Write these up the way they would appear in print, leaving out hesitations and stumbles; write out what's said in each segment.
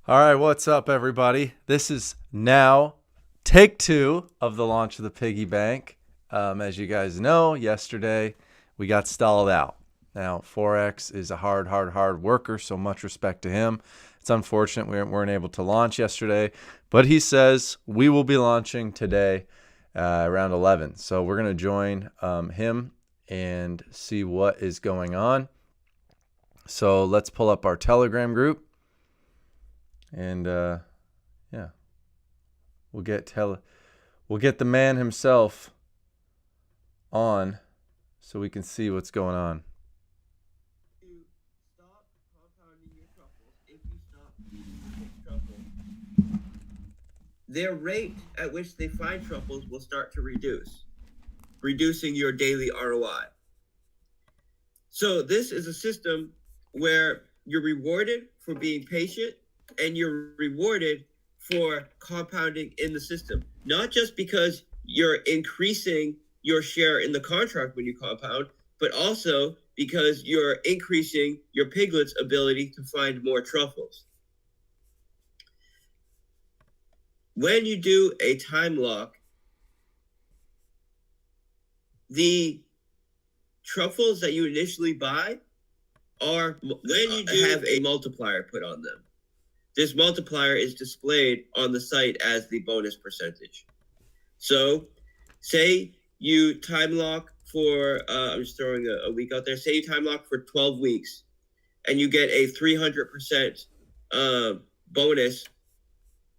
All right, what's up, everybody? This is now take two of the launch of the piggy bank. As you guys know, yesterday we got stalled out. Now, Forex is a hard worker, so much respect to him. It's unfortunate we weren't able to launch yesterday, but he says we will be launching today around 11. So we're going to join him and see what is going on. So let's pull up our Telegram group. And yeah, we'll get the man himself on so we can see what's going on. You stop compounding your truffles if you stop needing to pick truffles. Their rate at which they find truffles will start to reduce, reducing your daily ROI. So this is a system where you're rewarded for being patient and you're rewarded for compounding in the system, not just because you're increasing your share in the contract when you compound, but also because you're increasing your piglet's ability to find more truffles. When you do a time lock, the truffles that you initially buy are when you do have a multiplier put on them. This multiplier is displayed on the site as the bonus percentage. So say you time lock for, I'm just throwing a week out there. Say you time lock for 12 weeks and you get a 300% bonus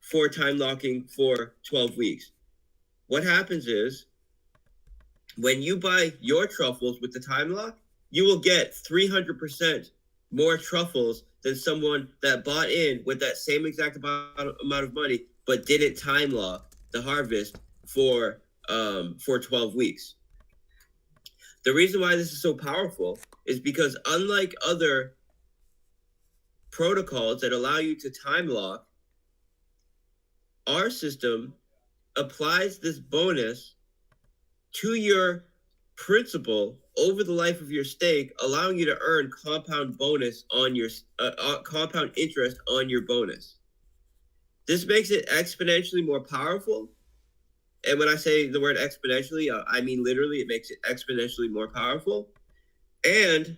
for time locking for 12 weeks. What happens is when you buy your truffles with the time lock, you will get 300% more truffles than someone that bought in with that same exact amount of money but didn't time lock the harvest for 12 weeks. The reason why this is so powerful is because unlike other protocols that allow you to time lock, our system applies this bonus to your principal over the life of your stake, allowing you to earn compound bonus on your compound interest on your bonus. This makes it exponentially more powerful. And when I say the word exponentially, I mean literally it makes it exponentially more powerful. And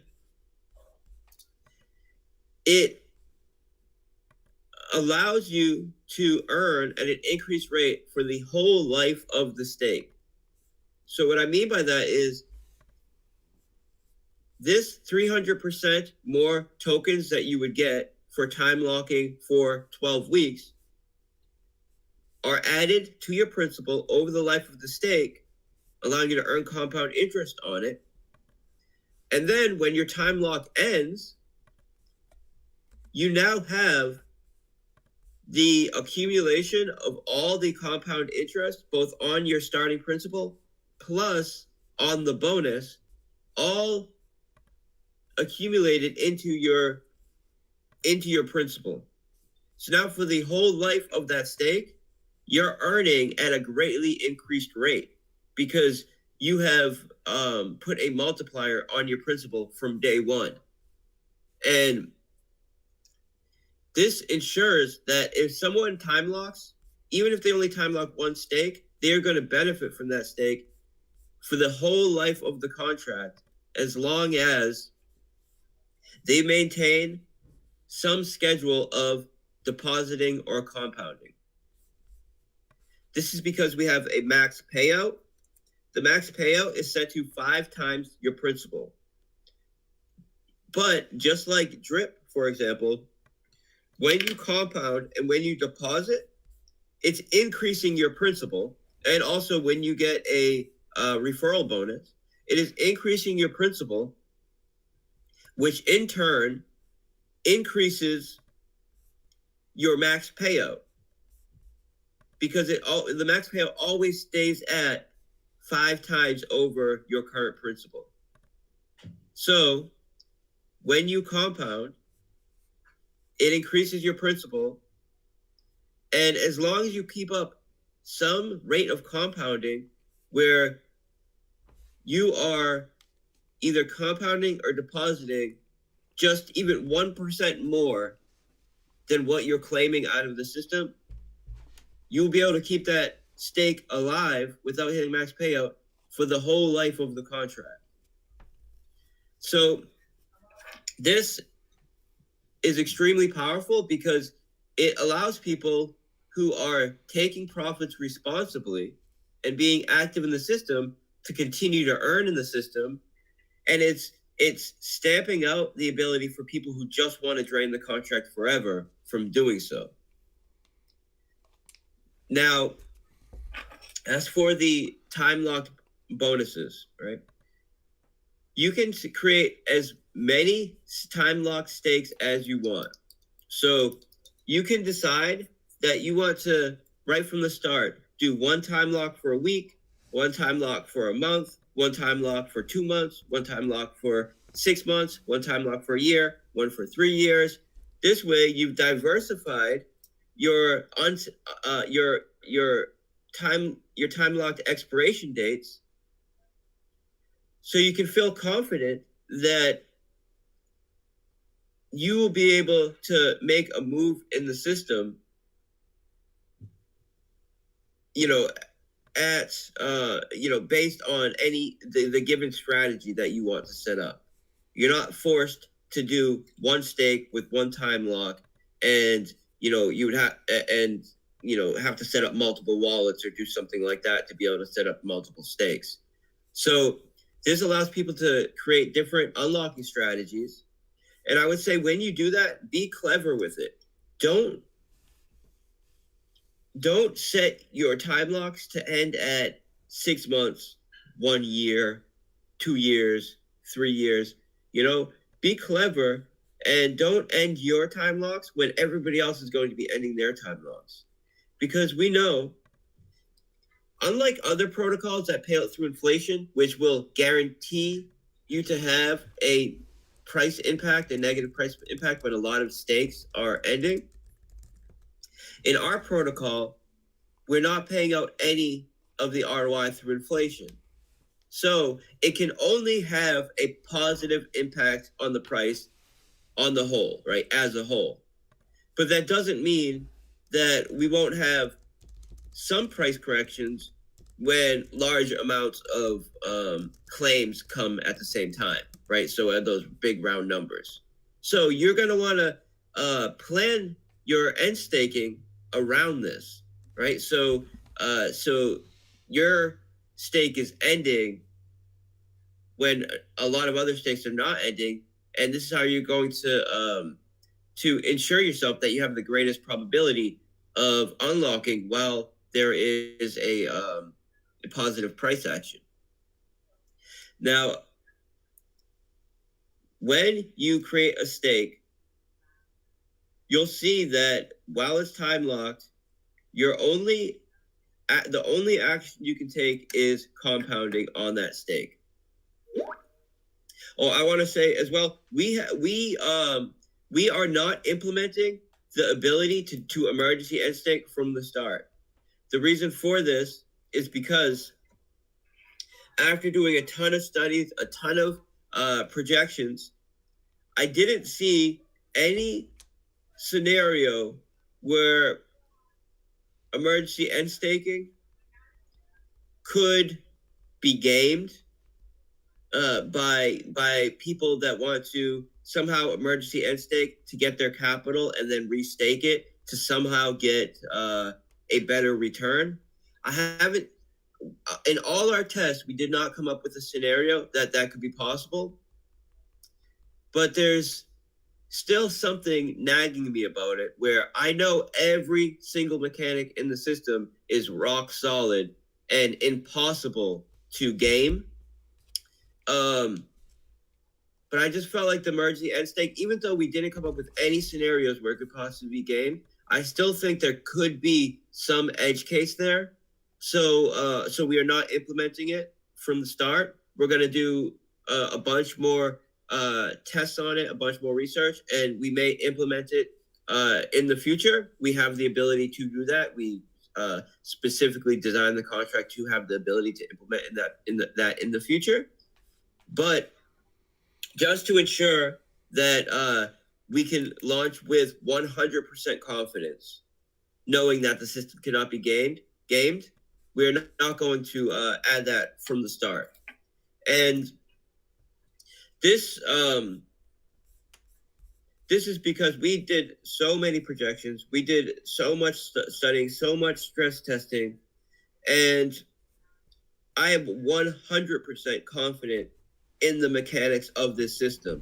it allows you to earn at an increased rate for the whole life of the stake. So what I mean by that is this 300% more tokens that you would get for time locking for 12 weeks are added to your principal over the life of the stake, allowing you to earn compound interest on it. And then when your time lock ends, you now have the accumulation of all the compound interest, both on your starting principal plus on the bonus, all accumulated into your principal. So now for the whole life of that stake, you're earning at a greatly increased rate because you have put a multiplier on your principal from day one. And this ensures that if someone time locks, even if they only time lock one stake, they're going to benefit from that stake for the whole life of the contract, as long as they maintain some schedule of depositing or compounding. This is because we have a max payout. The max payout is set to 5 times your principal. But just like drip, for example, when you compound and when you deposit, it's increasing your principal. And also when you get a referral bonus, it is increasing your principal, which in turn increases your max payout, because the max payout always stays at 5 times over your current principal. So when you compound, it increases your principal, and as long as you keep up some rate of compounding where you are either compounding or depositing just even 1% more than what you're claiming out of the system, you'll be able to keep that stake alive without hitting max payout for the whole life of the contract. So this is extremely powerful because it allows people who are taking profits responsibly and being active in the system to continue to earn in the system. And it's stamping out the ability for people who just want to drain the contract forever from doing so. Now, as for the time-locked bonuses, right? You can create as many time-locked stakes as you want. So you can decide that you want to, right from the start, do one time lock for a week, one time lock for a month, one time lock for 2 months, one time lock for 6 months, one time lock for a year, one for 3 years. This way, you've diversified your time locked expiration dates, so you can feel confident that you will be able to make a move in the system, based on the given strategy that you want to set up. You're not forced to do one stake with one time lock, and you would have have to set up multiple wallets or do something like that to be able to set up multiple stakes. So this allows people to create different unlocking strategies. And I would say when you do that, be clever with it. Don't set your time locks to end at 6 months, 1 year, 2 years, 3 years. Be clever and don't end your time locks when everybody else is going to be ending their time locks. Because we know, unlike other protocols that pay out through inflation, which will guarantee you to have a price impact, a negative price impact when a lot of stakes are ending, in our protocol, we're not paying out any of the ROI through inflation. So it can only have a positive impact on the price on the whole, right, as a whole. But that doesn't mean that we won't have some price corrections when large amounts of claims come at the same time, right? So at those big round numbers. So you're going to want to plan your end staking around this, right? So your stake is ending when a lot of other stakes are not ending, and this is how you're going to ensure yourself that you have the greatest probability of unlocking while there is a positive price action. Now, when you create a stake, you'll see that while it's time locked, the only action you can take is compounding on that stake. Oh, I want to say as well, we are not implementing the ability to emergency end stake from the start. The reason for this is because after doing a ton of studies, a ton of projections, I didn't see any scenario where emergency end staking could be gamed by people that want to somehow emergency end stake to get their capital and then restake it to somehow get a better return. I haven't, in all our tests, we did not come up with a scenario that could be possible. But there's still something nagging me about it, where I know every single mechanic in the system is rock solid and impossible to game. But I just felt like the emergency end stake, even though we didn't come up with any scenarios where it could possibly be gamed, I still think there could be some edge case there. So we are not implementing it from the start. We're going to do a bunch more tests on it, a bunch more research, and we may implement it in the future. We have the ability to do that. We specifically designed the contract to have the ability to implement in the future. But just to ensure that we can launch with 100% confidence, knowing that the system cannot be gamed. We're not going to add that from the start. And this is because we did so many projections. We did so much studying, so much stress testing, and I am 100% confident in the mechanics of this system.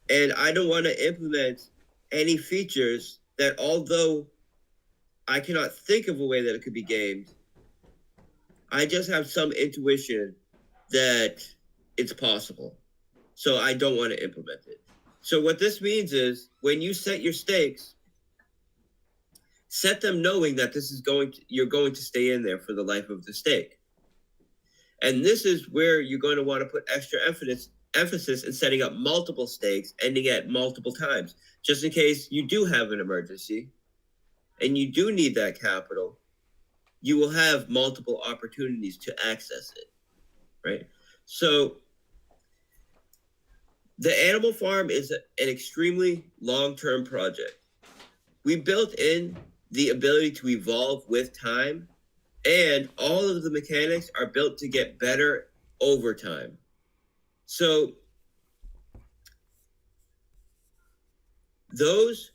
And I don't want to implement any features that, although I cannot think of a way that it could be gamed, I just have some intuition that it's possible. So I don't want to implement it. So what this means is when you set your stakes, set them knowing that you're going to stay in there for the life of the stake. And this is where you're going to want to put extra emphasis in setting up multiple stakes, ending at multiple times, just in case you do have an emergency and you do need that capital. You will have multiple opportunities to access it, right? So the animal farm is an extremely long-term project. We built in the ability to evolve with time, and all of the mechanics are built to get better over time. So those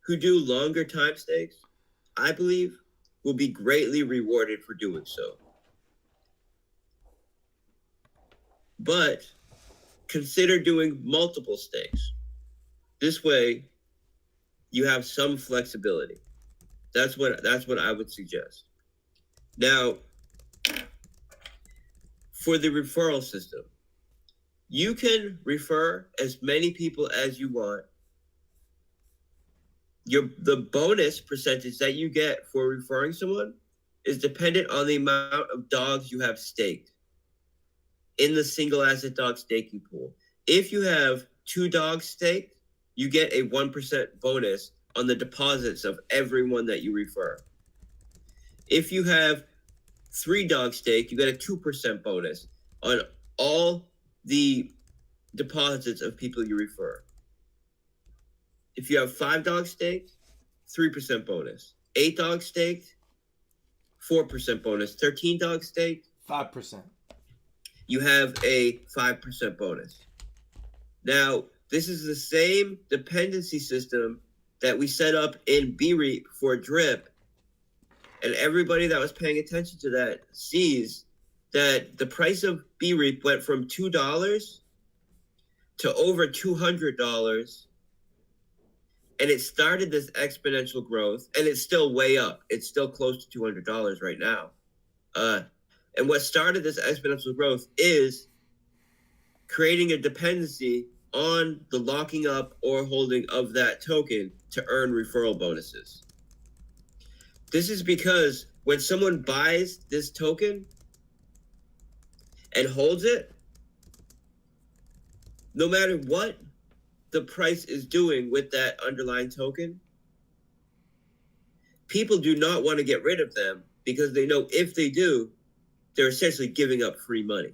who do longer time stakes, I believe, will be greatly rewarded for doing so. But consider doing multiple stakes. This way, you have some flexibility. That's what I would suggest. Now, for the referral system, you can refer as many people as you want. The bonus percentage that you get for referring someone is dependent on the amount of dogs you have staked in the single asset dog staking pool. If you have 2 dogs staked, you get a 1% bonus on the deposits of everyone that you refer. If you have 3 dogs staked, you get a 2% bonus on all the deposits of people you refer. If you have 5 dogs staked, 3% bonus. 8 dogs staked, 4% bonus. 13 dogs staked, 5%. You have a 5% bonus. Now, this is the same dependency system that we set up in BREAP for DRIP. And everybody that was paying attention to that sees that the price of BREAP went from $2 to over $200. And it started this exponential growth, and it's still way up. It's still close to $200 right now. And what started this exponential growth is creating a dependency on the locking up or holding of that token to earn referral bonuses. This is because when someone buys this token and holds it, no matter what the price is doing with that underlying token, people do not want to get rid of them because they know if they do, they're essentially giving up free money,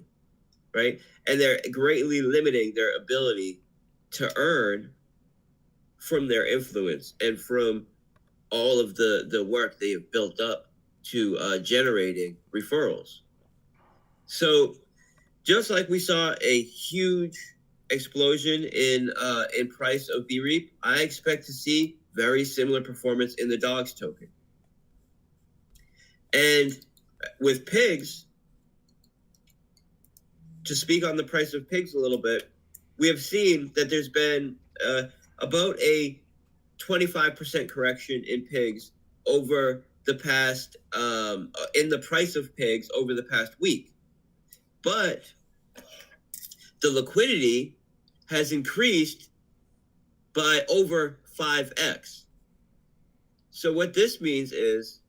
right? And they're greatly limiting their ability to earn from their influence and from all of the work they have built up to generating referrals. So just like we saw a huge explosion in price of BREAP, I expect to see very similar performance in the dogs token. And with pigs, to speak on the price of pigs a little bit, we have seen that there's been about a 25% correction in pigs over the past, in the price of pigs over the past week. But the liquidity has increased by over 5x. So what this means is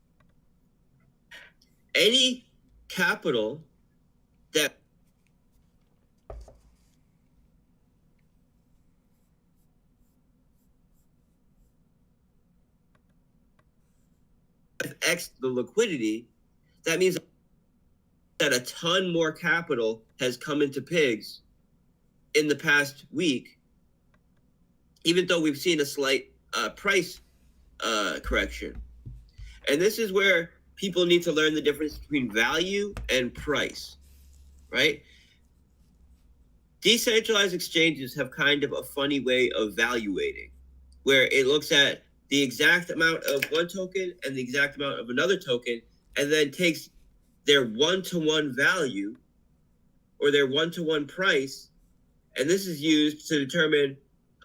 any capital that X the liquidity, that means that a ton more capital has come into pigs in the past week. even though we've seen a slight price correction. And this is where people need to learn the difference between value and price, right? Decentralized exchanges have kind of a funny way of valuating, where it looks at the exact amount of one token and the exact amount of another token, and then takes their one-to-one value or their one-to-one price, and this is used to determine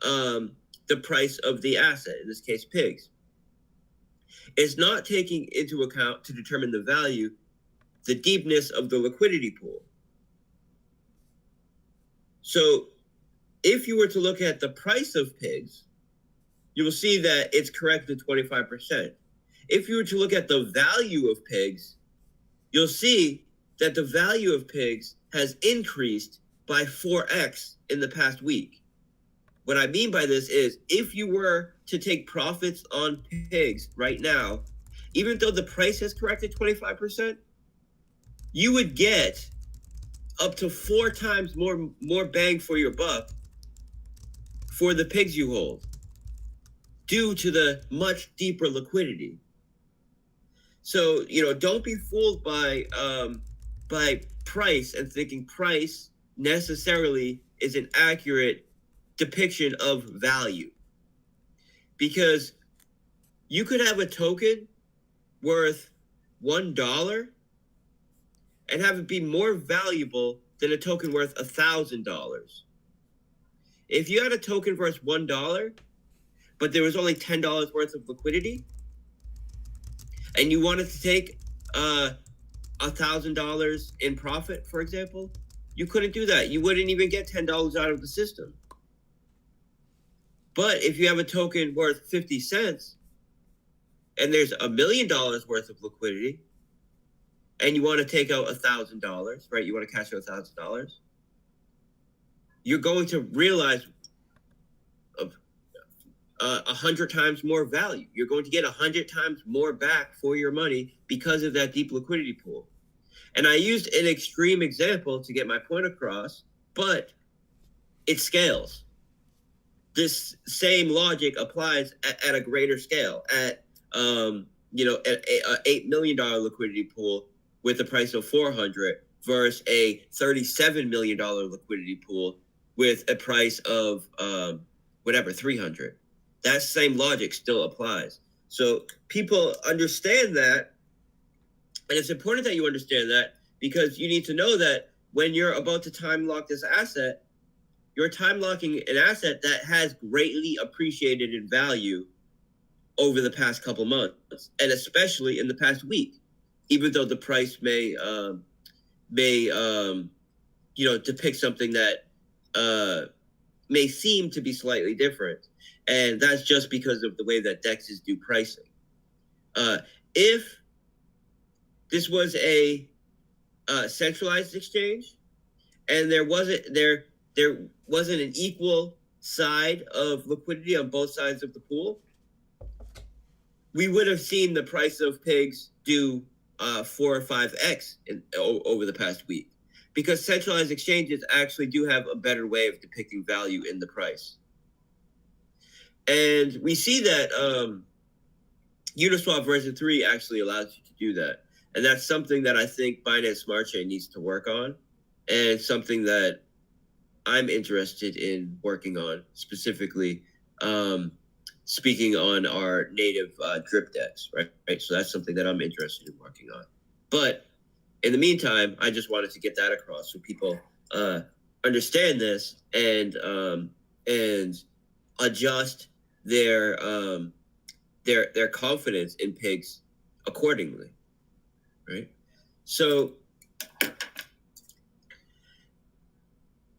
the price of the asset, in this case, pigs. It's not taking into account to determine the value, the deepness of the liquidity pool. So if you were to look at the price of pigs, you will see that it's corrected 25%. If you were to look at the value of pigs, you'll see that the value of pigs has increased by 4x in the past week. What I mean by this is, if you were to take profits on pigs right now, even though the price has corrected 25%, you would get up to 4 times more bang for your buck for the pigs you hold, due to the much deeper liquidity. So, don't be fooled by price and thinking price necessarily is an accurate depiction of value. Because you could have a token worth $1 and have it be more valuable than a token worth $1,000. If you had a token worth $1, but there was only $10 worth of liquidity, and you wanted to take $1,000 in profit, for example, you couldn't do that. You wouldn't even get $10 out of the system. But if you have a token worth 50 cents and there's $1 million worth of liquidity, and you want to take out $1,000, right? You want to cash out $1,000. You're going to realize 100 times more value. You're going to get 100 times more back for your money because of that deep liquidity pool. And I used an extreme example to get my point across, but it scales. This same logic applies at a greater scale, at an $8 million liquidity pool with a price of 400 versus a $37 million liquidity pool with a price of 300. That same logic still applies. So people understand that, and it's important that you understand that, because you need to know that when you're about to time lock this asset, you're time locking an asset that has greatly appreciated in value over the past couple months, and especially in the past week, even though the price may depict something that may seem to be slightly different. And that's just because of the way that DEXs do pricing. If this was a centralized exchange and there wasn't an equal side of liquidity on both sides of the pool, we would have seen the price of pigs do 4 or 5x over the past week, because centralized exchanges actually do have a better way of depicting value in the price. And we see that Uniswap version 3 actually allows you to do that. And that's something that I think Binance Smart Chain needs to work on, and something that I'm interested in working on, specifically speaking on our native drip DEX, right? So that's something that I'm interested in working on. But in the meantime, I just wanted to get that across so people understand this and adjust their confidence in pigs accordingly, right? So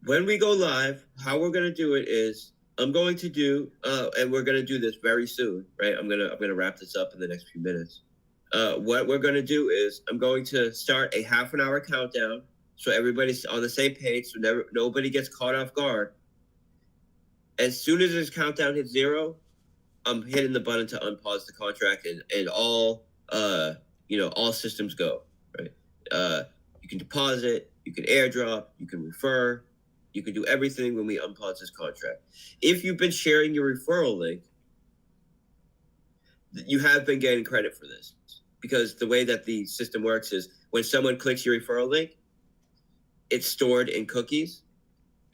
when we go live, how we're going to do it is I'm going to do, and we're going to do this very soon, right? I'm gonna wrap this up in the next few minutes. What we're going to do is I'm going to start a half an hour countdown so everybody's on the same page, so nobody gets caught off guard. As soon as this countdown hits 0, I'm hitting the button to unpause the contract, and all systems go, right? You can deposit, you can airdrop, you can refer, You can do everything when we unpause this contract. If you've been sharing your referral link, you have been getting credit for this, because the way that the system works is when someone clicks your referral link, it's stored in cookies.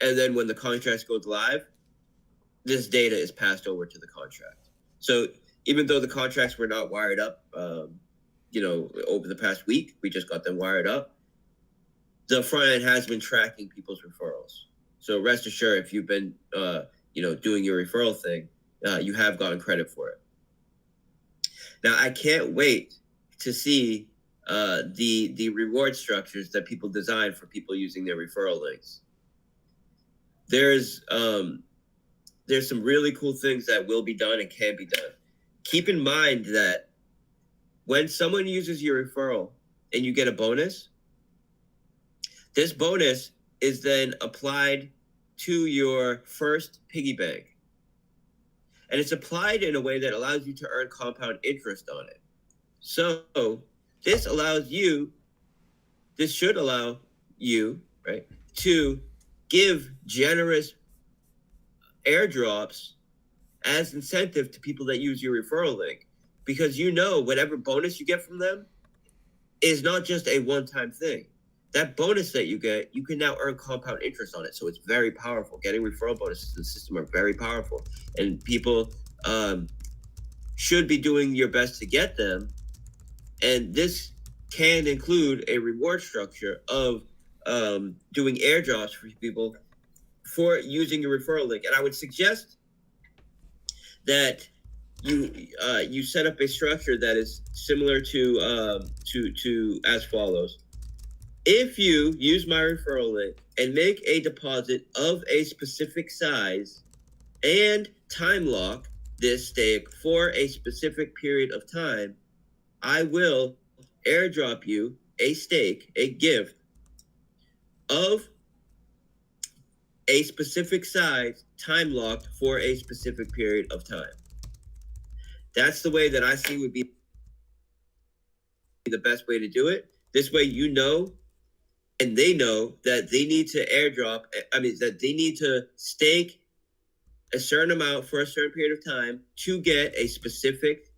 And then when the contract goes live, this data is passed over to the contract. So even though the contracts were not wired up, over the past week, we just got them wired up, the front end has been tracking people's referrals. So rest assured, if you've been, doing your referral thing, you have gotten credit for it. Now, I can't wait to see the reward structures that people design for people using their referral links. There's some really cool things that will be done and can be done. Keep in mind that when someone uses your referral and you get a bonus, this bonus is then applied to your first piggy bank. And it's applied in a way that allows you to earn compound interest on it. So this should allow you, right, to give generous airdrops as incentive to people that use your referral link, because whatever bonus you get from them is not just a one-time thing. That bonus that you get, you can now earn compound interest on it. So it's very powerful. Getting referral bonuses in the system are very powerful, and people should be doing your best to get them. And this can include a reward structure of doing airdrops for people for using your referral link. And I would suggest that you set up a structure that is similar to as follows. If you use my referral link and make a deposit of a specific size and time lock this stake for a specific period of time, I will airdrop you a stake, a gift of a specific size, time locked for a specific period of time. That's the way that I see would be the best way to do it. This way, and they know that they need to that they need to stake a certain amount for a certain period of time to get a specific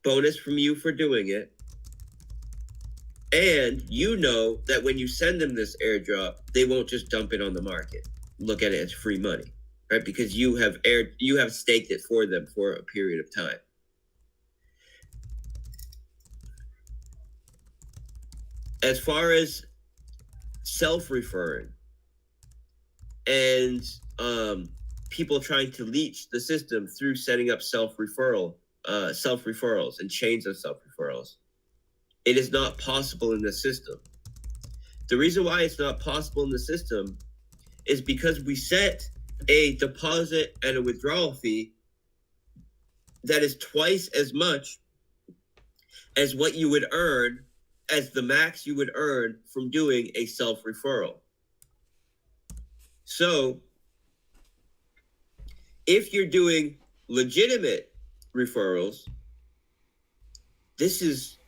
bonus from you for doing it. And that when you send them this airdrop, they won't just dump it on the market. Look at it as free money, right? Because you have staked it for them for a period of time. As far as self-referring and people trying to leech the system through setting up self-referrals and chains of self-referrals, it is not possible in the system. The reason why it's not possible in the system is because we set a deposit and a withdrawal fee that is twice as much as what you would earn as the max you would earn from doing a self-referral. So if you're doing legitimate referrals, this is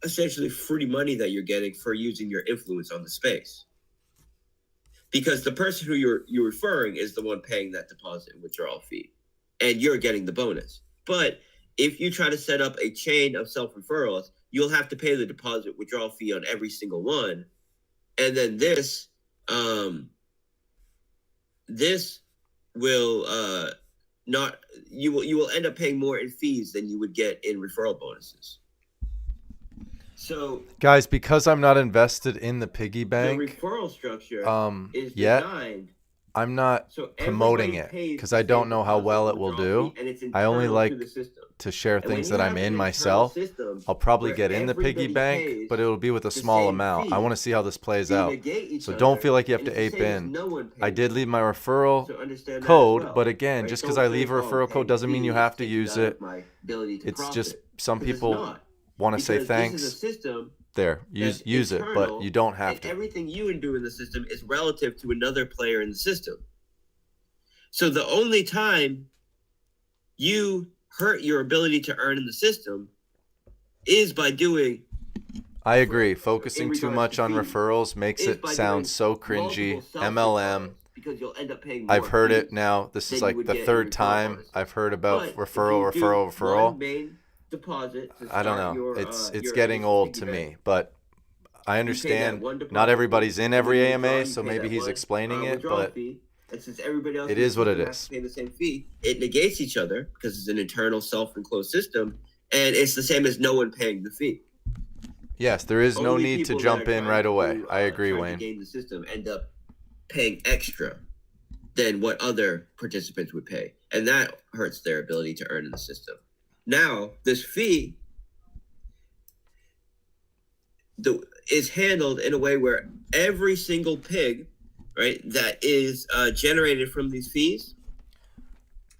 essentially free money that you're getting for using your influence on the space. Because the person who you're referring is the one paying that deposit and withdrawal fee, and you're getting the bonus. But if you try to set up a chain of self-referrals, you'll have to pay the deposit withdrawal fee on every single one. And then this will you will end up paying more in fees than you would get in referral bonuses. So guys, because I'm not invested in the piggy bank, the referral structure is designed. I'm not promoting it because I don't know how well it will do. I only like to share things that I'm in myself. I'll probably get in the piggy bank, but it'll be with a small amount. I want to see how this plays out. So don't feel like you have to ape in. I did leave my referral code, but again, just because I leave a referral code doesn't mean you have to use it. It's just some people want to say thanks. There, use it, but you don't have to. Everything you do in the system is relative to another player in the system. So the only time you hurt your ability to earn in the system is by doing I agree. Focusing too regards much to on fees referrals makes is it by sound doing so cringy. multiple MLM. because you'll end up paying more I've heard it fees now. This is than you like would the get in third referral time bonuses. I've heard about But if referral, you do referral. one main deposit to I don't start know. your It's your getting initial old piggy to bank, me, but I you pay that understand one not deposit fee, everybody's in and when every you withdraw, AMA, you so pay maybe that he's one explaining it, withdrawal but fee. And since everybody else it in the is what it system has is. to pay the same fee, it negates each other because it's an internal self-enclosed system, and it's the same as no one paying the fee. Yes, there is no Only need to people that jump are in trying right to away. do, I agree, trying Wayne. to game the system end up paying extra than what other participants would pay, and that hurts their ability to earn in the system. Now, this fee is handled in a way where every single pig, right, that is generated from these fees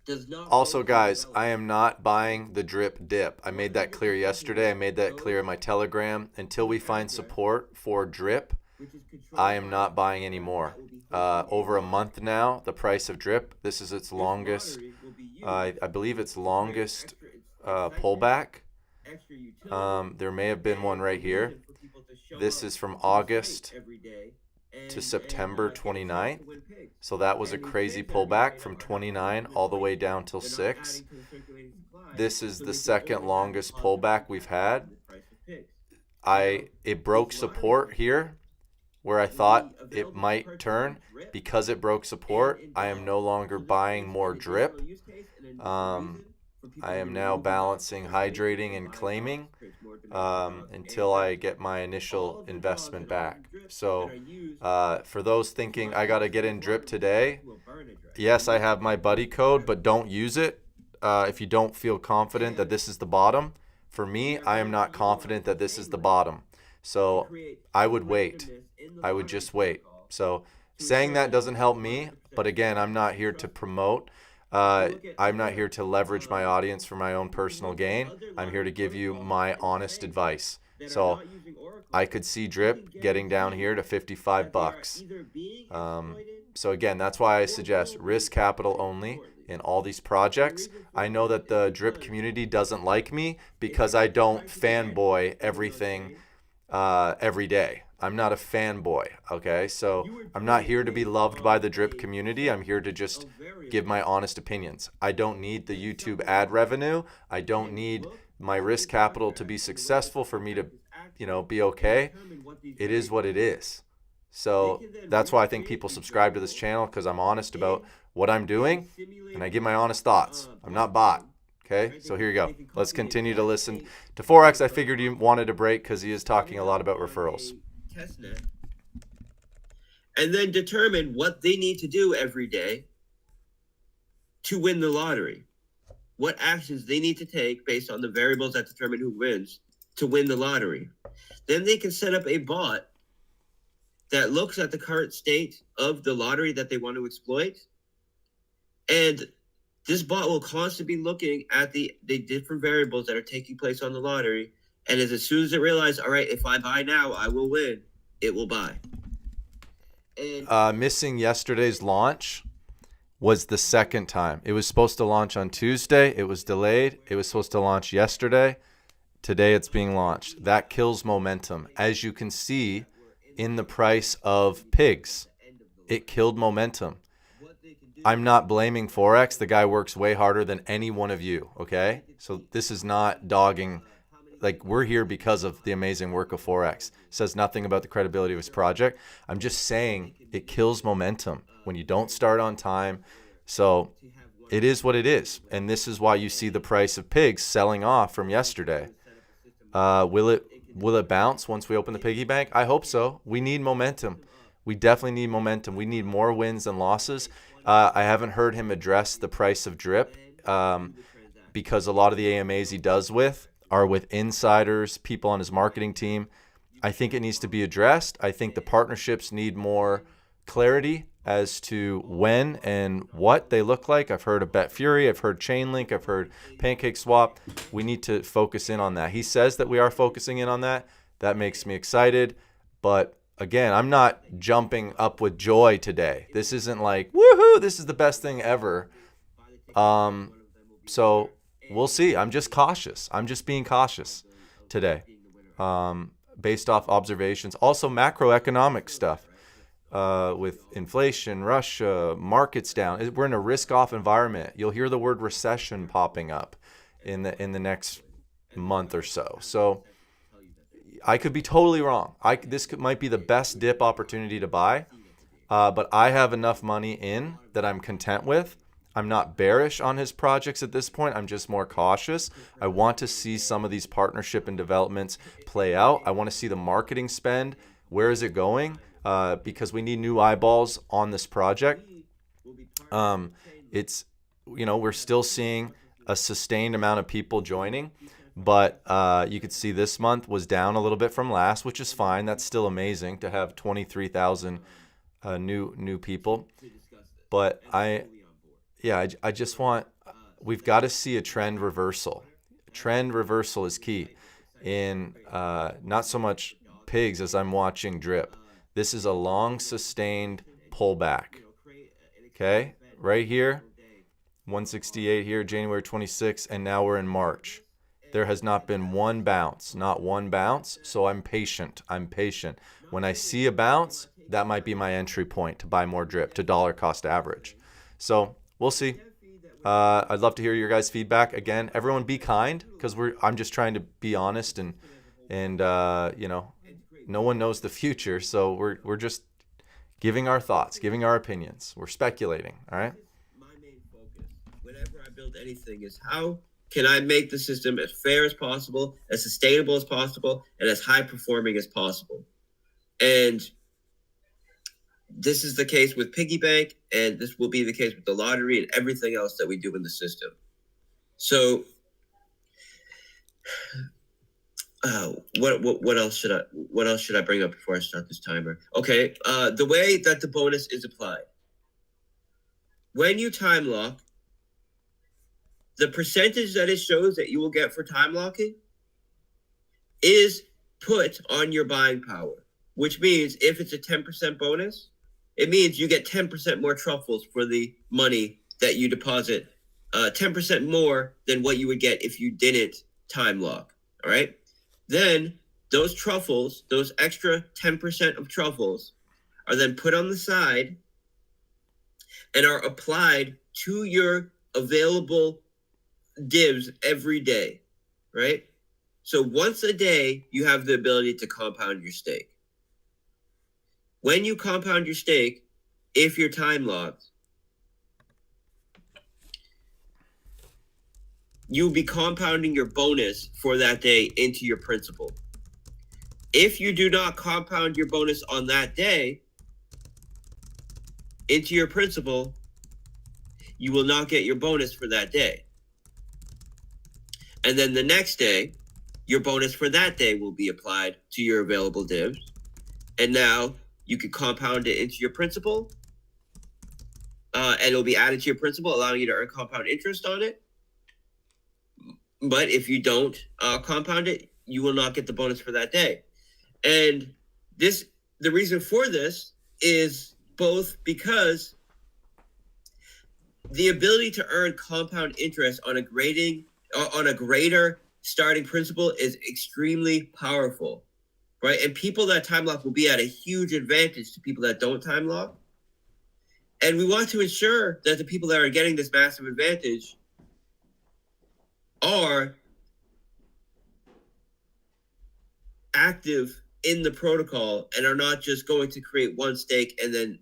does not. Also, guys, I am not buying the drip dip. I made that clear yesterday. I made that clear in my Telegram. Until we find support for drip, I am not buying anymore. Over a month now, the price of drip, this is its longest, I believe its longest pullback. There may have been one right here. This is from August to September 29th. So that was a crazy pullback from 29 all the way down till 6. This is the second longest pullback we've had. It broke support here where I thought it might turn. Because it broke support, I am no longer buying more drip. I am now balancing hydrating and claiming until I get my initial investment back. So for those thinking I got to get in drip today, yes, I have my buddy code, but don't use it if you don't feel confident that this is the bottom. For me, I am not confident that this is the bottom. So I would wait. I would just wait. So saying that doesn't help me, but again, I'm not here to promote. I'm not here to leverage my audience for my own personal gain. I'm here to give you my honest advice. So I could see drip getting down here to $55. So again, that's why I suggest risk capital only in all these projects. I know that the drip community doesn't like me because I don't fanboy everything every day. I'm not a fanboy, okay? So I'm not here to be loved by the drip community. I'm here to just give my honest opinions. I don't need the YouTube ad revenue. I don't need my risk capital to be successful for me to, be okay. It is what it is. So that's why I think people subscribe to this channel, because I'm honest about what I'm doing and I give my honest thoughts. I'm not bot. Okay, so here you go. Let's continue to listen to Forex. I figured you wanted a break because he is talking a lot about referrals. Testnet, and then determine what they need to do every day to win the lottery. What actions they need to take based on the variables that determine who wins to win the lottery. Then they can set up a bot that looks at the current state of the lottery that they want to exploit. And this bot will constantly be looking at the different variables that are taking place on the lottery. And as soon as it realizes, all right, if I buy now, I will win, it will buy. And missing yesterday's launch was the second time. It was supposed to launch on Tuesday. It was delayed. It was supposed to launch yesterday. Today it's being launched. That kills momentum. As you can see in the price of pigs, it killed momentum. I'm not blaming Forex. The guy works way harder than any one of you, okay? So this is not dogging. Like, we're here because of the amazing work of Forex. It says nothing about the credibility of his project. I'm just saying it kills momentum when you don't start on time. So it is what it is. And this is why you see the price of pigs selling off from yesterday. Will it bounce once we open the piggy bank? I hope so. We need momentum. We definitely need momentum. We need more wins than losses. I haven't heard him address the price of drip because a lot of the AMAs he does with are with insiders, people on his marketing team. I think it needs to be addressed. I think the partnerships need more clarity as to when and what they look like. I've heard of Bet Fury. I've heard Chainlink. I've heard Pancake Swap. We need to focus in on that. He says that we are focusing in on that. That makes me excited. But again, I'm not jumping up with joy today. This isn't like, woohoo, this is the best thing ever. So we'll see. I'm just cautious. I'm just being cautious today. based off observations. Also macroeconomic stuff with inflation, Russia, markets down. We're in a risk-off environment. You'll hear the word recession popping up in the next month or so. So I could be totally wrong. Might be the best dip opportunity to buy, but I have enough money in that I'm content with. I'm not bearish on his projects at this point. I'm just more cautious. I want to see some of these partnership and developments play out. I want to see the marketing spend. Where is it going? Because we need new eyeballs on this project. We're still seeing a sustained amount of people joining, but you could see this month was down a little bit from last, which is fine. That's still amazing to have 23,000 new people. But I just want, we've got to see a trend reversal. Trend reversal is key in not so much pigs as I'm watching drip. This is a long sustained pullback. Okay, right here, 168 here, January 26th, and now we're in March. There has not been one bounce, not one bounce. So I'm patient. When I see a bounce, that might be my entry point to buy more drip to dollar cost average. So we'll see. I'd love to hear your guys' feedback. Again, everyone be kind, because I'm just trying to be honest and no one knows the future. So we're just giving our thoughts, giving our opinions. We're speculating. All right. My main focus whenever I build anything is how can I make the system as fair as possible, as sustainable as possible, and as high performing as possible. And this is the case with Piggy Bank, and this will be the case with the lottery and everything else that we do in the system. So, what else should I bring up before I start this timer? Okay, the way that the bonus is applied. When you time lock, the percentage that it shows that you will get for time locking is put on your buying power, which means if it's a 10% bonus, it means you get 10% more truffles for the money that you deposit, 10% more than what you would get if you didn't time lock. All right. Then those truffles, those extra 10% of truffles, are then put on the side and are applied to your available divs every day, right? So once a day, you have the ability to compound your stake. When you compound your stake, if you're time locked, you'll be compounding your bonus for that day into your principal. If you do not compound your bonus on that day into your principal, you will not get your bonus for that day. And then the next day, your bonus for that day will be applied to your available divs. And now you can compound it into your principal, and it'll be added to your principal, allowing you to earn compound interest on it. But if you don't compound it, you will not get the bonus for that day. And the reason for this is both because the ability to earn compound interest on a greater starting principal is extremely powerful, right? And people that time lock will be at a huge advantage to people that don't time lock. And we want to ensure that the people that are getting this massive advantage are active in the protocol and are not just going to create one stake and then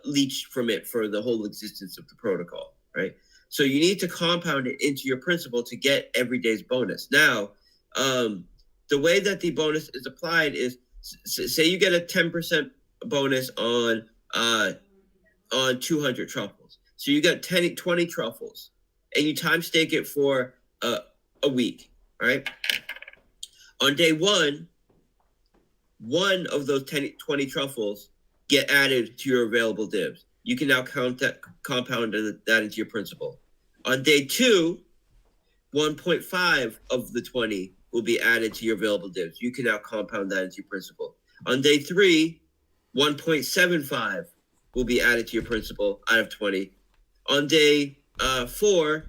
leech from it for the whole existence of the protocol, right? So you need to compound it into your principal to get every day's bonus. Now, the way that the bonus is applied is, say you get a 10% bonus on 200 truffles. So you got 20 truffles, and you time stake it for a week, right? On day one of those 20 truffles get added to your available divs. You can now compound that into your principal. On day 2, 1.5 of the 20 will be added to your available divs. You can now compound that into your principal. On day 3, 1.75 will be added to your principal out of 20. On day 4,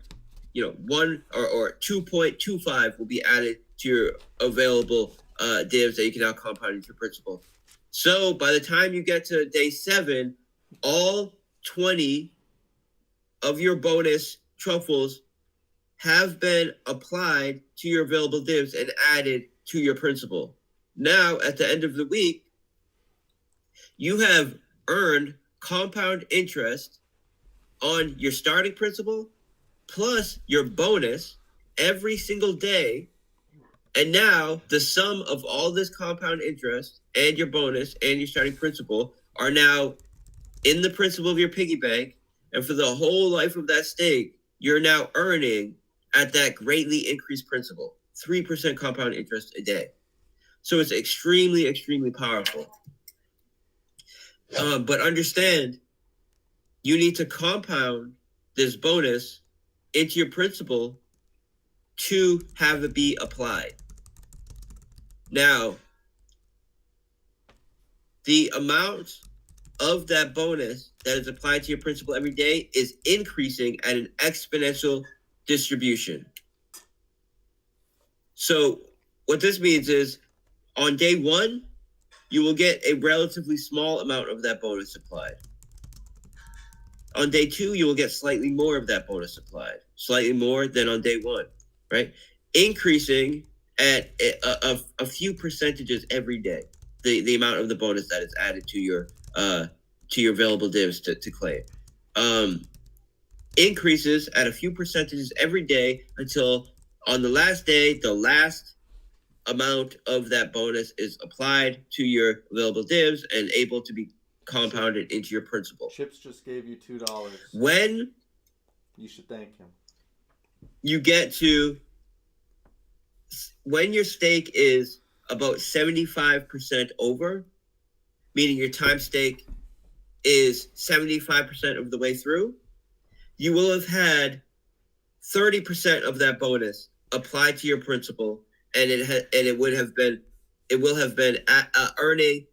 1 or 2.25 will be added to your available divs that you can now compound into your principal. So by the time you get to day 7, all 20 of your bonus truffles have been applied to your available divs and added to your principal. Now, at the end of the week, you have earned compound interest on your starting principal plus your bonus every single day. And now the sum of all this compound interest and your bonus and your starting principal are now in the principal of your piggy bank. And for the whole life of that stake, you're now earning at that greatly increased principal, 3% compound interest a day. So it's extremely, extremely powerful. But understand, you need to compound this bonus into your principal to have it be applied. Now, the amount of that bonus that is applied to your principal every day is increasing at an exponential distribution. So what this means is on day 1, you will get a relatively small amount of that bonus applied. On day 2, you will get slightly more of that bonus applied, slightly more than on day 1, right? Increasing at a few percentages every day, the amount of the bonus that is added to your available divs to claim. Increases at a few percentages every day until on the last day, the last amount of that bonus is applied to your available divs and able to be compounded into your principal. Chips just gave you $2. When You should thank him. you get to when your stake is about 75% over, meaning your time stake is 75% of the way through, you will have had 30% of that bonus applied to your principal, and it will have been earning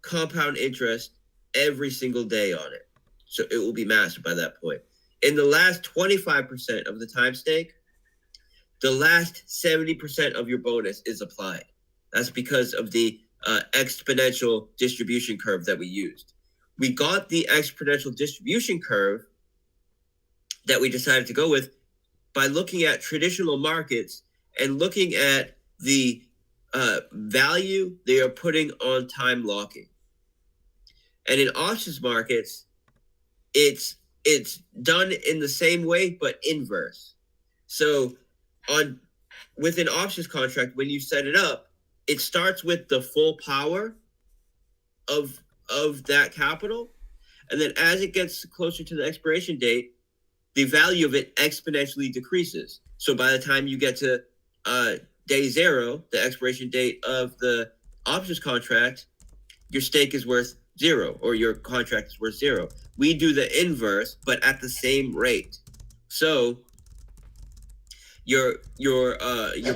compound interest every single day on it. So it will be massive by that point. In the last 25% of the time stake, the last 70% of your bonus is applied. That's because of the exponential distribution curve that we used. We got the exponential distribution curve that we decided to go with by looking at traditional markets and looking at the value they are putting on time locking. And in options markets, it's done in the same way but inverse. So with an options contract, when you set it up, it starts with the full power of that capital, and then as it gets closer to the expiration date, the value of it exponentially decreases. So by the time you get to day 0, the expiration date of the options contract, your stake is worth 0, or your contract is worth 0. We do the inverse, but at the same rate. So your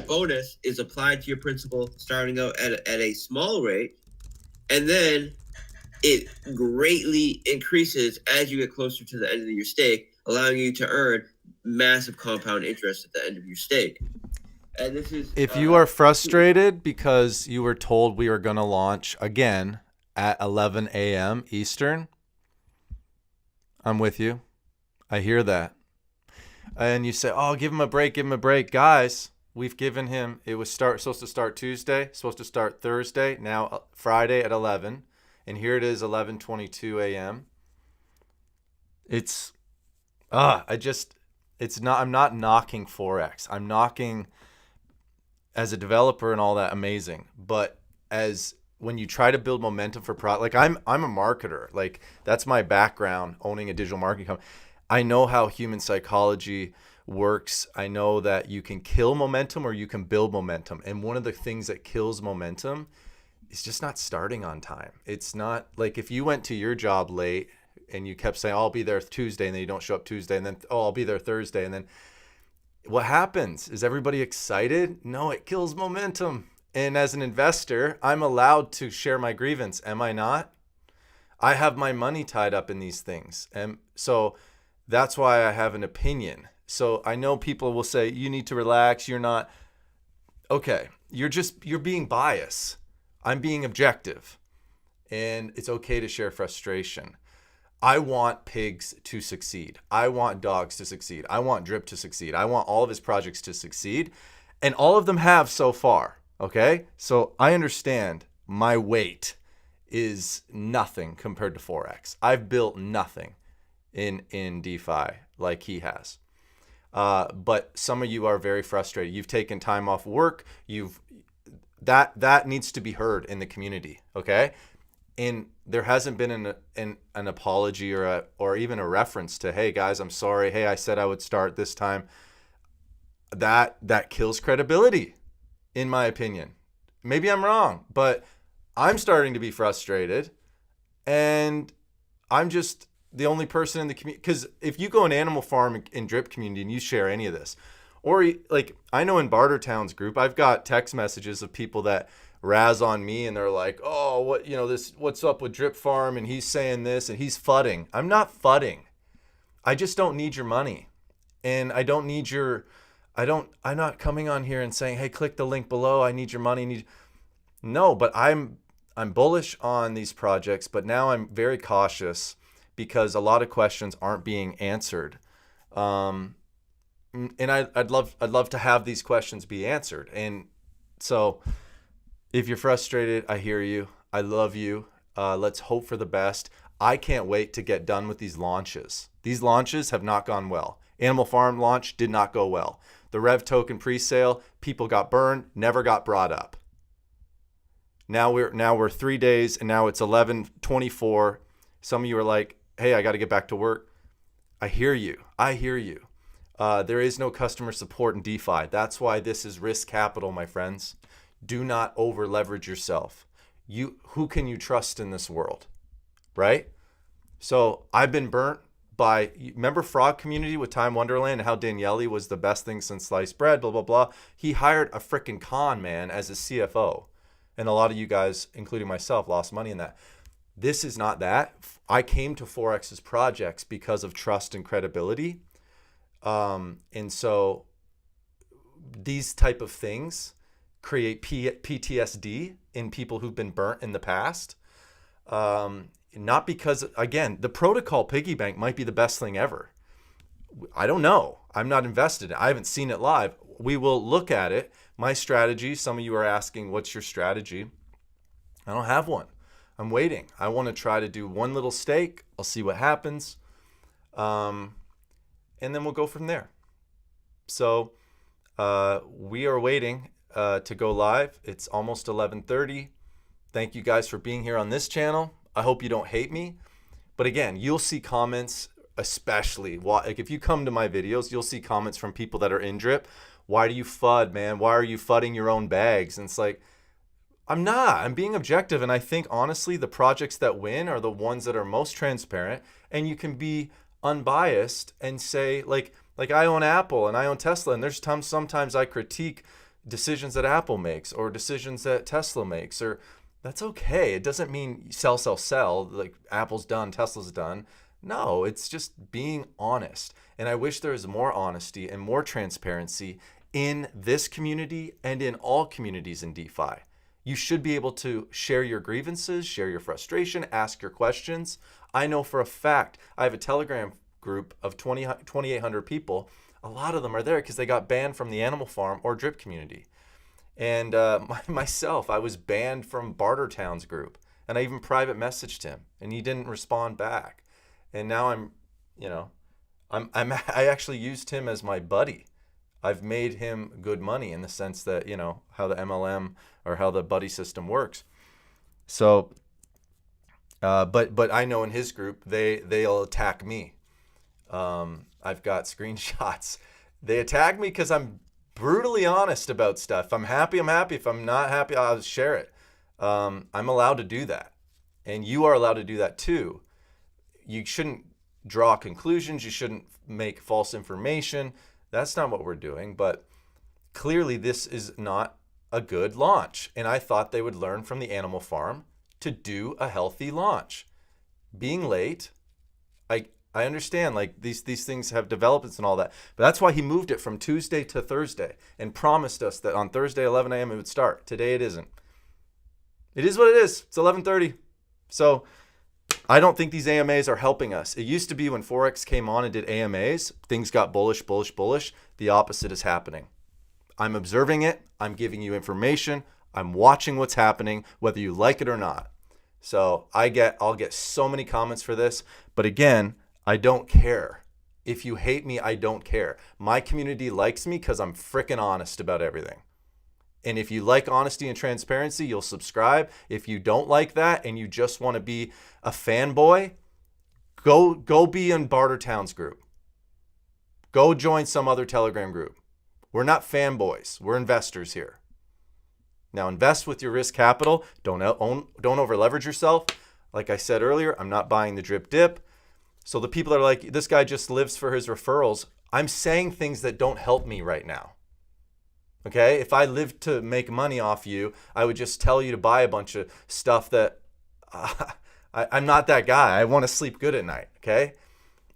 bonus is applied to your principal starting out at a small rate, and then it greatly increases as you get closer to the end of your stake, allowing you to earn massive compound interest at the end of your stake. And this is If you are frustrated because you were told we were going to launch again at 11 a.m. Eastern, I'm with you. I hear that. And you say, oh, give him a break. Guys, we've given him, it was supposed to start Tuesday, supposed to start Thursday, now Friday at 11. And here it is, 11:22 a.m. I'm not knocking Forex. I'm knocking, as a developer and all that, amazing. But as when you try to build momentum for product, like I'm a marketer. Like that's my background, owning a digital marketing company. I know how human psychology works. I know that you can kill momentum or you can build momentum. And one of the things that kills momentum is just not starting on time. It's not like if you went to your job late and you kept saying, oh, I'll be there Tuesday, and then you don't show up Tuesday, and then, oh, I'll be there Thursday. And then what happens? Is everybody excited? No, it kills momentum. And as an investor, I'm allowed to share my grievance. Am I not? I have my money tied up in these things. And so that's why I have an opinion. So I know people will say, you need to relax. You're not. Okay. you're being biased. I'm being objective, and it's okay to share frustration. I want pigs to succeed. I want dogs to succeed. I want Drip to succeed. I want all of his projects to succeed, and all of them have so far. Okay, so I understand my weight is nothing compared to Forex. I've built nothing in DeFi like he has. But some of you are very frustrated. You've taken time off work. That needs to be heard in the community, okay? And there hasn't been an apology or even a reference to, hey guys, I'm sorry. Hey, I said I would start this time. That kills credibility, in my opinion. Maybe I'm wrong, but I'm starting to be frustrated, and I'm just the only person in the community. Because if you go in Animal Farm and Drip community and you share any of this, or like I know in Bartertown's group, I've got text messages of people that razz on me and they're like, oh, what's up with Drip Farm, and he's saying this and he's fudding. I'm not fudding. I just don't need your money, and I don't need I'm not coming on here and saying, hey, click the link below. I need your money. No, but I'm bullish on these projects, but now I'm very cautious because a lot of questions aren't being answered. And I'd love to have these questions be answered. And so if you're frustrated, I hear you. I love you. Let's hope for the best. I can't wait to get done with these launches. These launches have not gone well. Animal Farm launch did not go well. The Rev token pre-sale, people got burned, never got brought up. Now we're 3 days, and now it's 11:24. Some of you are like, hey, I got to get back to work. I hear you. There is no customer support in DeFi. That's why this is risk capital, my friends. Do not over leverage yourself. Who can you trust in this world, right? So I've been burnt by, remember Frog Community with Time Wonderland and how Daniele was the best thing since sliced bread, blah, blah, blah. He hired a freaking con man as his CFO. And a lot of you guys, including myself, lost money in that. This is not that. I came to Forex's projects because of trust and credibility. And so these type of things create PTSD in people who've been burnt in the past. Not because, again, the protocol piggy bank might be the best thing ever. I don't know. I'm not invested. I haven't seen it live. We will look at it. My strategy, some of you are asking, what's your strategy? I don't have one. I'm waiting. I want to try to do one little stake. I'll see what happens. And then we'll go from there. So we are waiting to go live. It's almost 11:30. Thank you guys for being here on this channel. I hope you don't hate me. But again, you'll see comments, especially like if you come to my videos, you'll see comments from people that are in Drip. Why do you FUD, man? Why are you FUDding your own bags? And it's like, I'm not. I'm being objective. And I think, honestly, the projects that win are the ones that are most transparent. And you can be unbiased and say, like I own Apple and I own Tesla. And there's sometimes I critique decisions that Apple makes or decisions that Tesla makes. Or that's okay. It doesn't mean sell. Like Apple's done, Tesla's done. No, it's just being honest. And I wish there was more honesty and more transparency in this community and in all communities in DeFi. You should be able to share your grievances, share your frustration, ask your questions. I know for a fact, I have a Telegram group of 2,800 people. A lot of them are there because they got banned from the Animal Farm or Drip community. And myself, I was banned from Bartertown's group. And I even private messaged him and he didn't respond back. And now I actually used him as my buddy. I've made him good money in the sense that, how the MLM or how the buddy system works. So, but I know in his group, they'll attack me. I've got screenshots. They attack me because I'm brutally honest about stuff. If I'm happy, I'm happy. If I'm not happy, I'll share it. I'm allowed to do that. And you are allowed to do that too. You shouldn't draw conclusions. You shouldn't make false information. That's not what we're doing. But clearly this is not a good launch. And I thought they would learn from the Animal Farm to do a healthy launch. Being late, I I understand, like these things have developments and all that, but that's why he moved it from Tuesday to Thursday and promised us that on Thursday 11 a.m. it would start. Today it isn't. It is what it is. It's 11:30. So I don't think these AMAs are helping us. It used to be when Forex came on and did AMAs, things got bullish, bullish, bullish. The opposite is happening. I'm observing it. I'm giving you information. I'm watching what's happening, whether you like it or not. So I'll get so many comments for this, but again, I don't care. If you hate me, I don't care. My community likes me because I'm freaking honest about everything. And if you like honesty and transparency, you'll subscribe. If you don't like that and you just want to be a fanboy, go be in Bartertown's group. Go join some other Telegram group. We're not fanboys. We're investors here. Now invest with your risk capital. Don't over leverage yourself. Like I said earlier, I'm not buying the drip dip. So the people that are like, this guy just lives for his referrals. I'm saying things that don't help me right now. Okay? If I lived to make money off you, I would just tell you to buy a bunch of stuff that I'm not that guy. I want to sleep good at night. Okay?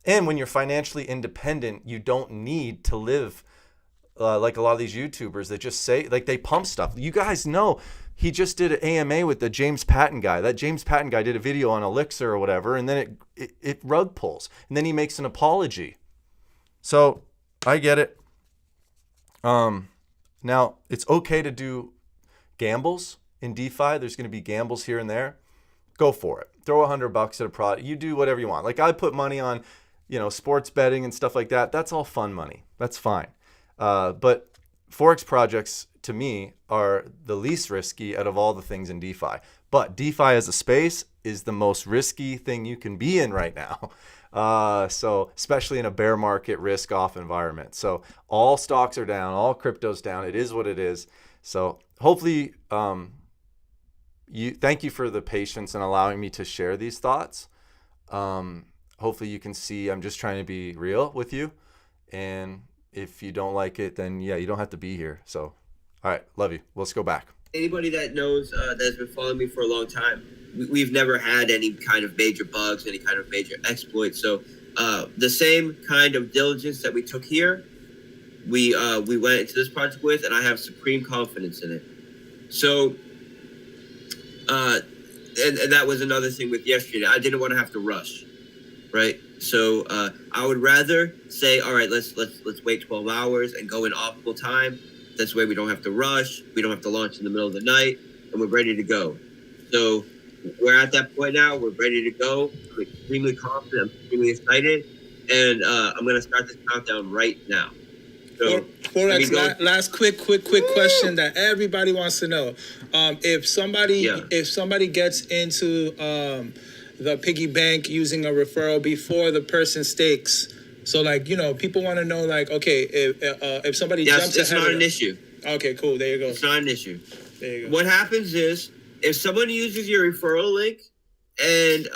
And when you're financially independent, you don't need to live like a lot of these YouTubers that just say, like they pump stuff. You guys know he just did an AMA with the James Patton guy. That James Patton guy did a video on Elixir or whatever, and then it rug pulls. And then he makes an apology. So I get it. Now, it's okay to do gambles in DeFi. There's going to be gambles here and there. Go for it. Throw $100 at a product. You do whatever you want. Like I put money on, sports betting and stuff like that. That's all fun money. That's fine. But Forex projects, to me, are the least risky out of all the things in DeFi. But DeFi as a space is the most risky thing you can be in right now. So especially in a bear market risk off environment. So all stocks are down, all crypto's down. It is what it is. So hopefully, thank you for the patience and allowing me to share these thoughts. Hopefully you can see I'm just trying to be real with you. And if you don't like it, then yeah, you don't have to be here. So, all right, love you. Let's go back. Anybody that knows that's been following me for a long time, we've never had any kind of major bugs, any kind of major exploits. So the same kind of diligence that we took here, we went into this project with, and I have supreme confidence in it. So, and that was another thing with yesterday. I didn't want to have to rush, right? So I would rather say, all right, let's wait 12 hours and go in optimal time. This way we don't have to rush. We don't have to launch in the middle of the night, and we're ready to go. So we're at that point now. We're ready to go. I'm extremely confident. I'm extremely excited. And I'm going to start this countdown right now. So, Forex, last quick question that everybody wants to know. If somebody gets into the piggy bank using a referral before the person stakes, so like people want to know, like, okay, if somebody jumps ahead, it's not an issue. Okay, cool. There you go. It's not an issue. There you go. What happens is if someone uses your referral link and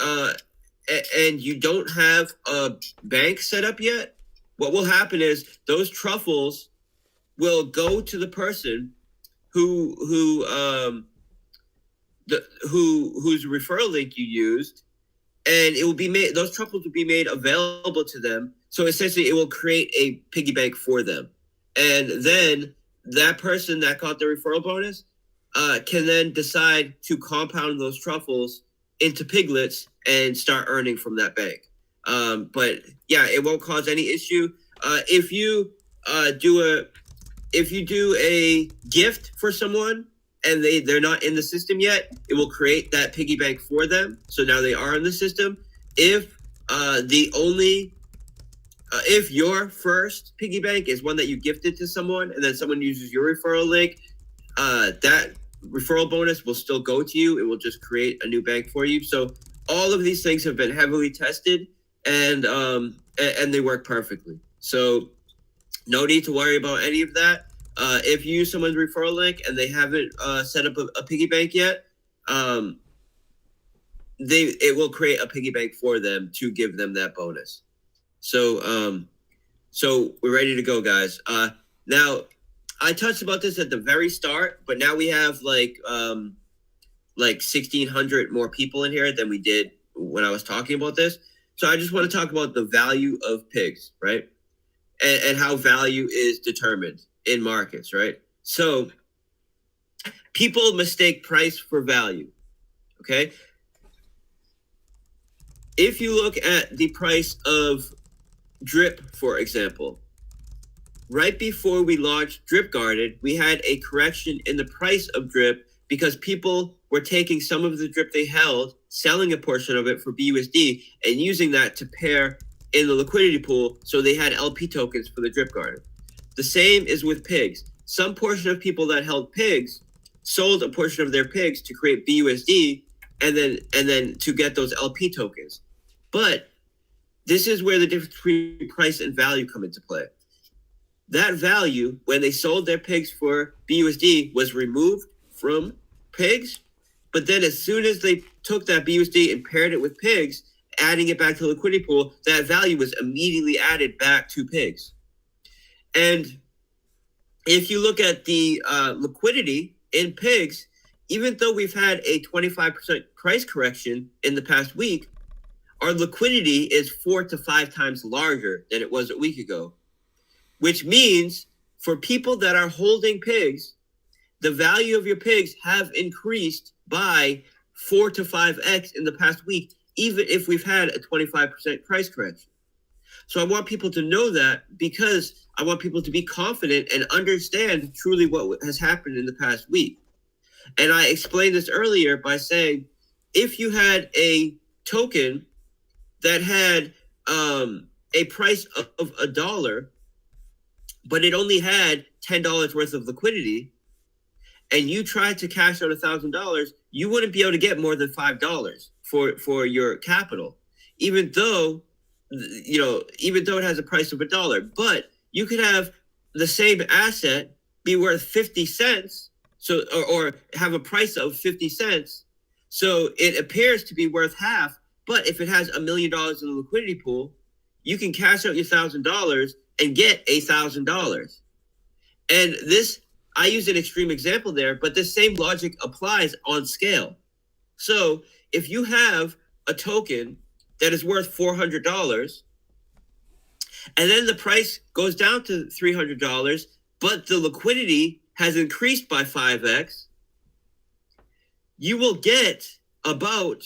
you don't have a bank set up yet, what will happen is those truffles will go to the person whose referral link you used, and it will be made. Those truffles will be made available to them. So essentially, it will create a piggy bank for them, and then that person that got the referral bonus can then decide to compound those truffles into piglets and start earning from that bank. But yeah, it won't cause any issue. If you do a gift for someone and they're not in the system yet, it will create that piggy bank for them. So now they are in the system. If if your first piggy bank is one that you gifted to someone and then someone uses your referral link, that referral bonus will still go to you. It will just create a new bank for you. So all of these things have been heavily tested, and they work perfectly. So no need to worry about any of that. If you use someone's referral link and they haven't set up a piggy bank yet, it will create a piggy bank for them to give them that bonus. So we're ready to go, guys. Now, I touched about this at the very start, but now we have like 1,600 more people in here than we did when I was talking about this. So I just want to talk about the value of pigs, right? And how value is determined in markets, right? So people mistake price for value, okay? If you look at the price of drip, for example, right before we launched Drip Garden, we had a correction in the price of drip because people were taking some of the drip they held, selling a portion of it for BUSD, and using that to pair in the liquidity pool, so they had LP tokens for the Drip Garden. The same is with pigs. Some portion of people that held pigs sold a portion of their pigs to create BUSD and then to get those LP tokens. But this is where the difference between price and value come into play. That value, when they sold their pigs for BUSD, was removed from pigs. But then as soon as they took that BUSD and paired it with pigs, adding it back to the liquidity pool, that value was immediately added back to pigs. And if you look at the liquidity in pigs, even though we've had a 25% price correction in the past week, our liquidity is 4 to 5 times larger than it was a week ago. Which means for people that are holding pigs, the value of your pigs have increased by 4 to 5x in the past week, even if we've had a 25% price correction. So I want people to know that, because I want people to be confident and understand truly what has happened in the past week. And I explained this earlier by saying, if you had a token that had a price of $1, but it only had $10 worth of liquidity, and you tried to cash out $1,000, you wouldn't be able to get more than $5 for your capital, even though it has a price of $1. But you could have the same asset be worth 50 cents, so or have a price of 50 cents, so it appears to be worth half. But if it has $1 million in the liquidity pool, you can cash out your $1,000 and get $1,000. And this, I use an extreme example there, but this same logic applies on scale. So if you have a token that is worth $400, and then the price goes down to $300, but the liquidity has increased by 5x, you will get about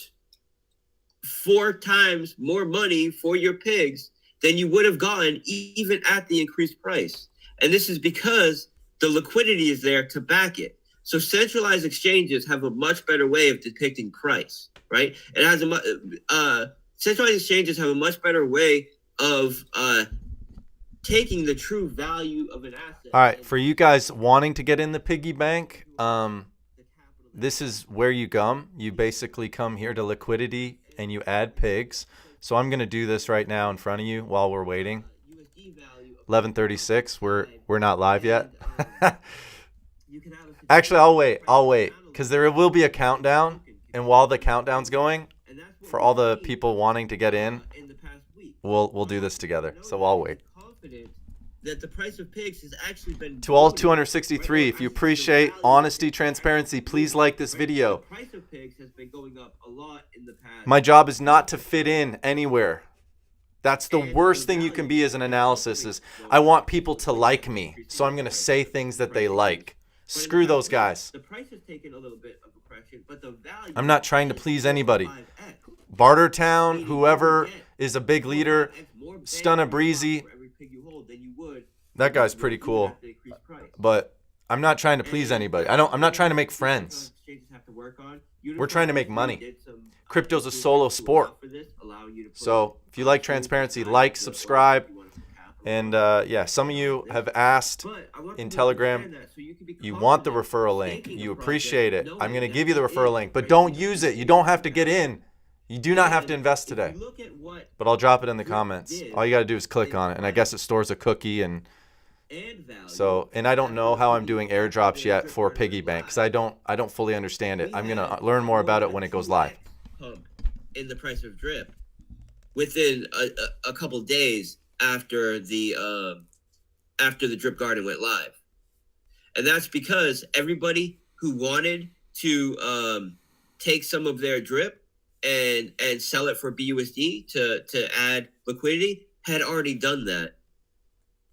4 times more money for your pigs than you would have gotten even at the increased price. And this is because the liquidity is there to back it. So centralized exchanges have a much better way of depicting price, right? It has centralized exchanges have a much better way of taking the true value of an asset. All right, for you guys wanting to get in the piggy bank, this is where you come. You basically come here to liquidity and you add pigs. So I'm going to do this right now in front of you while we're waiting. 11:36. We're not live yet. Actually, I'll wait because there will be a countdown, and while the countdown's going, for all the people wanting to get in, we'll do this together. So I'll wait. That the price of pigs has actually been to all 263, if you appreciate honesty, transparency, please like this video. The price of pigs has been going up a lot in the past. My job is not to fit in anywhere. That's the worst thing you can be as an analysis, is I want people to like me, so I'm going to say things that they like. Screw those guys. The price has taken a little bit of a correction, but the value, I'm not trying to please anybody. Bartertown, whoever is a big leader, Stunna Breezy, that guy's pretty cool, but I'm not trying to please anybody. I'm not trying to make friends. We're trying to make money. Crypto's a solo sport. So if you like transparency, like, subscribe. And yeah, some of you have asked in Telegram, you want the referral link. You appreciate it. I'm going to give you the referral link, but don't use it. You don't have to get in. You do not have to invest today. But I'll drop it in the comments. All you got to do is click on it. And I guess it stores a cookie. And I don't know how I'm doing airdrops yet for Piggy Bank, because I don't fully understand it. I'm going to learn more about it when it goes live. In the price of drip within a couple days after the Drip Garden went live. And that's because everybody who wanted to take some of their drip and sell it for BUSD to add liquidity had already done that.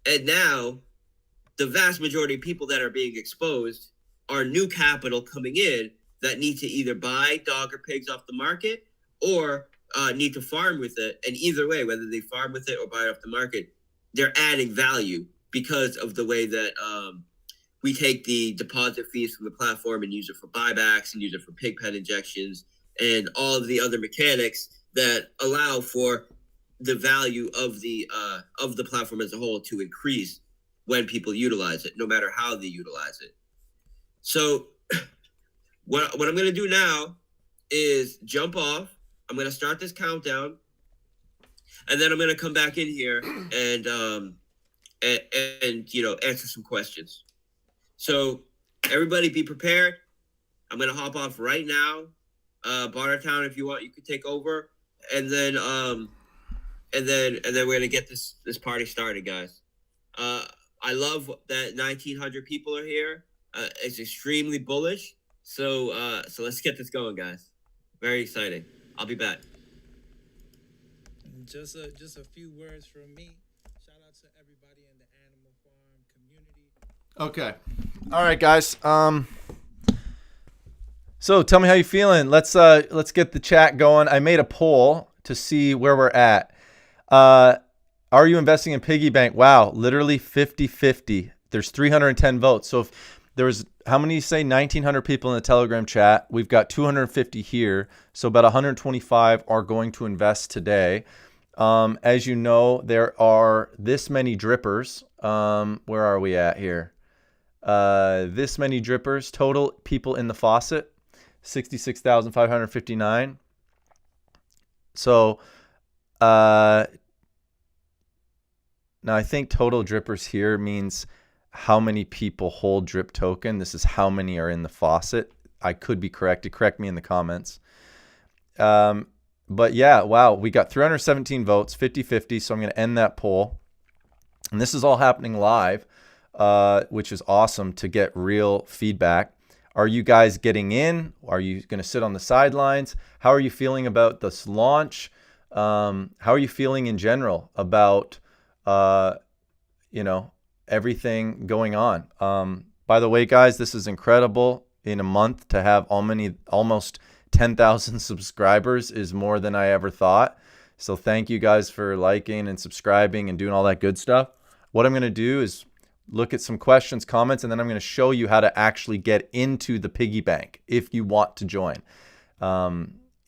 And now the vast majority of people that are being exposed are new capital coming in that need to either buy dog or pigs off the market or need to farm with it. And either way, whether they farm with it or buy it off the market, they're adding value because of the way that we take the deposit fees from the platform and use it for buybacks and use it for pig pen injections and all of the other mechanics that allow for the value of the platform as a whole to increase when people utilize it, no matter how they utilize it. So what I'm going to do now is jump off. I'm going to start this countdown, and then I'm going to come back in here and answer some questions. So everybody be prepared. I'm going to hop off right now. Bartertown, if you want, you could take over, and then we're going to get this party started, guys. I love that 1,900 people are here. It's extremely bullish. So let's get this going, guys. Very exciting. I'll be back. Just a few words from me. Shout out to everybody in the Animal Farm community. Okay. All right, guys. So tell me how you feeling. Let's get the chat going. I made a poll to see where we're at. Are you investing in piggy bank? Wow, literally 50-50. There's 310 votes. So if there was, how many say 1,900 people in the Telegram chat? We've got 250 here. So about 125 are going to invest today. As you know, there are this many drippers. Where are we at here? This many drippers. Total people in the faucet, 66,559. So now I think total drippers here means how many people hold drip token. This is how many are in the faucet. I could be corrected. Correct me in the comments. But yeah, wow, we got 317 votes, 50-50. So I'm going to end that poll. And this is all happening live, which is awesome to get real feedback. Are you guys getting in? Are you going to sit on the sidelines? How are you feeling about this launch? How are you feeling in general about, everything going on? By the way, guys, this is incredible. In a month to have almost 10,000 subscribers is more than I ever thought. So thank you guys for liking and subscribing and doing all that good stuff. What I'm going to do is look at some questions, comments, and then I'm going to show you how to actually get into the piggy bank if you want to join.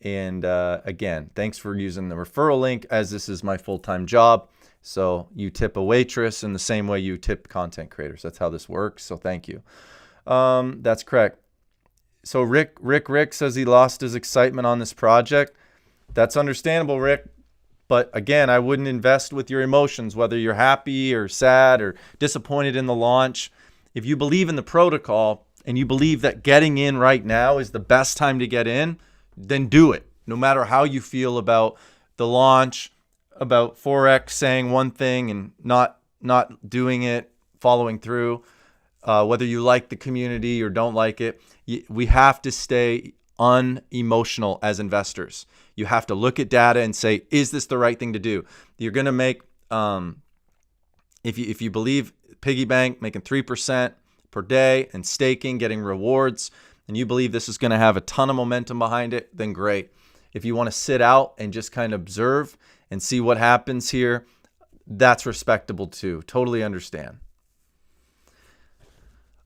Again, thanks for using the referral link, as this is my full-time job. So you tip a waitress in the same way you tip content creators. That's how this works. So thank you. That's correct. So Rick says he lost his excitement on this project. That's understandable, Rick. But again, I wouldn't invest with your emotions, whether you're happy or sad or disappointed in the launch. If you believe in the protocol and you believe that getting in right now is the best time to get in, then do it. No matter how you feel about the launch, about Forex saying one thing and not doing it, following through, whether you like the community or don't like it, we have to stay unemotional as investors. You have to look at data and say, is this the right thing to do? You're going to make, if you believe piggy bank making 3% per day and staking, getting rewards, and you believe this is going to have a ton of momentum behind it, then great. If you want to sit out and just kind of observe and see what happens here, that's respectable too. Totally understand.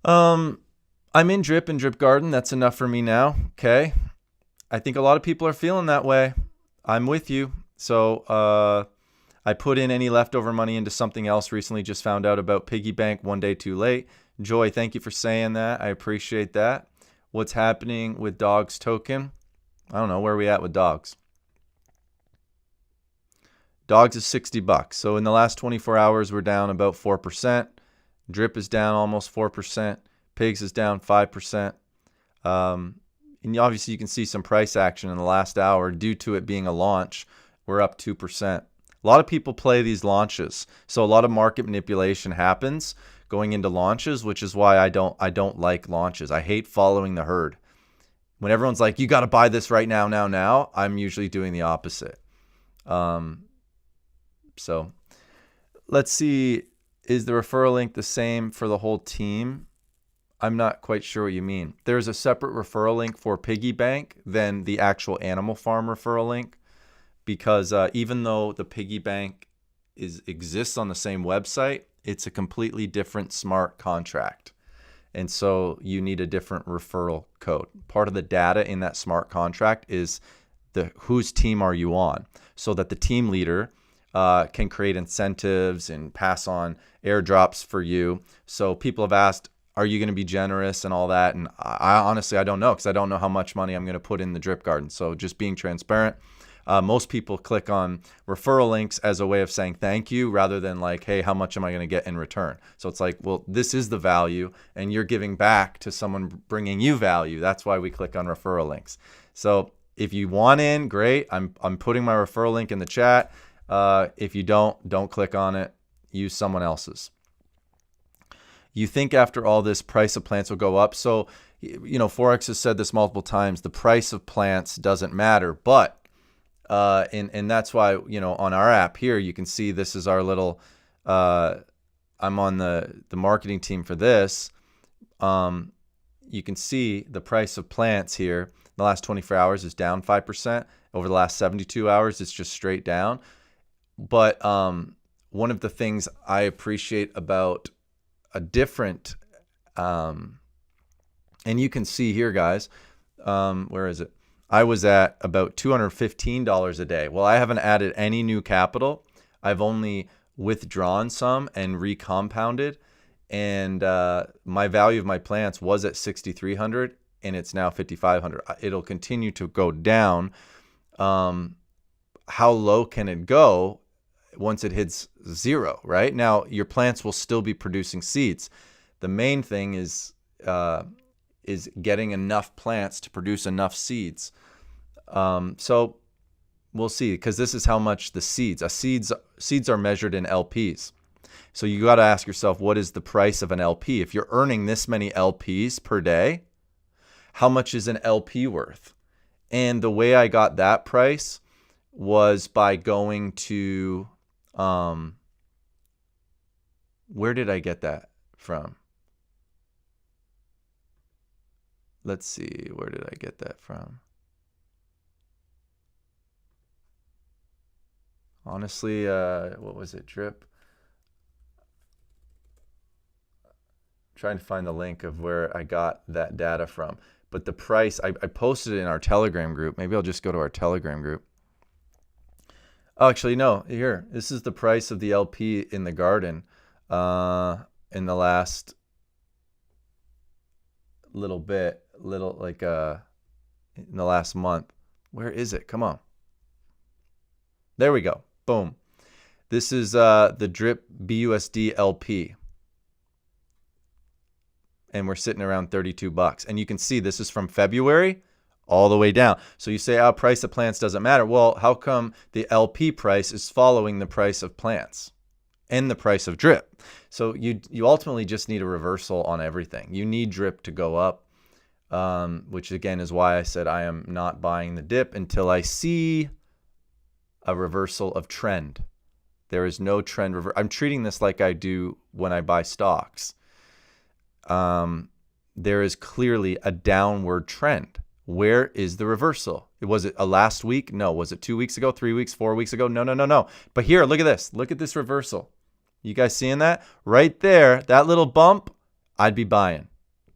I'm in Drip and Drip Garden. That's enough for me now. Okay. I think a lot of people are feeling that way. I'm with you. So I put in any leftover money into something else recently. Just found out about Piggy Bank one day too late. Joy, thank you for saying that. I appreciate that. What's happening with Dogs token? I don't know. Where are we at with Dogs? Dogs is $60. So in the last 24 hours, we're down about 4%. Drip is down almost 4%. Pigs is down 5%. And obviously you can see some price action in the last hour due to it being a launch. We're up 2%. A lot of people play these launches. So a lot of market manipulation happens going into launches, which is why I don't like launches. I hate following the herd. when everyone's like, you got to buy this right now, now, I'm usually doing the opposite. So let's see. Is the referral link the same for the whole team? I'm not quite sure what you mean. There's a separate referral link for Piggy Bank than the actual Animal Farm referral link, because even though the Piggy Bank exists on the same website, it's a completely different smart contract. And so you need a different referral code. Part of the data in that smart contract is whose team are you on, so that the team leader can create incentives and pass on airdrops for you. So people have asked, are you going to be generous and all that? And I honestly, I don't know, because I don't know how much money I'm going to put in the drip garden. So just being transparent. Most people click on referral links as a way of saying thank you, rather than like, hey, how much am I going to get in return? So it's like, well, this is the value, and you're giving back to someone bringing you value. That's why we click on referral links. So if you want in, great. I'm putting my referral link in the chat. If you don't click on it. Use someone else's. You think after all this, price of plants will go up? So, Forex has said this multiple times. The price of plants doesn't matter, but and that's why, on our app here, you can see this is our little, I'm on the marketing team for this. You can see the price of plants here. The last 24 hours is down 5%. Over the last 72 hours, it's just straight down. But one of the things I appreciate about a different, and you can see here, guys, where is it? I was at about $215 a day. Well, I haven't added any new capital. I've only withdrawn some and recompounded. And my value of my plants was at $6,300, and it's now $5,500. It'll continue to go down. How low can it go once it hits zero, right? Now, your plants will still be producing seeds. The main thing is getting enough plants to produce enough seeds. So we'll see, because this is how much the seeds are measured in LPs. So you got to ask yourself, what is the price of an LP? If you're earning this many LPs per day, how much is an LP worth? And the way I got that price was by going to, where did I get that from? Let's see, where did I get that from? Honestly, what was it? Drip. Trying to find the link of where I got that data from. But the price, I posted it in our Telegram group. Maybe I'll just go to our Telegram group. Oh, actually, no. Here, this is the price of the LP in the garden in the last in the last month. Where is it? Come on. There we go. Boom. This is the drip BUSD LP. And we're sitting around $32. And you can see this is from February all the way down. So you say, price of plants doesn't matter. Well, how come the LP price is following the price of plants and the price of drip? So you ultimately just need a reversal on everything. You need drip to go up, which again is why I said I am not buying the dip until I see a reversal of trend. There is no trend I'm treating this like I do when I buy stocks. There is clearly a downward trend. Where is the reversal? Was it a last week? No. Was it 2 weeks ago, 3 weeks, 4 weeks ago? No. But here, look at this. Look at this reversal. You guys seeing that? Right there, that little bump, I'd be buying.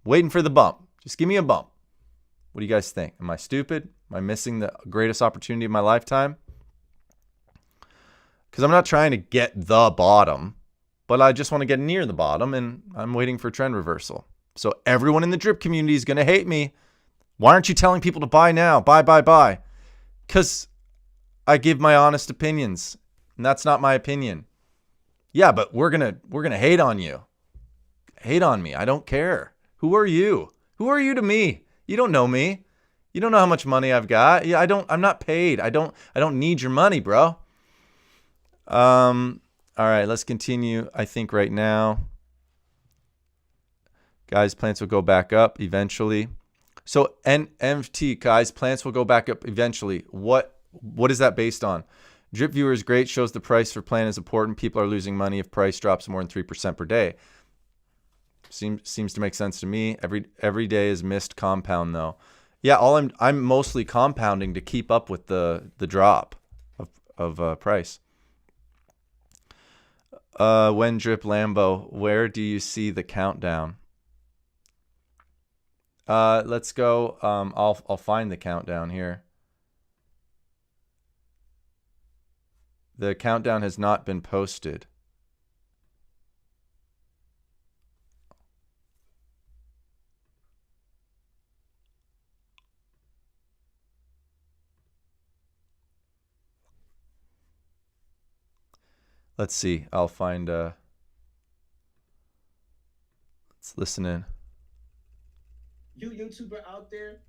Waiting for the bump. Just give me a bump. What do you guys think? Am I stupid? Am I missing the greatest opportunity of my lifetime? Because I'm not trying to get the bottom, but I just want to get near the bottom, and I'm waiting for trend reversal. So everyone in the drip community is going to hate me. Why aren't you telling people to buy now? Buy. Because I give my honest opinions, and that's not my opinion. Yeah, but we're gonna hate on you. Hate on me. I don't care. Who are you? Who are you to me? You don't know me. You don't know how much money I've got. Yeah, I'm not paid. I don't need your money, bro. All right, let's continue. I think right now, guys, plants will go back up eventually. So NFT, guys, plants will go back up eventually. What is that based on? Drip Viewer is great, shows the price for plant is important. People are losing money if price drops more than 3% per day. Seems to make sense to me. Every day is missed compound though. Yeah, I'm mostly compounding to keep up with the drop of price. When Drip Lambo, where do you see the countdown? Let's go. I'll find the countdown here. The countdown has not been posted. Let's see. I'll find. Let's listen in. You YouTuber out there,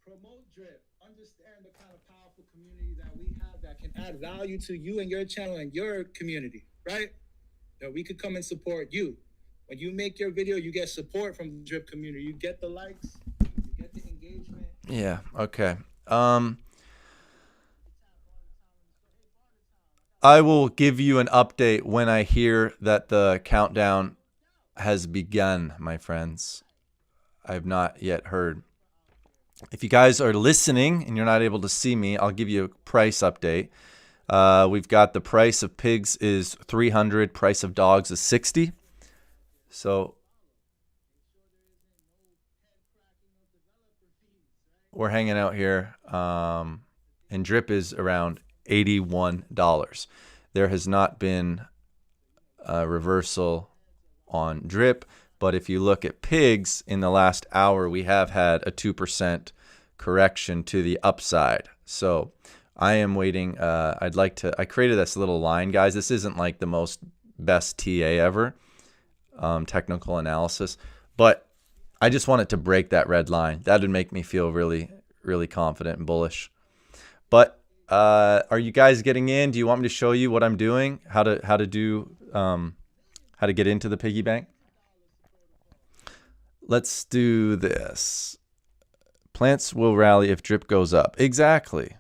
promote Drip. Understand the kind of powerful community that we have that can add value to you and your channel and your community, right? That we could come and support you. When you make your video, you get support from the Drip community. You get the likes, you get the engagement. Yeah. Okay. I will give you an update when I hear that the countdown has begun, my friends. I have not yet heard. If you guys are listening and you're not able to see me, I'll give you a price update. We've got the price of pigs is 300, price of dogs is 60. So we're hanging out here, and Drip is around $81. There has not been a reversal on Drip, but if you look at pigs in the last hour, we have had a 2% correction to the upside. So I am waiting. I created this little line, guys. This isn't like the most best TA ever, technical analysis, but I just wanted to break that red line. That would make me feel really, really confident and bullish. But are you guys getting in? Do you want me to show you what I'm doing? How to get into the piggy bank? Let's do this. Plants will rally if Drip goes up. Exactly.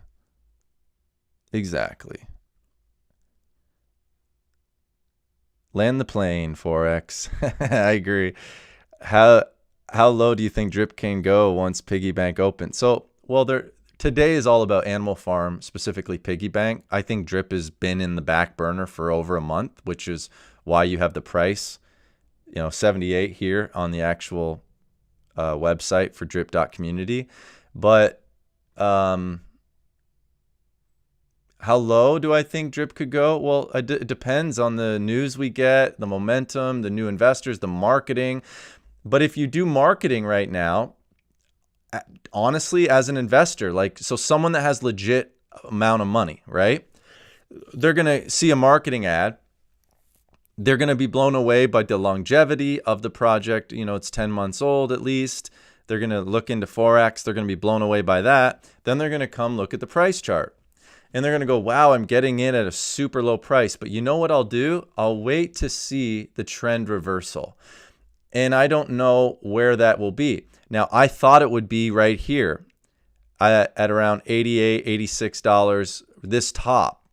Land the plane, Forex. I agree. How low do you think Drip can go once piggy bank opens? So, well, today is all about Animal Farm, specifically piggy bank. I think Drip has been in the back burner for over a month, which is why you have the price, 78 here on the actual website for drip.community. But how low do I think Drip could go? Well, it depends on the news we get, the momentum, the new investors, the marketing. But if you do marketing right now, honestly, as an investor, so someone that has legit amount of money, right? They're going to see a marketing ad. They're going to be blown away by the longevity of the project. It's 10 months old at least. They're going to look into Forex. They're going to be blown away by that. Then they're going to come look at the price chart. And they're going to go, wow, I'm getting in at a super low price. But you know what I'll do? I'll wait to see the trend reversal. And I don't know where that will be. Now, I thought it would be right here at around $88, $86, this top.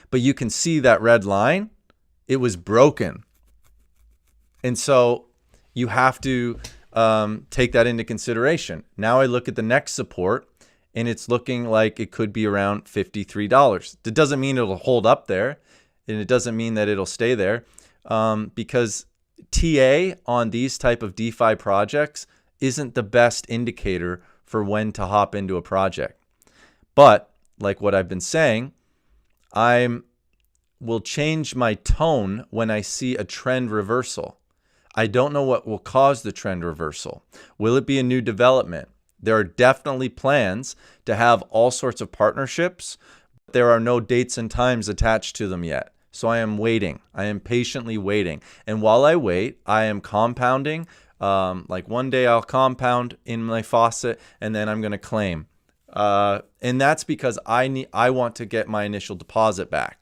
But you can see that red line. It was broken. And so you have to take that into consideration. Now I look at the next support, and it's looking like it could be around $53. That doesn't mean it'll hold up there, and it doesn't mean that it'll stay there, because TA on these type of DeFi projects isn't the best indicator for when to hop into a project. But like what I've been saying, I will change my tone when I see a trend reversal. I don't know what will cause the trend reversal. Will it be a new development? There are definitely plans to have all sorts of partnerships, but there are no dates and times attached to them yet. So I am waiting. I am patiently waiting. And while I wait, I am compounding. Like one day I'll compound in my faucet, and then I'm going to claim. And that's because I want to get my initial deposit back.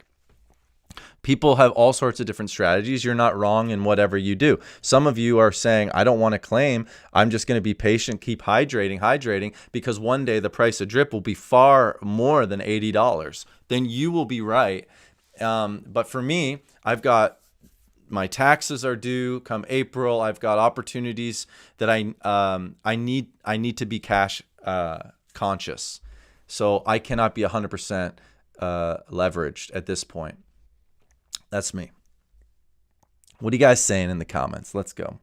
People have all sorts of different strategies. You're not wrong in whatever you do. Some of you are saying, I don't want to claim. I'm just going to be patient, keep hydrating, because one day the price of drip will be far more than $80. Then you will be right. But for me, I've got my taxes are due come April. I've got opportunities that I need to be cash conscious. So I cannot be 100% leveraged at this point. That's me. What are you guys saying in the comments? Let's go.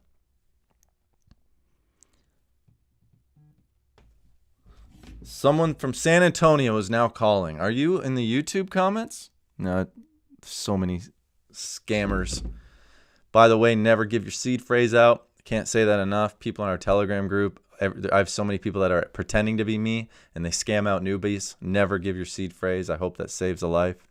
Someone from San Antonio is now calling. Are you in the YouTube comments? No, so many scammers. By the way, never give your seed phrase out. Can't say that enough. People in our Telegram group, I have so many people that are pretending to be me and they scam out newbies. Never give your seed phrase. I hope that saves a life.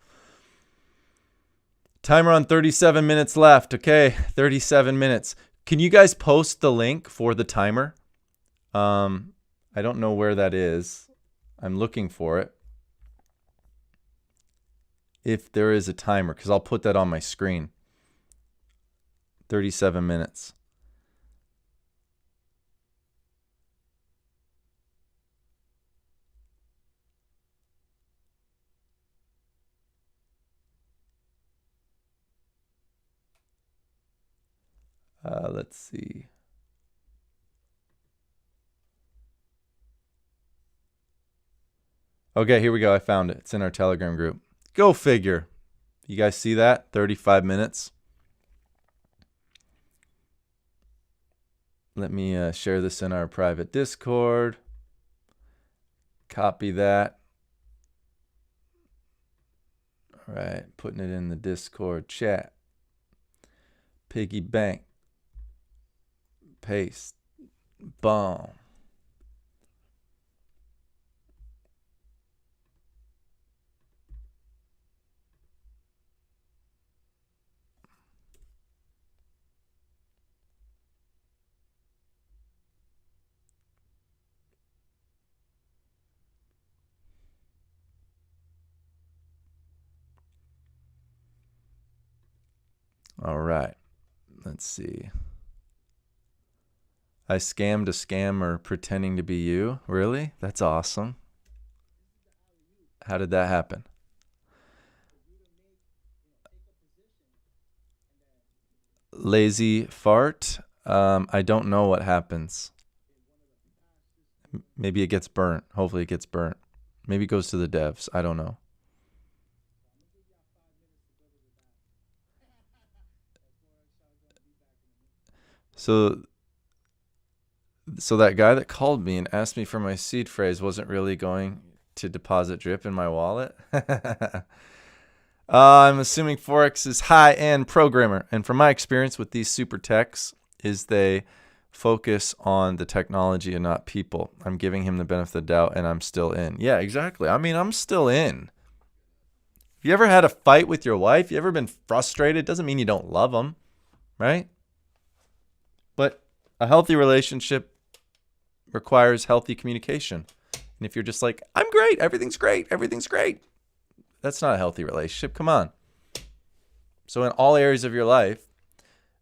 Timer on 37 minutes left. Okay, 37 minutes. Can you guys post the link for the timer? I don't know where that is. I'm looking for it. If there is a timer, because I'll put that on my screen. 37 minutes. Let's see. Okay, here we go. I found it. It's in our Telegram group. Go figure. You guys see that? 35 minutes. Let me share this in our private Discord. Copy that. All right, putting it in the Discord chat. Piggy bank. Paste. Boom. All right. Let's see. I scammed a scammer pretending to be you. Really? That's awesome. How did that happen? Lazy fart. I don't know what happens. Maybe it gets burnt. Hopefully it gets burnt. Maybe it goes to the devs. I don't know. So that guy that called me and asked me for my seed phrase wasn't really going to deposit drip in my wallet. I'm assuming Forex is high-end programmer. And from my experience with these super techs is they focus on the technology and not people. I'm giving him the benefit of the doubt and I'm still in. Yeah, exactly. I mean, I'm still in. Have you ever had a fight with your wife? You ever been frustrated? Doesn't mean you don't love them, right? But a healthy relationship requires healthy communication. And if you're just like, I'm great, everything's great, that's not a healthy relationship. Come on. So in all areas of your life,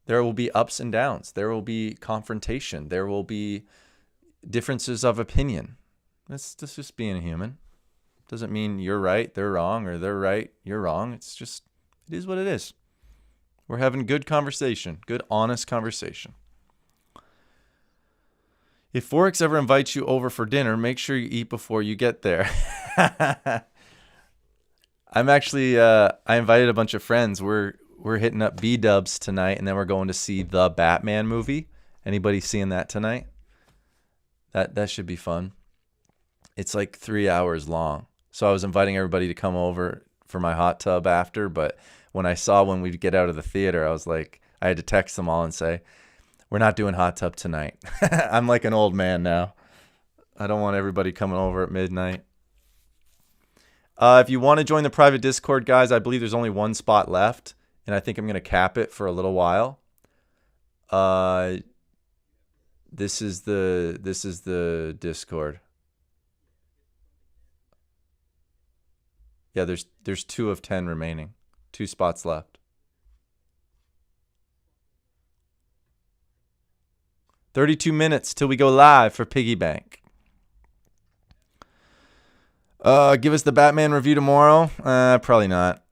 there will be ups and downs. There will be confrontation. There will be differences of opinion. That's just being a human. Doesn't mean you're right, they're wrong, or they're right, you're wrong. It's just, it is what it is. We're having good conversation, good, honest conversation. If Forex ever invites you over for dinner, make sure you eat before you get there. I'm actually, I invited a bunch of friends. We're hitting up B-dubs tonight, and then we're going to see the Batman movie. Anybody seeing that tonight? That should be fun. It's like 3 hours long. So I was inviting everybody to come over for my hot tub after, but when we'd get out of the theater, I was like, I had to text them all and say, we're not doing hot tub tonight. I'm like an old man now. I don't want everybody coming over at midnight. If you want to join the private Discord, guys, I believe there's only one spot left, and I think I'm going to cap it for a little while. This is the Discord. Yeah, there's 2 of 10 remaining. 2 spots left. 32 minutes till we go live for Piggy Bank. Give us the Batman review tomorrow? Probably not.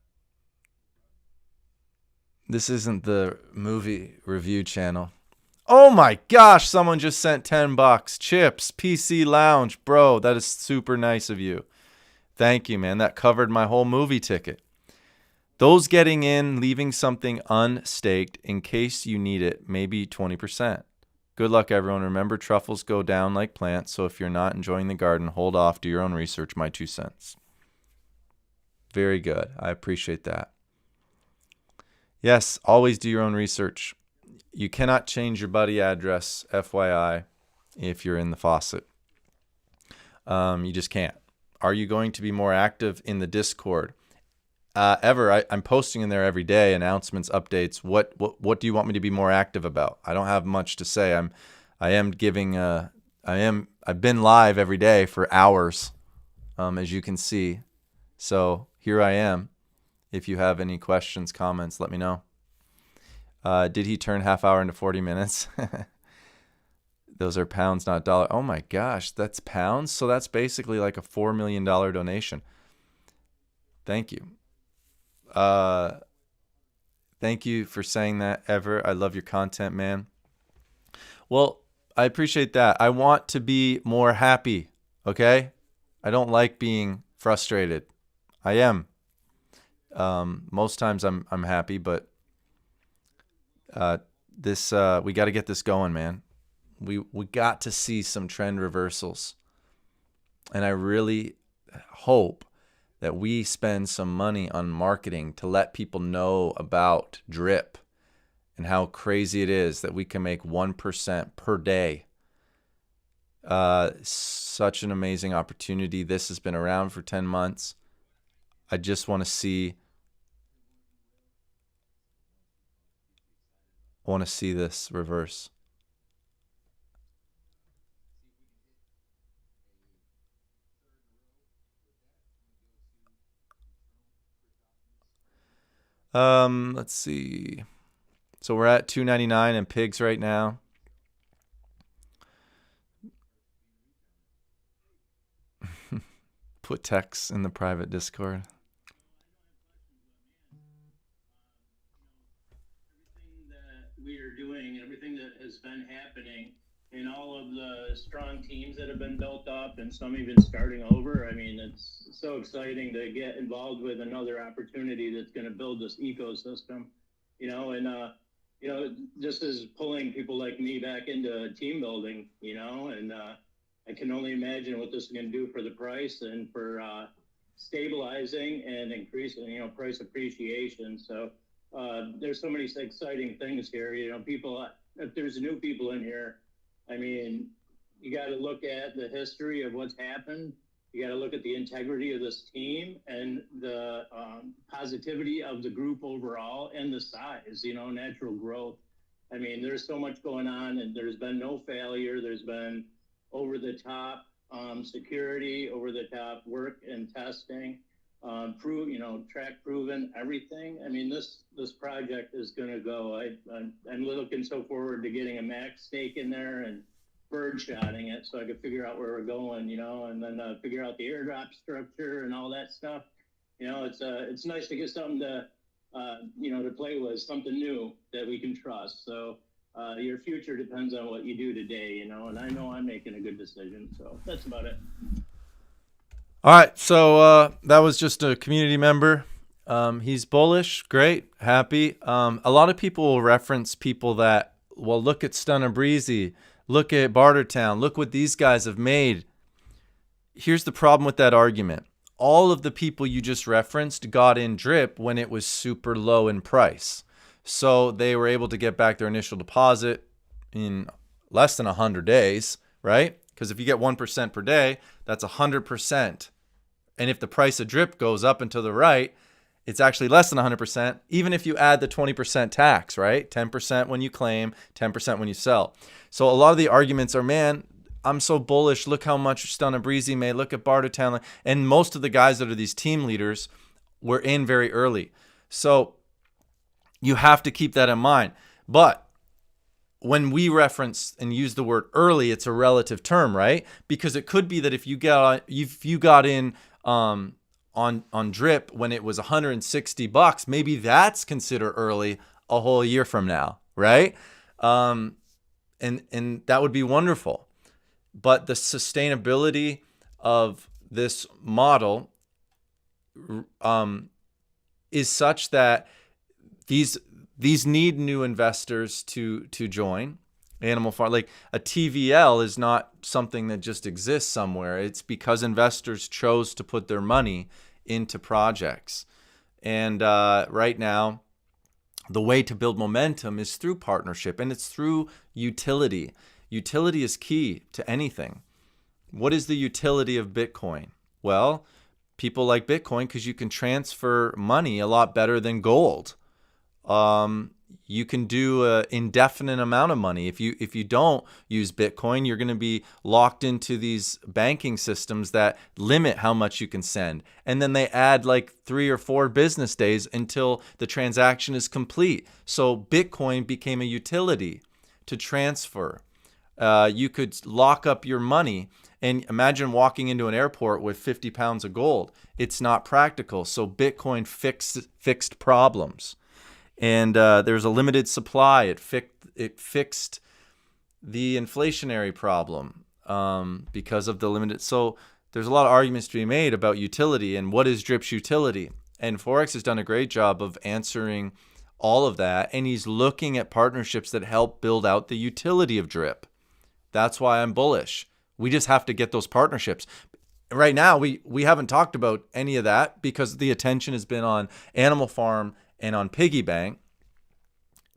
This isn't the movie review channel. Oh my gosh, someone just sent $10. Chips, PC Lounge. Bro, that is super nice of you. Thank you, man. That covered my whole movie ticket. Those getting in, leaving something unstaked in case you need it, maybe 20%. Good luck, everyone. Remember, truffles go down like plants, so if you're not enjoying the garden, hold off, do your own research. My 2 cents. Very good. I appreciate that. Yes, always do your own research. You cannot change your buddy address, FYI, if you're in the faucet. You just can't. Are you going to be more active in the Discord? I'm posting in there every day, announcements, updates. What do you want me to be more active about? I don't have much to say. I've been live every day for hours, as you can see. So here I am. If you have any questions, comments, let me know. Did he turn half hour into 40 minutes? Those are pounds, not dollars. Oh my gosh, that's pounds? So that's basically like a $4 million donation. Thank you. Thank you for saying that, Ever. I love your content, man. Well, I appreciate that. I want to be more happy, okay? I don't like being frustrated. I am. Most times I'm happy, but we got to get this going, man. We got to see some trend reversals. And I really hope that we spend some money on marketing to let people know about drip and how crazy it is that we can make 1% per day. Such an amazing opportunity. This has been around for 10 months. I just want to see this reverse. Let's see. So we're at $2.99 in pigs right now. Put text in the private Discord. Everything that we are doing, everything that has been happening, and all of the strong teams that have been built up, and some even starting over. I mean, it's so exciting to get involved with another opportunity that's going to build this ecosystem, and just as pulling people like me back into team building, and I can only imagine what this is going to do for the price and for stabilizing and increasing, price appreciation. So there's so many exciting things here. People, if there's new people in here, I mean, you got to look at the history of what's happened. You got to look at the integrity of this team and the positivity of the group overall and the size, natural growth. I mean, there's so much going on, and there's been no failure. There's been over-the-top security, over-the-top work and testing, track proven everything. I mean, this project is going to go. I'm looking so forward to getting a max stake in there and bird shotting it so I could figure out where we're going, and then figure out the airdrop structure and all that stuff. It's nice to get something to play with, something new that we can trust. So your future depends on what you do today, and I know I'm making a good decision. So that's about it. All right. So that was just a community member. He's bullish. Great. Happy. A lot of people will reference people that, well, look at Stunner Breezy. Look at Bartertown. Look what these guys have made. Here's the problem with that argument. All of the people you just referenced got in drip when it was super low in price. So they were able to get back their initial deposit in less than 100 days, right? Because if you get 1% per day, that's 100%. And if the price of drip goes up and to the right, it's actually less than 100%, even if you add the 20% tax, right? 10% when you claim, 10% when you sell. So a lot of the arguments are, man, I'm so bullish. Look how much Stunner Breezy made. Look at Bartertown. And most of the guys that are these team leaders were in very early. So you have to keep that in mind. But when we reference and use the word early, it's a relative term, right? Because it could be that if you got in on drip when it was $160, maybe that's considered early a whole year from now, right? And that would be wonderful. But the sustainability of this model is such that these need new investors to join animal farm. Like a TVL is not something that just exists somewhere. It's because investors chose to put their money into projects. And right now, the way to build momentum is through partnership, and it's through utility. Utility is key to anything. What is the utility of Bitcoin? Well, people like Bitcoin because you can transfer money a lot better than gold. You can do an indefinite amount of money. If you don't use Bitcoin, you're going to be locked into these banking systems that limit how much you can send. And then they add like 3 or 4 business days until the transaction is complete. So Bitcoin became a utility to transfer. You could lock up your money, and imagine walking into an airport with 50 pounds of gold. It's not practical. So Bitcoin fixed problems. And there's a limited supply. It fixed the inflationary problem because of the limited. So there's a lot of arguments to be made about utility and what is Drip's utility. And Forex has done a great job of answering all of that. And he's looking at partnerships that help build out the utility of Drip. That's why I'm bullish. We just have to get those partnerships. Right now, we haven't talked about any of that because the attention has been on Animal Farm and on Piggy Bank,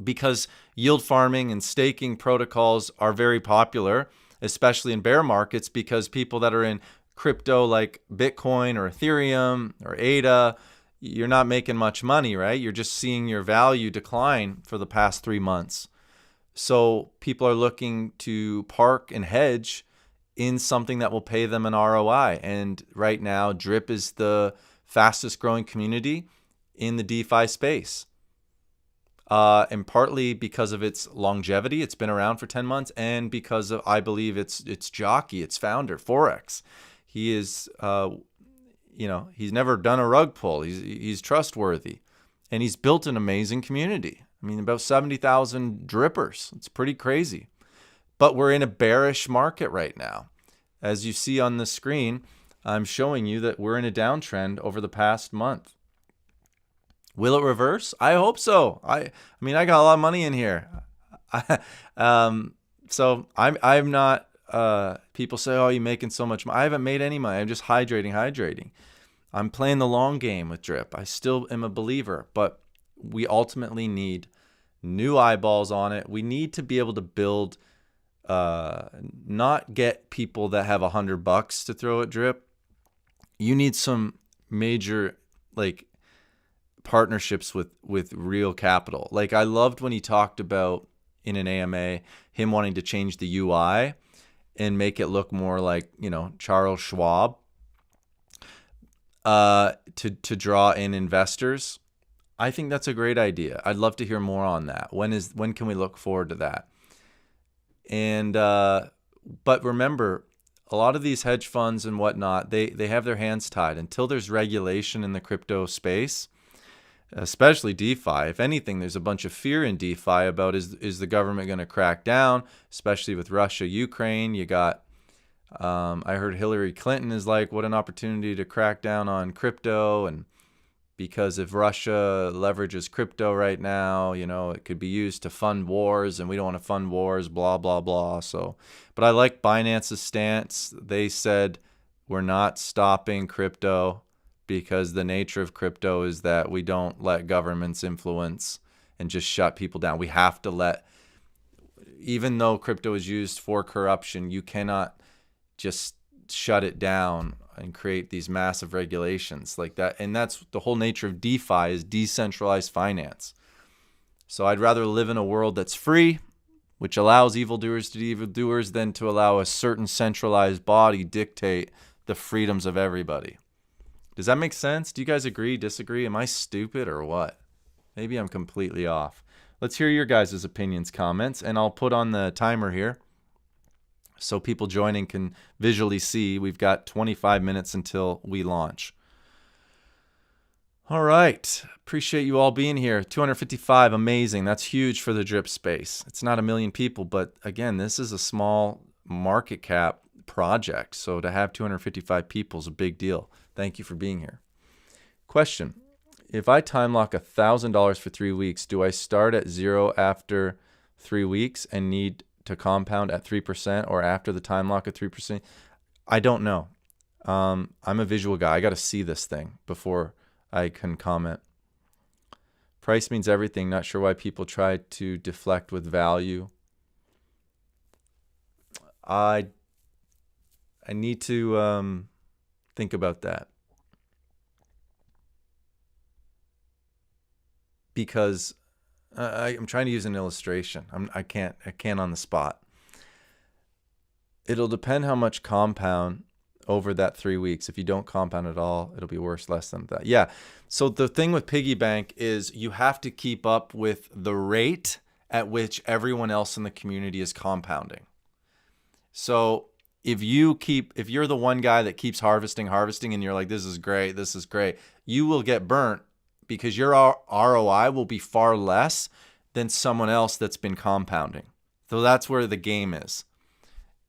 because yield farming and staking protocols are very popular, especially in bear markets, because people that are in crypto like Bitcoin or Ethereum or ADA, you're not making much money, right? You're just seeing your value decline for the past 3 months. So people are looking to park and hedge in something that will pay them an ROI. And right now, Drip is the fastest growing community in the DeFi space. And partly because of its longevity, it's been around for 10 months, and because of, I believe, its jockey, its founder, Forex. He is, he's never done a rug pull. He's trustworthy, and he's built an amazing community. I mean, about 70,000 drippers. It's pretty crazy. But we're in a bearish market right now. As you see on the screen, I'm showing you that we're in a downtrend over the past month. Will it reverse? I hope so. I mean, I got a lot of money in here. So I'm not, people say, oh, you're making so much money. I haven't made any money. I'm just hydrating. I'm playing the long game with Drip. I still am a believer, but we ultimately need new eyeballs on it. We need to be able to build, not get people that have $100 to throw at Drip. You need some major, partnerships with real capital. Like, I loved when he talked about in an AMA him wanting to change the UI and make it look more like, Charles Schwab, to draw in investors. I think that's a great idea. I'd love to hear more on that. When can we look forward to that? And but remember, a lot of these hedge funds and whatnot, they have their hands tied until there's regulation in the crypto space, especially DeFi. If anything, there's a bunch of fear in DeFi about is the government going to crack down, especially with Russia, Ukraine. You got, I heard Hillary Clinton is like, what an opportunity to crack down on crypto. And because if Russia leverages crypto right now, it could be used to fund wars, and we don't want to fund wars, blah, blah, blah. So, but I like Binance's stance. They said, we're not stopping crypto, because the nature of crypto is that we don't let governments influence and just shut people down. We have to even though crypto is used for corruption, you cannot just shut it down and create these massive regulations like that. And that's the whole nature of DeFi, is decentralized finance. So I'd rather live in a world that's free, which allows evildoers to be evildoers, than to allow a certain centralized body dictate the freedoms of everybody. Does that make sense? Do you guys agree, disagree? Am I stupid or what? Maybe I'm completely off. let's hear your guys' opinions, comments, and I'll put on the timer here so people joining can visually see. We've got 25 minutes until we launch. All right. Appreciate you all being here. 255, amazing. That's huge for the drip space. It's not a million people, but again, this is a small market cap project. So to have 255 people is a big deal. Thank you for being here. Question. If I time lock $1,000 for 3 weeks, do I start at 0 after 3 weeks and need to compound at 3% or after the time lock at 3%? I don't know. I'm a visual guy. I got to see this thing before I can comment. Price means everything. Not sure why people try to deflect with value. I need to think about that. Because I'm trying to use an illustration. I can't on the spot. It'll depend how much compound over that 3 weeks. If you don't compound at all, it'll be worse less than that. Yeah. So the thing with piggy bank is you have to keep up with the rate at which everyone else in the community is compounding. So if you're the one guy that keeps harvesting, and you're like, this is great, you will get burnt because your ROI will be far less than someone else that's been compounding. So that's where the game is.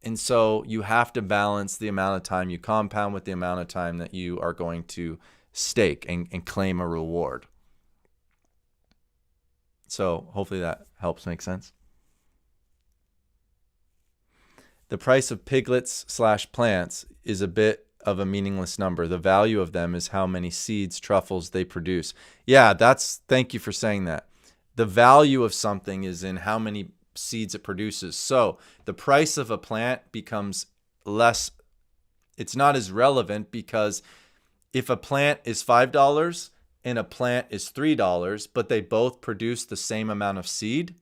And so you have to balance the amount of time you compound with the amount of time that you are going to stake and claim a reward. So hopefully that helps make sense. The price of piglets/plants is a bit of a meaningless number. The value of them is how many seeds, truffles they produce. Yeah, thank you for saying that. The value of something is in how many seeds it produces. So the price of a plant becomes less, it's not as relevant, because if a plant is $5 and a plant is $3, but they both produce the same amount of seed,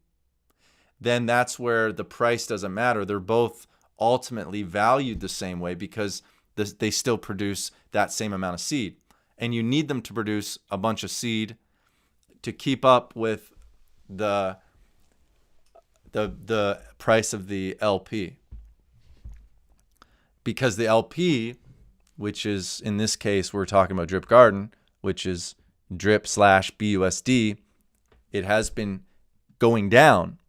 then that's where the price doesn't matter. They're both ultimately valued the same way because they still produce that same amount of seed. And you need them to produce a bunch of seed to keep up with the price of the LP. Because the LP, which is, in this case, we're talking about Drip Garden, which is drip/BUSD, it has been going down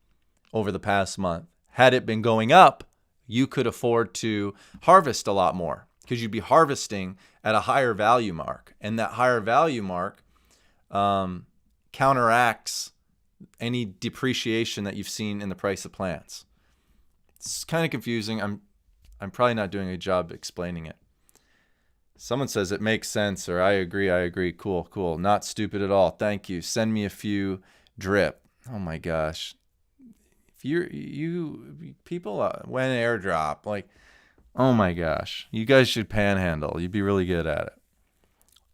over the past month. Had it been going up, you could afford to harvest a lot more because you'd be harvesting at a higher value mark. And that higher value mark counteracts any depreciation that you've seen in the price of plants. It's kind of confusing. I'm probably not doing a good job explaining it. Someone says it makes sense, or I agree. Cool. Not stupid at all. Thank you. Send me a few drip. Oh my gosh. If people when airdrop, like, oh my gosh, you guys should panhandle. You'd be really good at it.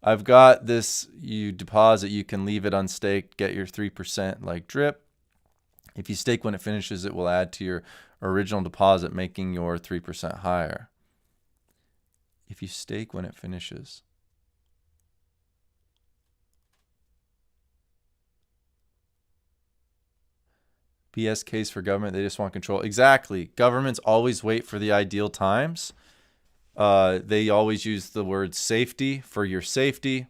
I've got this, you deposit, you can leave it unstaked, get your 3% like drip. If you stake when it finishes, it will add to your original deposit, making your 3% higher. If you stake when it finishes. BS case for government, they just want control. Exactly. Governments always wait for the ideal times. They always use the word safety for your safety.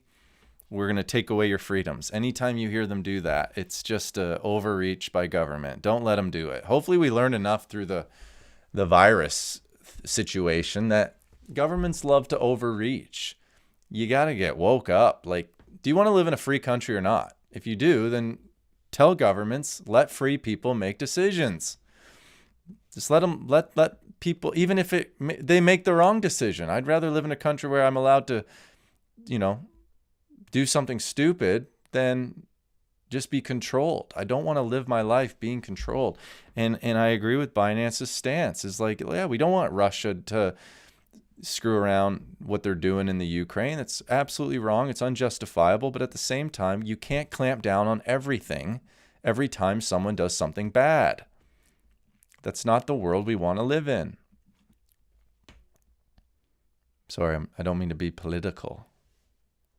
We're going to take away your freedoms. Anytime you hear them do that, it's just an overreach by government. Don't let them do it. Hopefully we learned enough through the virus situation that governments love to overreach. You got to get woke up. Like, do you want to live in a free country or not? If you do, then tell governments, let free people make decisions. Just let them, let people, even if they make the wrong decision. I'd rather live in a country where I'm allowed to, do something stupid than just be controlled. I don't want to live my life being controlled. And I agree with Binance's stance. It's like, yeah, we don't want Russia to screw around what they're doing in the Ukraine. It's absolutely wrong. It's unjustifiable. But at the same time, you can't clamp down on everything every time someone does something bad. That's not the world we want to live in. Sorry, I don't mean to be political.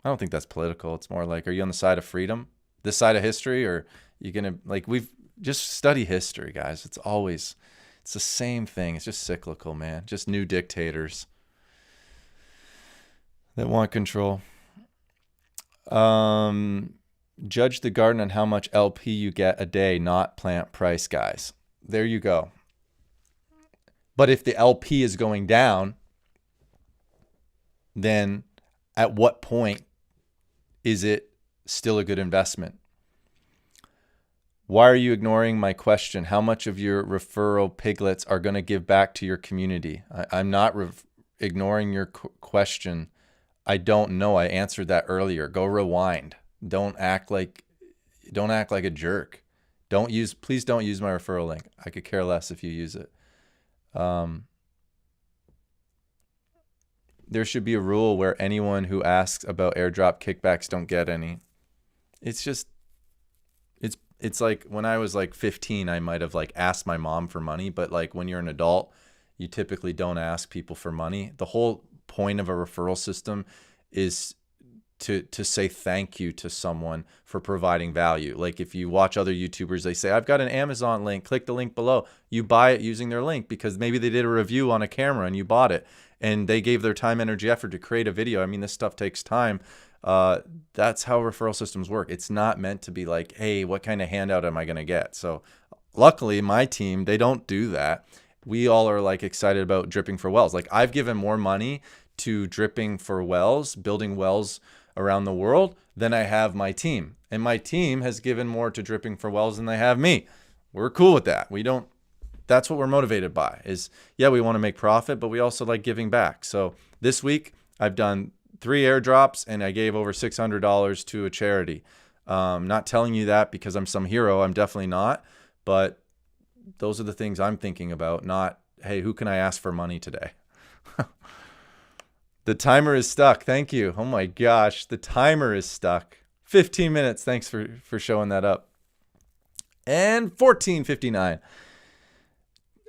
I don't think that's political. It's more like, are you on the side of freedom, this side of history, or You're going to, like, we've just study history, guys. It's the same thing. It's just cyclical, man. Just new dictators that want control. Judge the garden on how much LP you get a day, not plant price, guys. There you go. But if the LP is going down, then at what point is it still a good investment? Why are you ignoring my question? How much of your referral piglets are going to give back to your community? I'm not ignoring your question. I don't know. I answered that earlier. Go rewind. Don't act like a jerk. Please don't use my referral link. I could care less if you use it. There should be a rule where anyone who asks about airdrop kickbacks don't get any. It's like when I was like 15, I might have like asked my mom for money, but like when you're an adult, you typically don't ask people for money. The whole point of a referral system is to say thank you to someone for providing value. Like if you watch other YouTubers, they say, I've got an Amazon link, click the link below. You buy it using their link because maybe they did a review on a camera and you bought it and they gave their time, energy, effort to create a video. I mean, this stuff takes time. That's how referral systems work. It's not meant to be like, hey, what kind of handout am I going to get? So luckily my team, they don't do that. We all are like excited about dripping for wells. Like I've given more money to dripping for wells, building wells around the world than I have my team. And my team has given more to dripping for wells than they have me. We're cool with that. That's what we're motivated by is, yeah, we want to make profit, but we also like giving back. So this week I've done 3 airdrops and I gave over $600 to a charity. Not telling you that because I'm some hero. I'm definitely not. But those are the things I'm thinking about, not, hey, who can I ask for money today? The timer is stuck. Thank you. Oh my gosh, the timer is stuck. 15 minutes. Thanks for showing that up. And 14:59.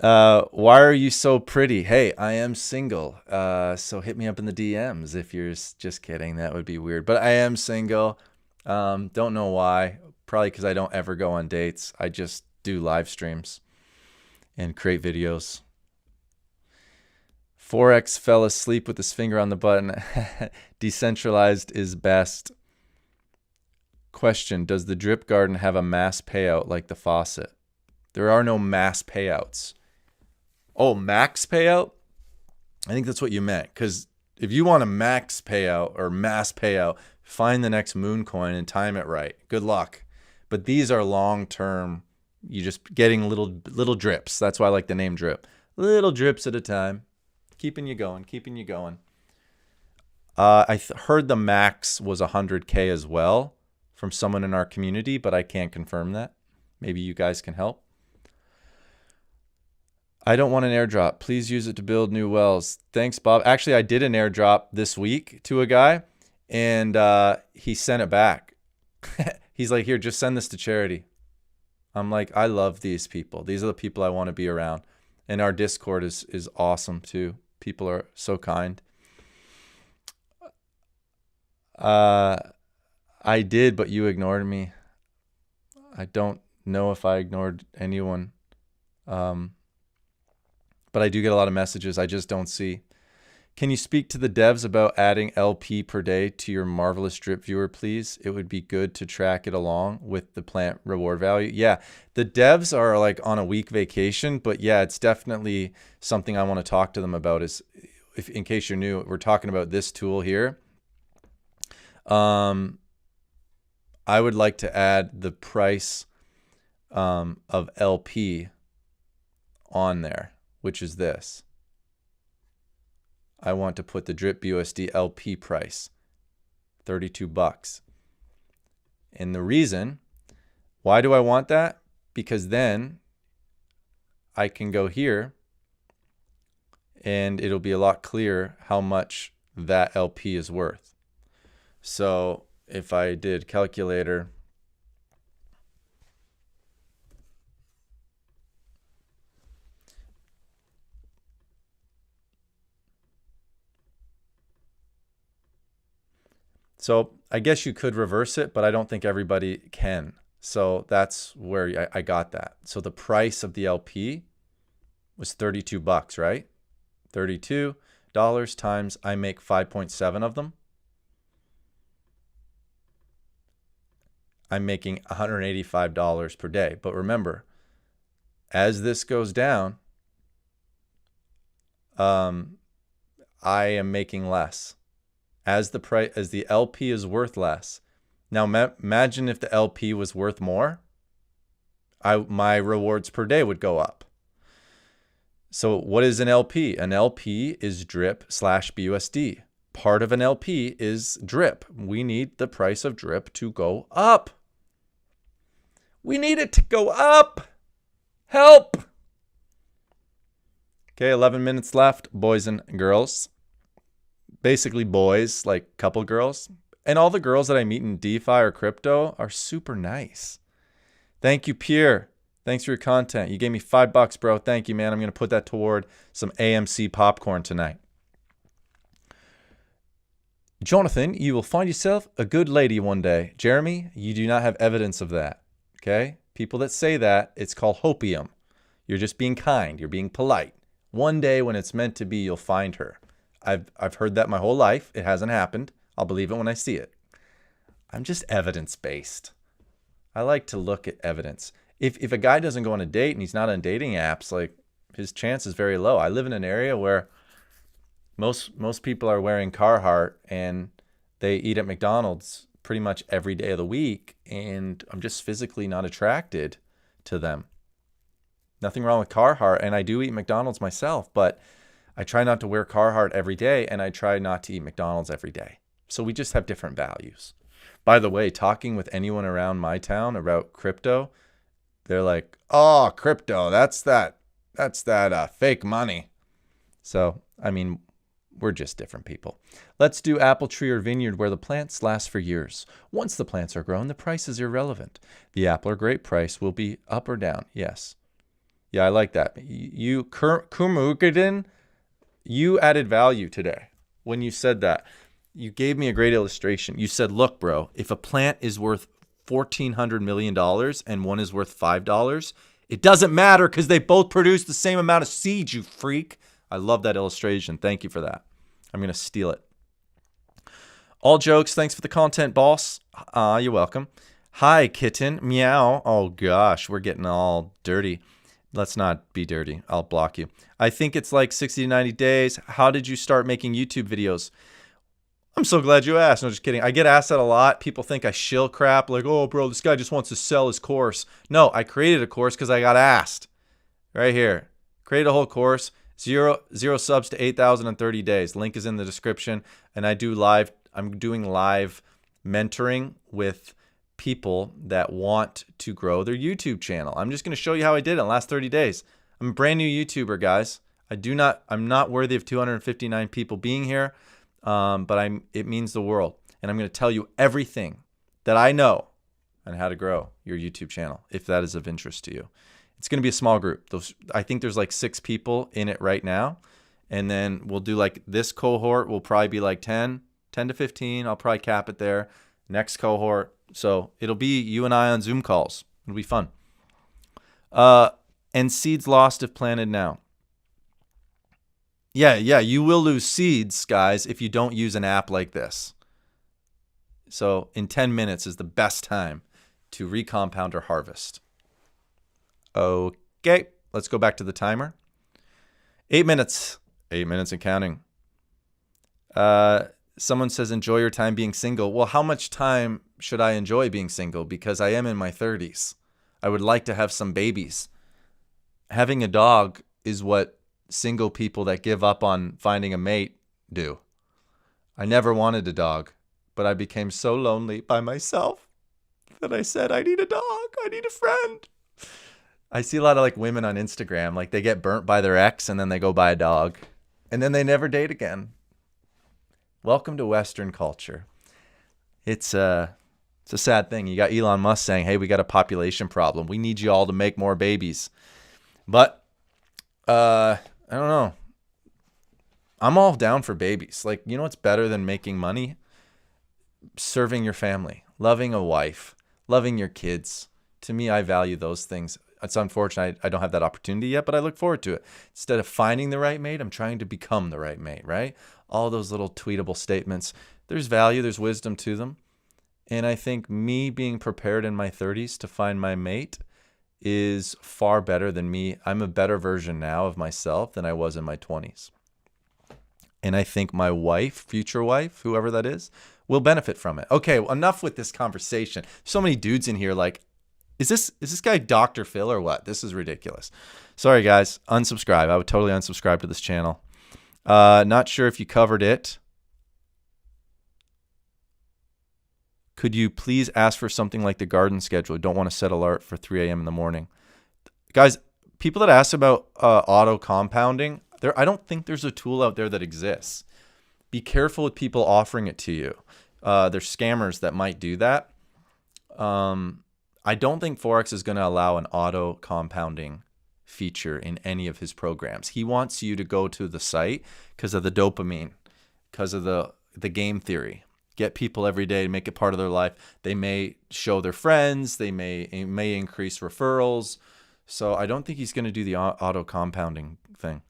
Why are you so pretty? Hey, I am single. So hit me up in the DMs if you're just kidding. That would be weird. But I am single. Don't know why. Probably because I don't ever go on dates. I just do live streams and create videos. Forex fell asleep with his finger on the button. Decentralized is best. Question, does the drip garden have a mass payout like the faucet? There are no mass payouts. Oh, max payout? I think that's what you meant. Because if you want a max payout or mass payout, find the next moon coin and time it right. Good luck. But these are long-term. You're just getting little drips. That's why I like the name drip. Little drips at a time. Keeping you going. I heard the max was 100K as well from someone in our community, but I can't confirm that. Maybe you guys can help. I don't want an airdrop. Please use it to build new wells. Thanks, Bob. Actually, I did an airdrop this week to a guy, and he sent it back. He's like, here, just send this to charity. I'm like, I love these people. These are the people I want to be around. And our Discord is awesome, too. People are so kind. I did, but you ignored me. I don't know if I ignored anyone. But I do get a lot of messages I just don't see. Can you speak to the devs about adding LP per day to your Marvelous Drip viewer, please? It would be good to track it along with the plant reward value. Yeah, the devs are like on a week vacation, but yeah, it's definitely something I want to talk to them about. Is if in case you're new, we're talking about this tool here. I would like to add the price of LP on there, which is this. I want to put the Drip BUSD LP price, $32. And the reason, why do I want that? Because then I can go here and it'll be a lot clearer how much that LP is worth. So if I did calculator, so I guess you could reverse it, but I don't think everybody can. So that's where I got that. So the price of the LP was $32, right? $32 times I make 5.7 of them. I'm making $185 per day. But remember, as this goes down, I am making less. As the LP is worth less. Now imagine if the LP was worth more, my rewards per day would go up. So what is an LP? An LP is drip/BUSD. Part of an LP is drip. We need the price of drip to go up. We need it to go up. Help. Okay, 11 minutes left, boys and girls. Basically boys, like couple girls. And all the girls that I meet in DeFi or crypto are super nice. Thank you, Pierre. Thanks for your content. You gave me $5, bro. Thank you, man. I'm going to put that toward some AMC popcorn tonight. Jonathan, you will find yourself a good lady one day. Jeremy, you do not have evidence of that. Okay? People that say that, it's called hopium. You're just being kind. You're being polite. One day when it's meant to be, you'll find her. I've heard that my whole life. It hasn't happened. I'll believe it when I see it. I'm just evidence-based. I like to look at evidence. If a guy doesn't go on a date and he's not on dating apps, like his chance is very low. I live in an area where most people are wearing Carhartt and they eat at McDonald's pretty much every day of the week, and I'm just physically not attracted to them. Nothing wrong with Carhartt, and I do eat McDonald's myself, but I try not to wear Carhartt every day, and I try not to eat McDonald's every day. So we just have different values. By the way, talking with anyone around my town about crypto, they're like, "Oh, crypto, that's that fake money." So, I mean, we're just different people. Let's do apple tree or vineyard where the plants last for years. Once the plants are grown, the price is irrelevant. The apple or grape price will be up or down. Yes. Yeah, I like that. You, Kumukadin, you added value today when you said that. You gave me a great illustration. You said, look, bro, if a plant is worth $1,400 million and one is worth $5, it doesn't matter because they both produce the same amount of seeds, you freak. I love that illustration. Thank you for that. I'm going to steal it. All jokes. Thanks for the content, boss. You're welcome. Hi, kitten. Meow. Oh, gosh, we're getting all dirty. Let's not be dirty. I'll block you. I think it's like 60 to 90 days. How did you start making YouTube videos? I'm so glad you asked. No, just kidding. I get asked that a lot. People think I shill crap. Like, oh, bro, this guy just wants to sell his course. No, I created a course because I got asked. Right here. Created a whole course. Zero subs to 8,000 in 30 days. Link is in the description. And I'm doing live mentoring with people that want to grow their YouTube channel. I'm just going to show you how I did it in the last 30 days. I'm a brand new YouTuber, guys. I'm not worthy of 259 people being here. But it means the world. And I'm going to tell you everything that I know on how to grow your YouTube channel, if that is of interest to you. It's going to be a small group. I think there's like 6 people in it right now. And then we'll do like this cohort will probably be like 10 to 15. I'll probably cap it there. Next cohort. So it'll be you and I on Zoom calls. It'll be fun. And seeds lost if planted now. Yeah, you will lose seeds, guys, if you don't use an app like this. So in 10 minutes is the best time to recompound or harvest. Okay, let's go back to the timer. 8 minutes. 8 minutes and counting. Someone says, enjoy your time being single. Well, how much time should I enjoy being single? Because I am in my 30s. I would like to have some babies. Having a dog is what single people that give up on finding a mate do. I never wanted a dog, but I became so lonely by myself that I said, I need a dog. I need a friend. I see a lot of like women on Instagram, like they get burnt by their ex and then they go buy a dog and then they never date again. Welcome to Western culture. It's a sad thing. You got Elon Musk saying, hey, we got a population problem. We need you all to make more babies. But I don't know. I'm all down for babies. Like, you know what's better than making money? Serving your family, loving a wife, loving your kids, To me, I value those things. It's unfortunate I don't have that opportunity yet, but I look forward to it. Instead of finding the right mate, I'm trying to become the right mate, right? All those little tweetable statements. There's value, there's wisdom to them. And I think me being prepared in my 30s to find my mate is far better than me. I'm a better version now of myself than I was in my 20s. And I think my wife, future wife, whoever that is, will benefit from it. Okay, well, enough with this conversation. So many dudes in here like, is this guy Dr. Phil or what? This is ridiculous. Sorry, guys. Unsubscribe. I would totally unsubscribe to this channel. Not sure if you covered it. Could you please ask for something like the garden schedule? Don't want to set alert for 3 a.m. in the morning. Guys, people that ask about auto compounding, I don't think there's a tool out there that exists. Be careful with people offering it to you. There's scammers that might do that. I don't think Forex is going to allow an auto compounding feature in any of his programs. He wants you to go to the site because of the dopamine, because of the game theory. Get people every day to make it part of their life. They may show their friends. It may increase referrals. So I don't think he's going to do the auto compounding thing.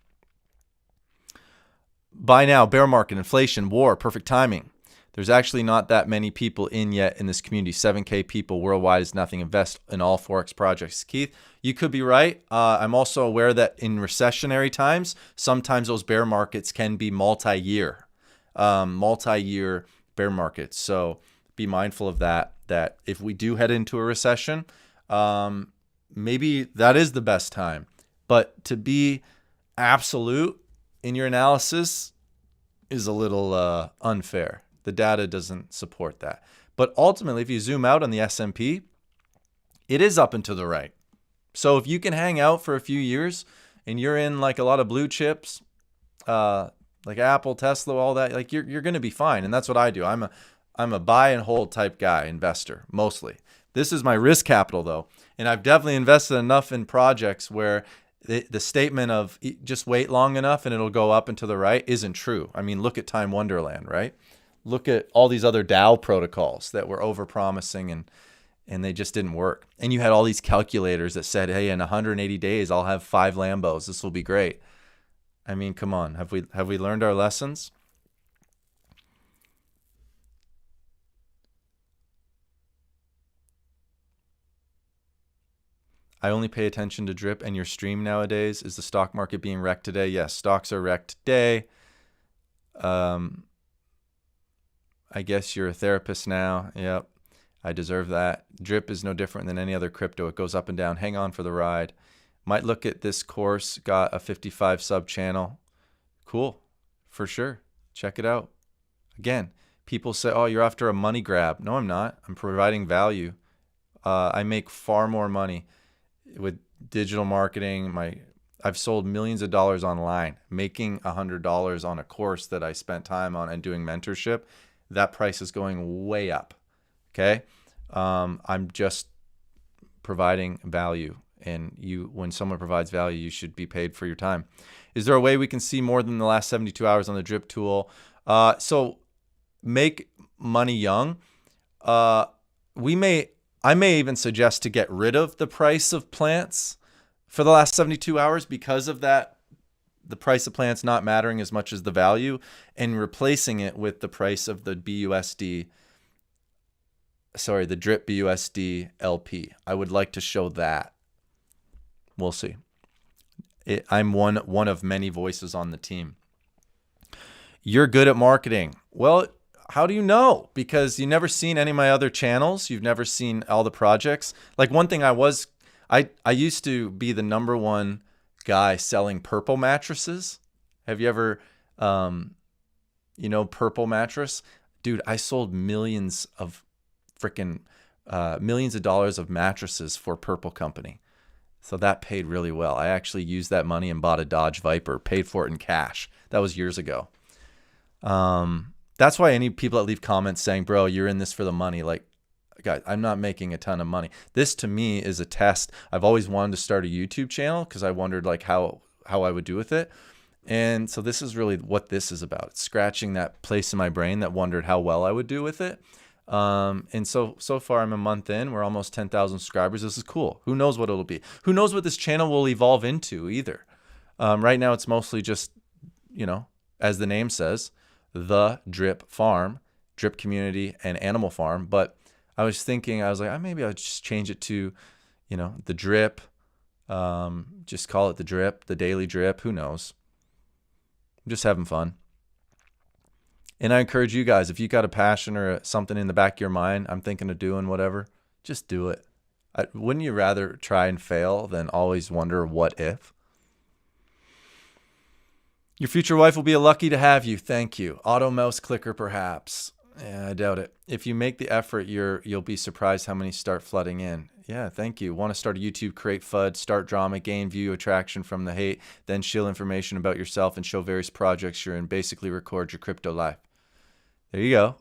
Buy now, bear market, inflation, war, perfect timing. There's actually not that many people in yet in this community. 7K people worldwide is nothing. Invest in all Forex projects. Keith, you could be right. I'm also aware that in recessionary times, sometimes those bear markets can be multi-year bear markets. So be mindful of that if we do head into a recession, maybe that is the best time. But to be absolute in your analysis is a little unfair. The data doesn't support that. But ultimately, if you zoom out on the S&P, it is up and to the right. So if you can hang out for a few years and you're in like a lot of blue chips, like Apple, Tesla, all that, like you're going to be fine. And that's what I do. I'm a buy and hold type guy, investor, mostly. This is my risk capital though. And I've definitely invested enough in projects where the statement of just wait long enough and it'll go up and to the right isn't true. I mean, look at Time Wonderland, right? Look at all these other DAO protocols that were over-promising and they just didn't work. And you had all these calculators that said, hey, in 180 days, I'll have 5 Lambos. This will be great. I mean, come on. Have we learned our lessons? I only pay attention to drip and your stream nowadays. Is the stock market being wrecked today? Yes, stocks are wrecked today. I guess you're a therapist now. Yep, I deserve that. Drip is no different than any other crypto. It goes up and down. Hang on for the ride. Might look at this course. Got a 55 sub channel. Cool, for sure. Check it out. Again, people say, oh, you're after a money grab. No, I'm not. I'm providing value. I make far more money with digital marketing. I've sold millions of dollars online. Making $100 on a course that I spent time on and doing mentorship, that price is going way up. Okay, I'm just providing value, and when someone provides value, you should be paid for your time. Is there a way we can see more than the last 72 hours on the drip tool? So make money young. I may even suggest to get rid of the price of plants for the last 72 hours because of that, the price of plants not mattering as much as the value, and replacing it with the price of the the drip BUSD LP. I would like to show that. We'll see. I'm one of many voices on the team. You're good at marketing. Well, how do you know? Because you've never seen any of my other channels. You've never seen all the projects. Like one thing I used to be the #1 guy selling purple mattresses. Have you ever, purple mattress? Dude, I sold millions of dollars of mattresses for Purple Company. So that paid really well. I actually used that money and bought a Dodge Viper, paid for it in cash. That was years ago. That's why any people that leave comments saying, bro, you're in this for the money. Like, guys, I'm not making a ton of money. This to me is a test. I've always wanted to start a YouTube channel because I wondered like how I would do with it. And so this is really what this is about. It's scratching that place in my brain that wondered how well I would do with it. And so far I'm a month in. We're almost 10,000 subscribers. This is cool. Who knows what it'll be? Who knows what this channel will evolve into either? Right now it's mostly just, you know, as the name says, the Drip Farm, Drip Community and Animal Farm. But I was thinking, I was like, maybe I'll just change it to, you know, the Drip. Just call it the Drip, the Daily Drip. Who knows? I'm just having fun. And I encourage you guys, if you got a passion or something in the back of your mind, I'm thinking of doing whatever, just do it. Wouldn't you rather try and fail than always wonder what if? Your future wife will be lucky to have you. Thank you. Auto mouse clicker, perhaps. Yeah, I doubt it. If you make the effort, you'll be surprised how many start flooding in. Yeah, thank you. Want to start a YouTube, create FUD, start drama, gain view attraction from the hate, then shill information about yourself and show various projects you're in, basically record your crypto life. There you go.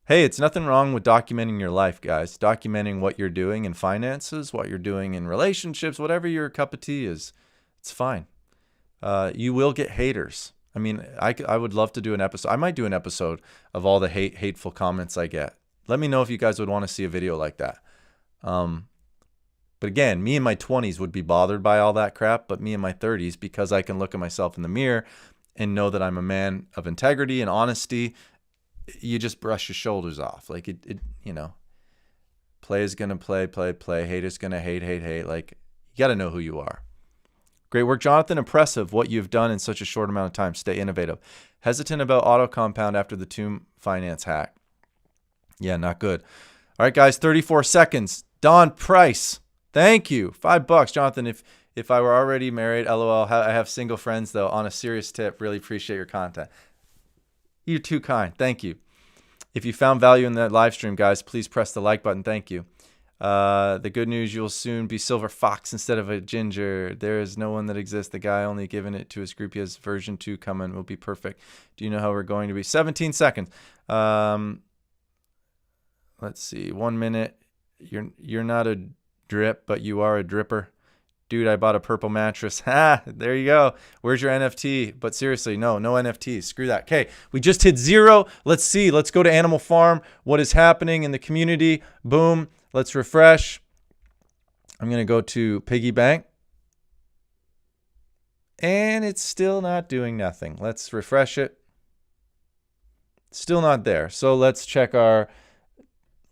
Hey, it's nothing wrong with documenting your life, guys. Documenting what you're doing in finances, what you're doing in relationships, whatever your cup of tea is, it's fine. You will get haters. I mean, I would love to do an episode. I might do an episode of all the hateful comments I get. Let me know if you guys would want to see a video like that. But again, me in my 20s would be bothered by all that crap, but me in my 30s, because I can look at myself in the mirror and know that I'm a man of integrity and honesty, you just brush your shoulders off. Like it you know, play is going to play. Hate is going to hate. Like, you got to know who you are. Great work, Jonathan. Impressive what you've done in such a short amount of time. Stay innovative. Hesitant about auto compound after the Tomb Finance hack. Yeah, not good. All right, guys, 34 seconds. Don Price. Thank you. $5. Jonathan, if I were already married, LOL. I have single friends, though. On a serious tip, really appreciate your content. You're too kind. Thank you. If you found value in that live stream, guys, please press the like button. Thank you. The good news, you'll soon be Silver Fox instead of a Ginger. There is no one that exists. The guy only giving it to his group. He has version 2 coming. Will be perfect. Do you know how we're going to be? 17 seconds. Let's see. 1 minute. You're not a drip, but you are a dripper. Dude, I bought a purple mattress. Ha, there you go. Where's your NFT? But seriously, no NFTs. Screw that. Okay, we just hit 0. Let's see. Let's go to Animal Farm. What is happening in the community? Boom. Let's refresh. I'm going to go to Piggy Bank. And it's still not doing nothing. Let's refresh it. Still not there. So let's check our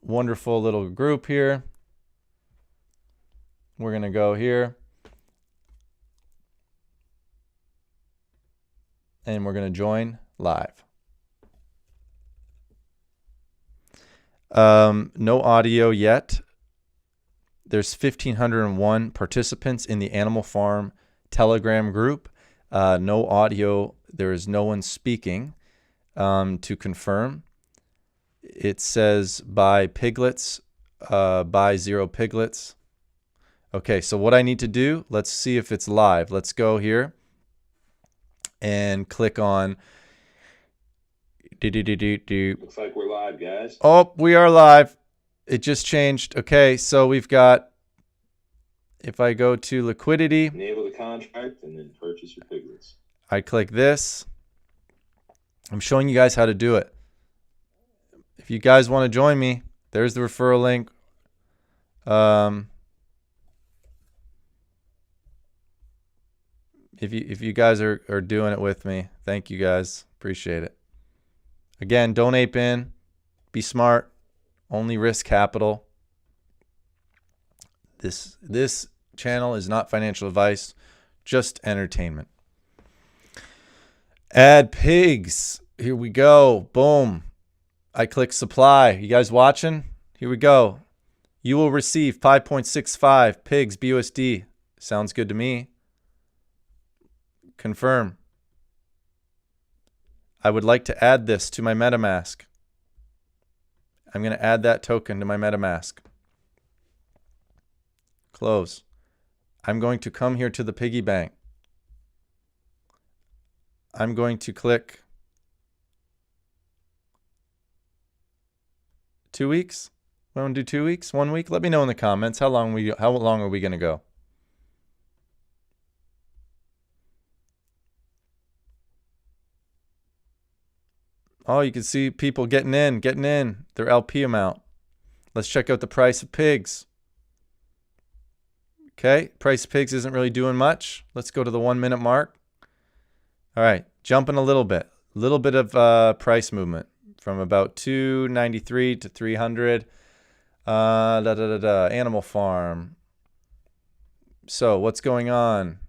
wonderful little group here. We're going to go here. And we're going to join live. No audio yet. There's 1,501 participants in the Animal Farm Telegram group. No audio. There is no one speaking. To confirm, it says buy piglets, buy 0 piglets. Okay, so what I need to do, let's see if it's live. Let's go here and click on. Looks like we're live, guys. Oh, we are live. It just changed. Okay, so we've got, if I go to liquidity, Enable the contract and then purchase your piglets. I click this. I'm showing you guys how to do it. If you guys want to join me, there's the referral link. If you guys are doing it with me, thank you guys. Appreciate it. Again, don't ape in. Be smart. Only risk capital. This channel is not financial advice, just entertainment. Add pigs. Here we go. Boom. I click supply. You guys watching? Here we go. You will receive 5.65 pigs BUSD. Sounds good to me. Confirm. I would like to add this to my MetaMask. I'm going to add that token to my MetaMask. Close. I'm going to come here to the piggy bank. I'm going to click 2 weeks. We want to do 2 weeks? 1 week? Let me know in the comments how long are we going to go? Oh, you can see people getting in their LP amount. Let's check out the price of pigs. Okay, price of pigs isn't really doing much. Let's go to the 1 minute mark. All right, jumping a little bit of price movement from about 293 to 300. Animal Farm. So what's going on?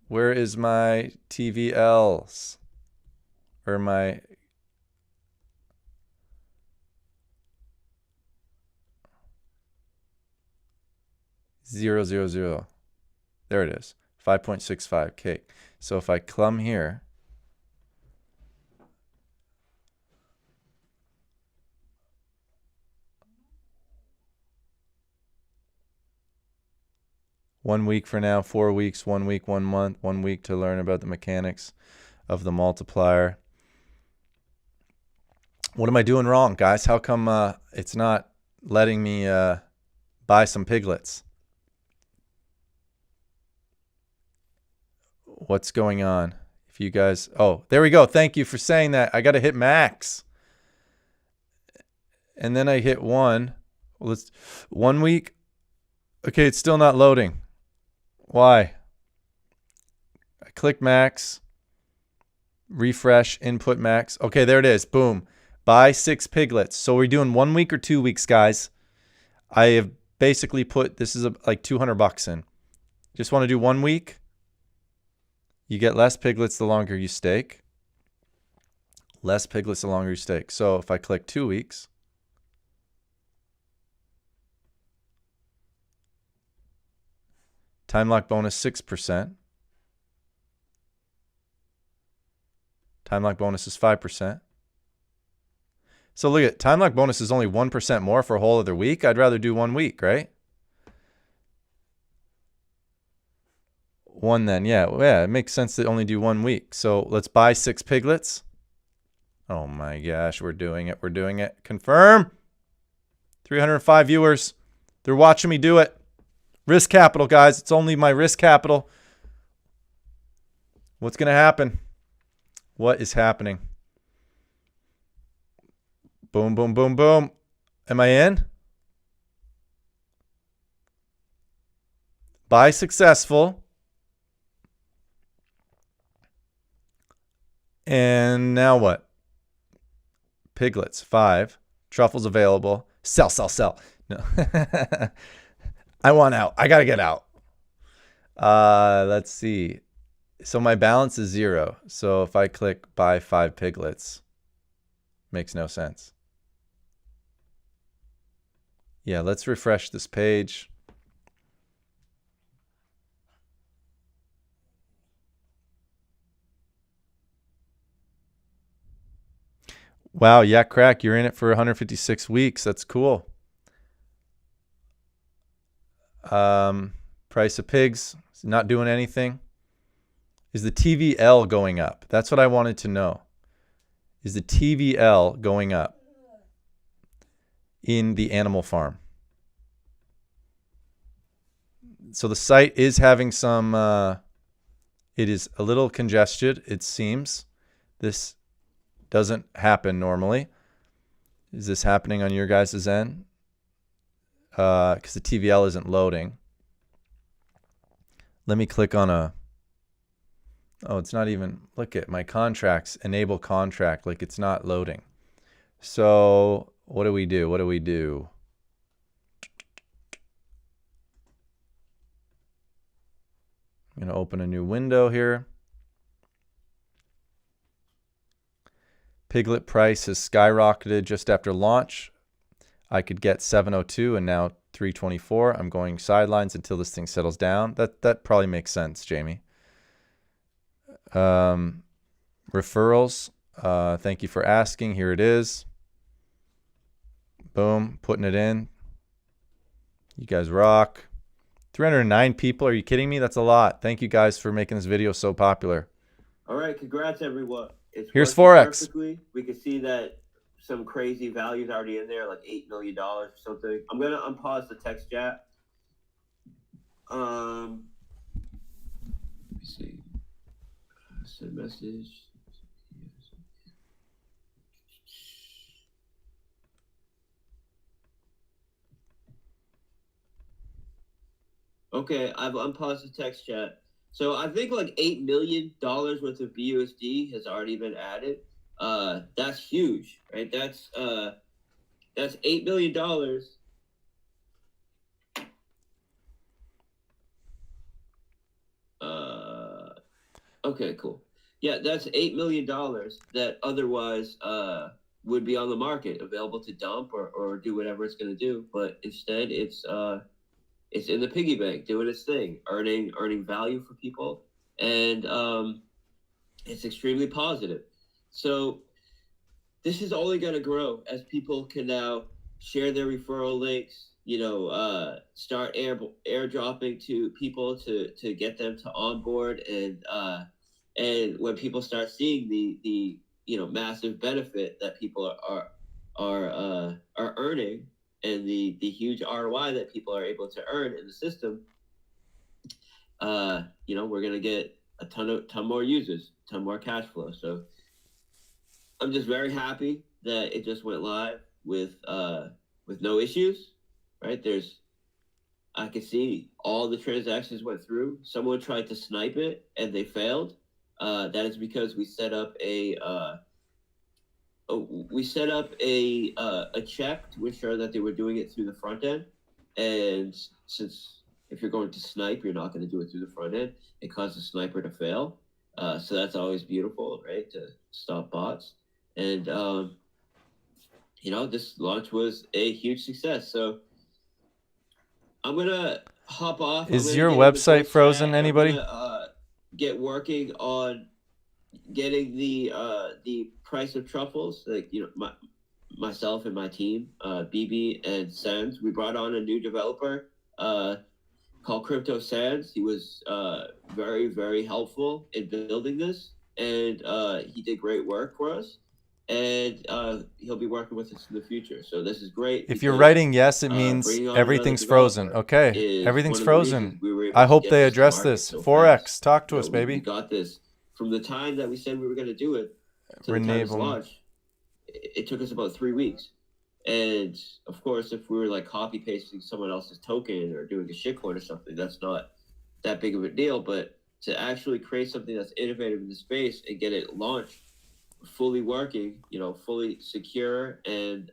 Where is my TVLs? Or my... Zero, zero, zero. There it is. 5.65. Okay. So if I come here, one week for now, 4 weeks, 1 week, 1 month, 1 week to learn about the mechanics of the multiplier. What am I doing wrong, guys? How come it's not letting me buy some piglets? What's going on? If you guys... Oh, there we go. Thank you for saying that. I got to hit max. And then I hit 1. Well, it's 1 week. Okay, it's still not loading. Why? I click max. Refresh, input max. Okay, there it is. Boom. Buy 6 piglets. So we're doing 1 week or 2 weeks, guys. I have basically put... This is like $200 in. Just want to do 1 week. You get less piglets the longer you stake. Less piglets the longer you stake. So if I click 2 weeks, time lock bonus 6%. Time lock bonus is 5%. So look at time lock bonus is only 1% more for a whole other week. I'd rather do 1 week, right? 1 then, yeah, it makes sense to only do 1 week. So let's buy 6 piglets. Oh my gosh, we're doing it. Confirm. 305 viewers. They're watching me do it. Risk capital, guys. It's only my risk capital. What's going to happen? What is happening? Boom, boom, boom, boom. Am I in? Buy successful. And now what? Piglets, 5. Truffles available. Sell, sell, sell. No. I want out. I got to get out. Let's see. So my balance is 0. So if I click buy 5 piglets, makes no sense. Yeah, let's refresh this page. Wow, yeah, crack. You're in it for 156 weeks. That's cool. Price of pigs is not doing anything. Is the TVL going up? That's what I wanted to know. Is the TVL going up in the animal farm? So the site is having some, it is a little congested, it seems. This doesn't happen normally. Is this happening on your guys' end? Because the TVL isn't loading. Let me click on a... Oh, it's not even... Look at my contracts. Enable contract. Like it's not loading. So what do we do? What do we do? I'm going to open a new window here. Piglet price has skyrocketed just after launch. I could get 702 and now 324. I'm going sidelines until this thing settles down. That probably makes sense, Jamie. Referrals. Thank you for asking. Here it is. Boom. Putting it in. You guys rock. 309 people. Are you kidding me? That's a lot. Thank you guys for making this video so popular. All right. Congrats, everyone. Here's Forex. Perfectly. We can see that some crazy values already in there, like $8 million or something. I'm going to unpause the text chat. Let me see. Send message. Okay, I've unpaused the text chat. So I think like $8 million worth of BUSD has already been added. That's huge, right? That's $8 million. Okay, cool. Yeah, that's $8 million that otherwise would be on the market, available to dump or do whatever it's going to do. But instead, it's in the piggy bank doing its thing, earning value for people, and it's extremely positive. So this is only going to grow as people can now share their referral links. Start airdropping to people to get them to onboard, and when people start seeing the massive benefit that people are earning, and the huge ROI that people are able to earn in the system, we're gonna get a ton more users, ton more cash flow. So I'm just very happy that it just went live with no issues. Right? I can see all the transactions went through. Someone tried to snipe it and they failed. That is because we set up a check to ensure that they were doing it through the front end. And since if you're going to snipe, you're not going to do it through the front end. It causes the sniper to fail. So that's always beautiful, right? To stop bots. And this launch was a huge success. So I'm gonna hop off. Is your website frozen? Anybody? I'm gonna, get working on getting the price of truffles. Like myself and my team, BB and Sands. We brought on a new developer called Crypto Sands. He was very, very helpful in building this, and he did great work for us. And he'll be working with us in the future. So this is great. If you're writing yes, it means everything's frozen. Okay, everything's frozen. I hope they address this. So 4X, talk to us, baby. We got this. From the time that we said we were going to do it to the time it's launched, it took us about 3 weeks. And of course, if we were like copy pasting someone else's token or doing a shitcoin or something, that's not that big of a deal. But to actually create something that's innovative in the space and get it launched, fully working, fully secure and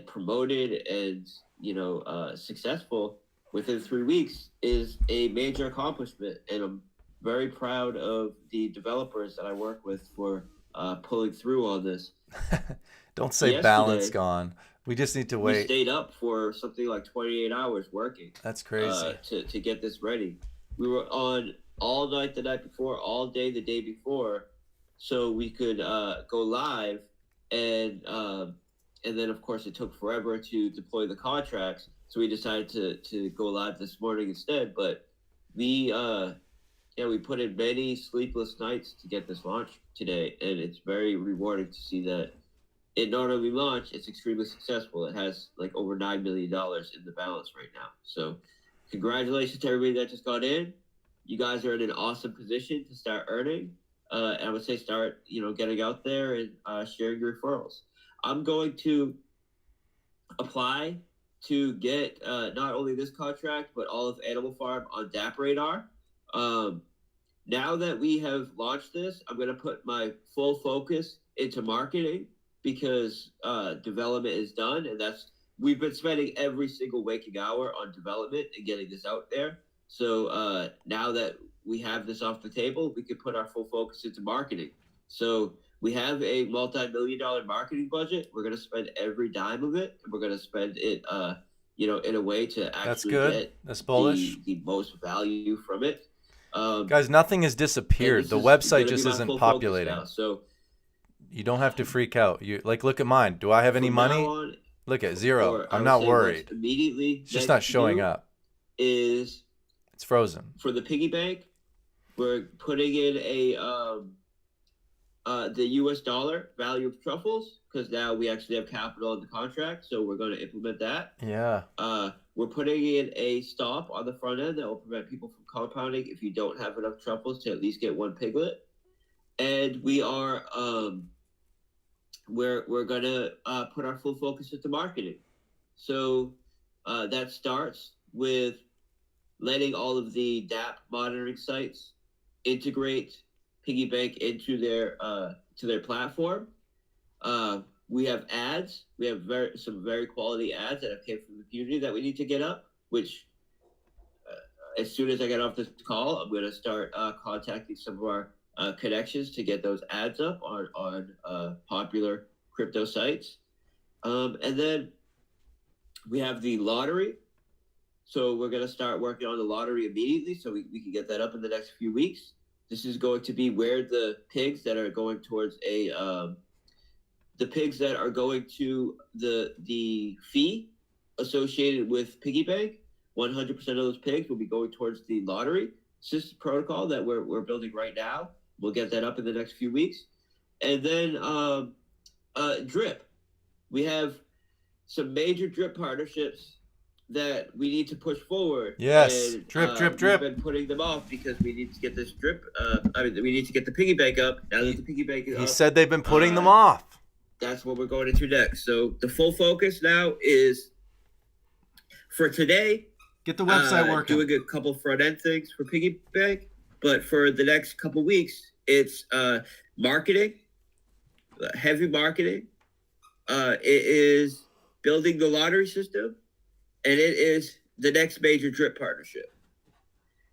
promoted and successful within 3 weeks is a major accomplishment. And I'm very proud of the developers that I work with for pulling through on this. Don't say balance gone. We just need to wait. We stayed up for something like 28 hours working. That's crazy. To get this ready. We were on all night the night before, all day the day before, so we could go live. And then of course it took forever to deploy the contracts, so we decided to go live this morning instead. But we put in many sleepless nights to get this launched today, and it's very rewarding to see that it not only launched, it's extremely successful. It has like over $9 million in the balance right now. So congratulations to everybody that just got in. You guys are in an awesome position to start earning. And I would say start, getting out there and sharing your referrals. I'm going to apply to get not only this contract, but all of Animal Farm on DAP radar. Now that we have launched this, I'm going to put my full focus into marketing, because development is done, and we've been spending every single waking hour on development and getting this out there. So now that we have this off the table, we can put our full focus into marketing. So we have a multi-million-dollar marketing budget. We're going to spend every dime of it, and we're going to spend it, in a way to actually get That's bullish. The most value from it. Guys, nothing has disappeared. The website just isn't populating. So you don't have to freak out. You look at mine. Do I have any money? Look at 0. I'm not worried. Immediately, it's just not showing up. It's frozen. For the piggy bank, we're putting in the US dollar value of truffles, because now we actually have capital in the contract, so we're going to implement that. Yeah. We're putting in a stop on the front end that will prevent people from compounding if you don't have enough truffles to at least get one piglet. And we are we're gonna put our full focus into marketing. So that starts with letting all of the DApp monitoring sites integrate piggy bank into their platform. We have ads. We have some very quality ads that have came from the community that we need to get up, which as soon as I get off this call, I'm going to start contacting some of our connections to get those ads up on popular crypto sites. And then we have the lottery. So we're going to start working on the lottery immediately so we can get that up in the next few weeks. This is going to be where the pigs that are going towards the pigs that are going to the fee associated with piggy bank, 100% of those pigs will be going towards the lottery system protocol that we're building right now. We'll get that up in the next few weeks. And then drip. We have some major drip partnerships that we need to push forward. Yes, and, drip. We've been putting them off because we need to get this drip. We need to get the piggy bank up. Now that the piggy bank is up, he said they've been putting them off. That's what we're going into next. So the full focus now is for today. Get the website working. Doing a couple front end things for piggy bank, but for the next couple weeks, it's marketing, heavy marketing. It is building the lottery system, and it is the next major drip partnership.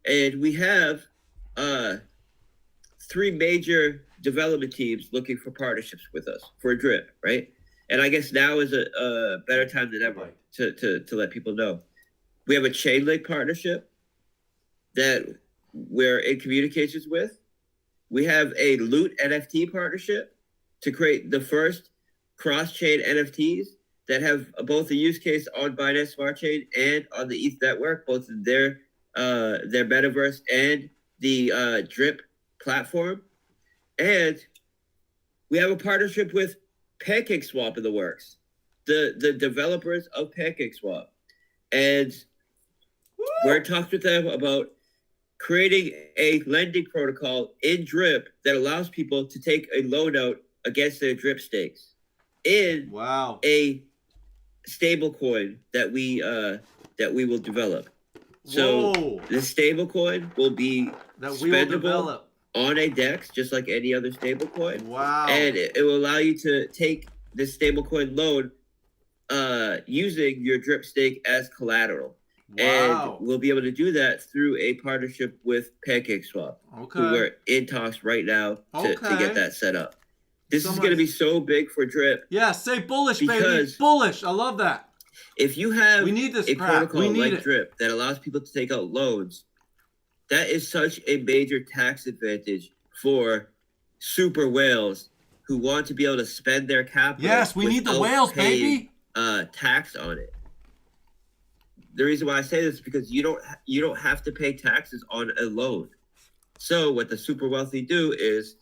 And we have 3 major development teams looking for partnerships with us for a drip, right? And I guess now is a better time than ever to let people know. We have a Chainlink partnership that we're in communications with. We have a Loot NFT partnership to create the first cross-chain NFTs that have both a use case on Binance Smart Chain and on the ETH network, both in their metaverse and the Drip platform. And we have a partnership with PancakeSwap in the works, the developers of PancakeSwap. And we're in talks with them about creating a lending protocol in Drip that allows people to take a loan out against their Drip stakes in a stable coin that we will develop. So this stable coin will be spendable on a DEX, just like any other stable coin. Wow. And it will allow you to take this stable coin loan using your Drip stake as collateral. Wow. And we'll be able to do that through a partnership with PancakeSwap. Okay. Who we're in talks right now to get that set up. This is going to be so big for Drip. Yeah, say bullish, baby. Bullish. I love that. If you have protocol like it. Drip that allows people to take out loans, that is such a major tax advantage for super whales who want to be able to spend their capital. Yes, we need the whales, baby. Tax on it. The reason why I say this is because you don't have to pay taxes on a loan. So what the super wealthy do is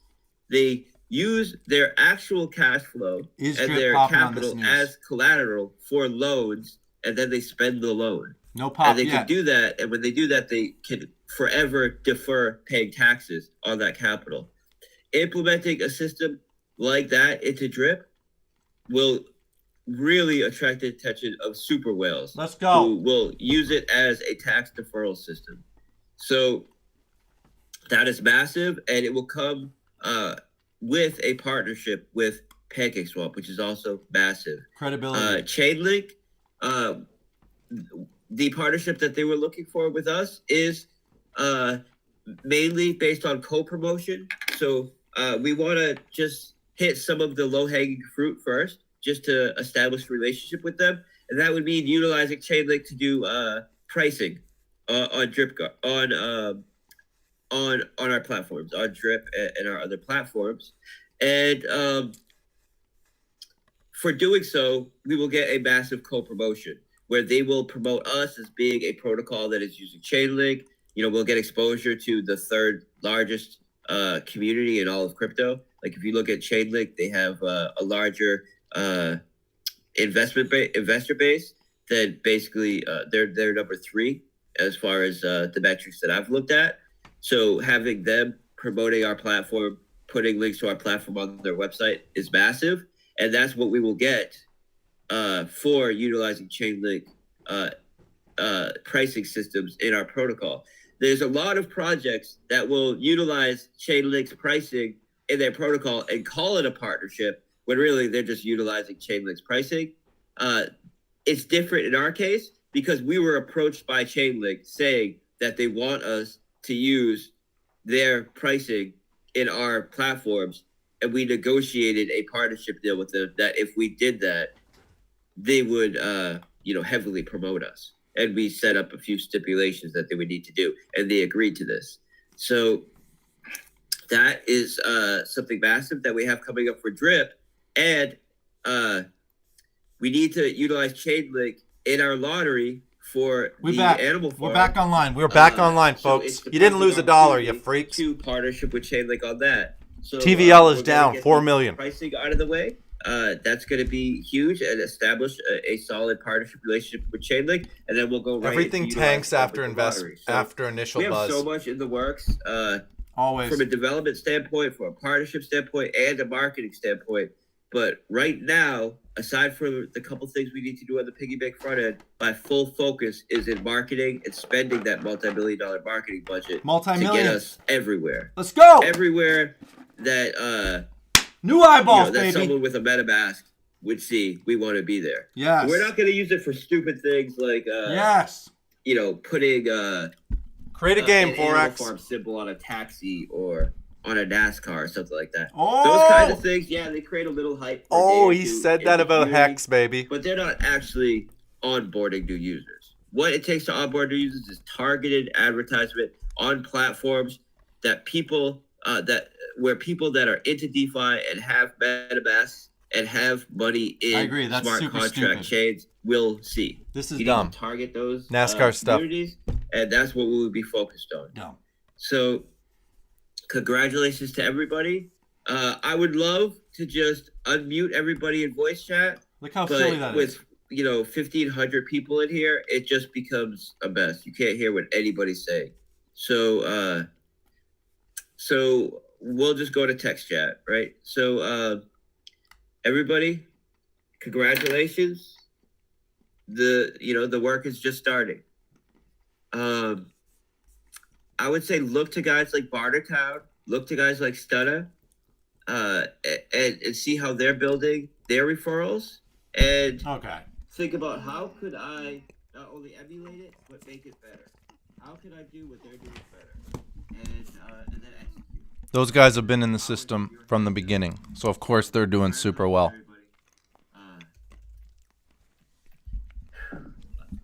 they use their actual cash flow and their capital as collateral for loans, and then they spend the loan. No pop And they can do that, and when they do that, they can forever defer paying taxes on that capital. Implementing a system like that into Drip will really attract the attention of super whales. Let's go. Who will use it as a tax deferral system. So that is massive, and it will come with a partnership with PancakeSwap, which is also massive. Credibility. Chainlink, the partnership that they were looking for with us is mainly based on co-promotion. So we want to just hit some of the low-hanging fruit first, just to establish a relationship with them. And that would mean utilizing Chainlink to do pricing on Drip, on our platforms, on Drip and our other platforms. And for doing so, we will get a massive co-promotion where they will promote us as being a protocol that is using Chainlink. You know, we'll get exposure to the 3rd largest community in all of crypto. Like if you look at Chainlink, they have a larger investor base. Then basically they're number 3 as far as the metrics that I've looked at. So having them promoting our platform, putting links to our platform on their website is massive, and that's what we will get for utilizing Chainlink pricing systems in our protocol. There's a lot of projects that will utilize Chainlink's pricing in their protocol and call it a partnership when really they're just utilizing Chainlink's pricing. It's different in our case because we were approached by Chainlink saying that they want us to use their pricing in our platforms, and we negotiated a partnership deal with them that if we did that, they would heavily promote us. And we set up a few stipulations that they would need to do, and they agreed to this. So that is something massive that we have coming up for Drip. And we need to utilize Chainlink in our lottery for animal farm. We're back online. We're back online, folks. You didn't lose $1, you freaks. To partnership with Chainlink on that. So, TVL is down 4 million. Pricing out of the way. That's going to be huge and establish a solid partnership relationship with Chainlink, and then we'll go right. Everything tanks after after initial buzz. We have buzz. so much in the works. Always from a development standpoint, from a partnership standpoint, and a marketing standpoint. But right now, aside from the couple things we need to do on the piggy bank front end, my full focus is in marketing and spending that multi-million-dollar marketing budget to get us everywhere. Let's go everywhere that new eyeballs, that baby. Someone with a MetaMask would see. We want to be there. Yes. So we're not going to use it for stupid things like putting create a game an Forex Animal Farm symbol on a taxi or on a NASCAR or something like that. Oh, those kind of things, they create a little hype. He said that about Hex, baby. But they're not actually onboarding new users. What it takes to onboard new users is targeted advertisement on platforms that people where people that are into DeFi and have MetaMask and have money in smart contract chains will see. This is you dumb. Need to target those NASCAR stuff, and that's what we will be focused on. Dumb. So, congratulations to everybody. I would love to just unmute everybody in voice chat. Look how silly that is. With 1,500 people in here, it just becomes a mess. You can't hear what anybody's saying. So we'll just go to text chat, right? So everybody, congratulations. The work is just starting. I would say look to guys like Bartertown, look to guys like Stunna, and see how they're building their referrals, and think about how could I not only emulate it but make it better. How can I do what they're doing better, and then execute. Those guys have been in the system from the beginning, so of course they're doing super well.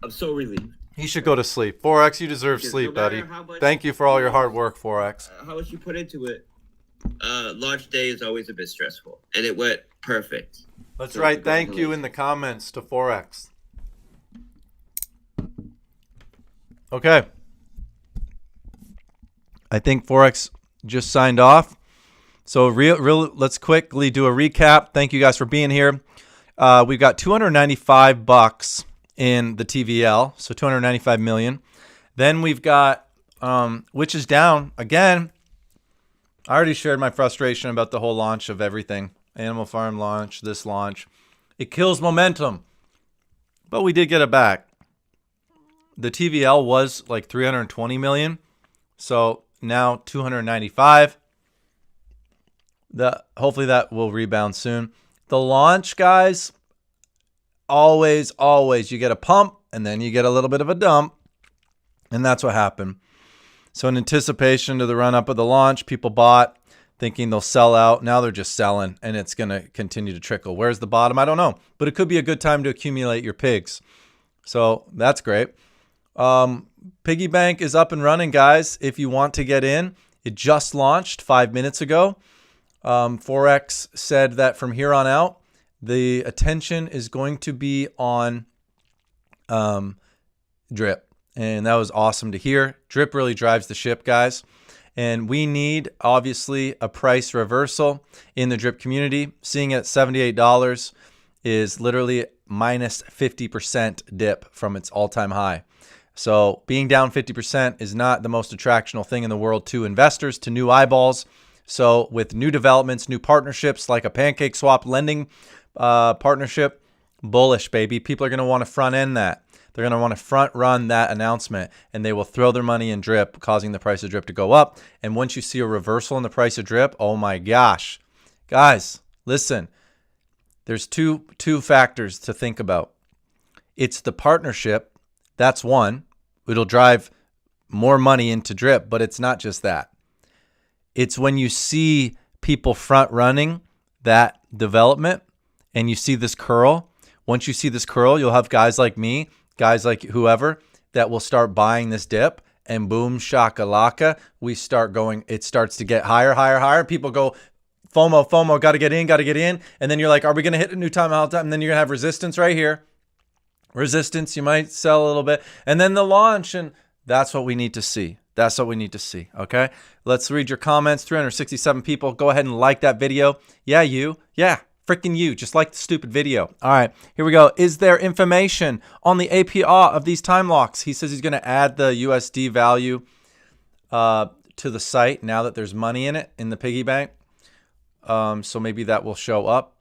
I'm so relieved. He should go to sleep. Forex, you deserve sleep, buddy. Thank you for all your hard work, Forex. How much you put into it? Launch day is always a bit stressful, and it went perfect. That's right. Thank you in the comments to Forex. Okay. I think Forex just signed off. So let's quickly do a recap. Thank you guys for being here. We've got $295 in the TVL, so 295 million. Then we've got, which is down again. I already shared my frustration about the whole launch of everything. Animal Farm launch, this launch. It kills momentum. But we did get it back. The TVL was like 320 million. So now 295. Hopefully that will rebound soon. The launch, guys, always you get a pump and then you get a little bit of a dump. And that's what happened. So in anticipation to the run up of the launch, people bought thinking they'll sell out. Now they're just selling and it's going to continue to trickle. Where's the bottom? I don't know. But it could be a good time to accumulate your pigs. So that's great. Piggy Bank is up and running, guys. If you want to get in, it just launched 5 minutes ago. Forex said that from here on out, the attention is going to be on Drip. And that was awesome to hear. Drip really drives the ship, guys. And we need, obviously, a price reversal in the Drip community. Seeing it at $78 is literally minus 50% dip from its all-time high. So being down 50% is not the most attractional thing in the world to investors, to new eyeballs. So with new developments, new partnerships like a pancake swap lending partnership, bullish, baby. People are going to want to front end that. They're going to want to front run that announcement, and they will throw their money in drip, causing the price of drip to go up. And once you see a reversal in the price of drip, oh my gosh. Guys, listen, there's two factors to think about. It's the partnership. That's one. It'll drive more money into drip, but it's not just that. It's when you see people front running that development and you see this curl. Once you see this curl, you'll have guys like me, guys like whoever, that will start buying this dip, and boom, shakalaka, we start going, it starts to get higher, higher, higher. People go, FOMO, got to get in. And then you're like, are we going to hit a new time out time? And then you're going to have resistance right here. Resistance, you might sell a little bit. And then the launch, and that's what we need to see. That's what we need to see, okay? Let's read your comments. 367 people. Go ahead and like that video. Yeah, you. Yeah, freaking you. Just like the stupid video. All right, here we go. Is there information on the APR of these time locks? He says he's going to add the USD value to the site now that there's money in it, in the piggy bank. So maybe that will show up.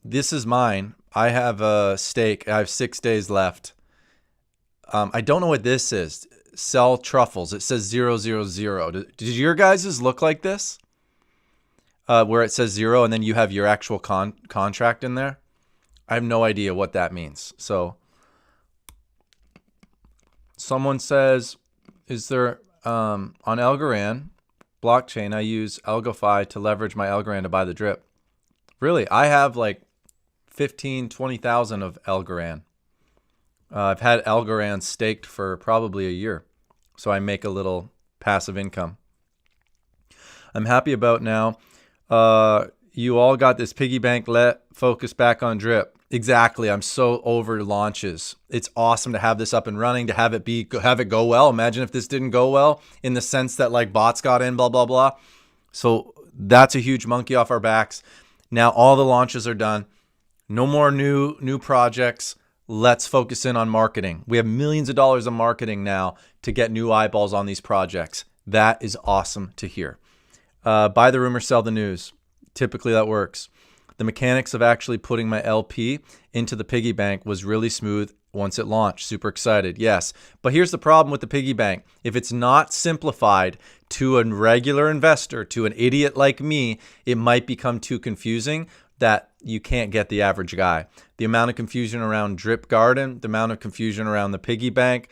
This is mine. I have a stake. I have 6 days left. I don't know what this is. Sell truffles. It says 000. Did your guys's look like this? Where it says 0 and then you have your actual contract in there? I have no idea what that means. So someone says, is there on Algorand blockchain, I use AlgoFi to leverage my Algorand to buy the drip. Really, I have like 15, 20,000 of Algorand. I've had Algorand staked for probably a year, so I make a little passive income. I'm happy about now. You all got this piggy bank. Let focus back on drip. Exactly. I'm so over launches. It's awesome to have this up and running, to have it go well. Imagine if this didn't go well, in the sense that like bots got in, blah, blah, blah. So that's a huge monkey off our backs. Now all the launches are done. No more new projects. Let's focus in on marketing. We have millions of dollars of marketing now to get new eyeballs on these projects. That is awesome to hear. Buy the rumor, sell the news. Typically that works. The mechanics of actually putting my LP into the piggy bank was really smooth once it launched. Super excited. Yes. But here's the problem with the piggy bank. If it's not simplified to a regular investor, to an idiot like me, it might become too confusing that you can't get the average guy. The amount of confusion around Drip Garden, the amount of confusion around the piggy bank,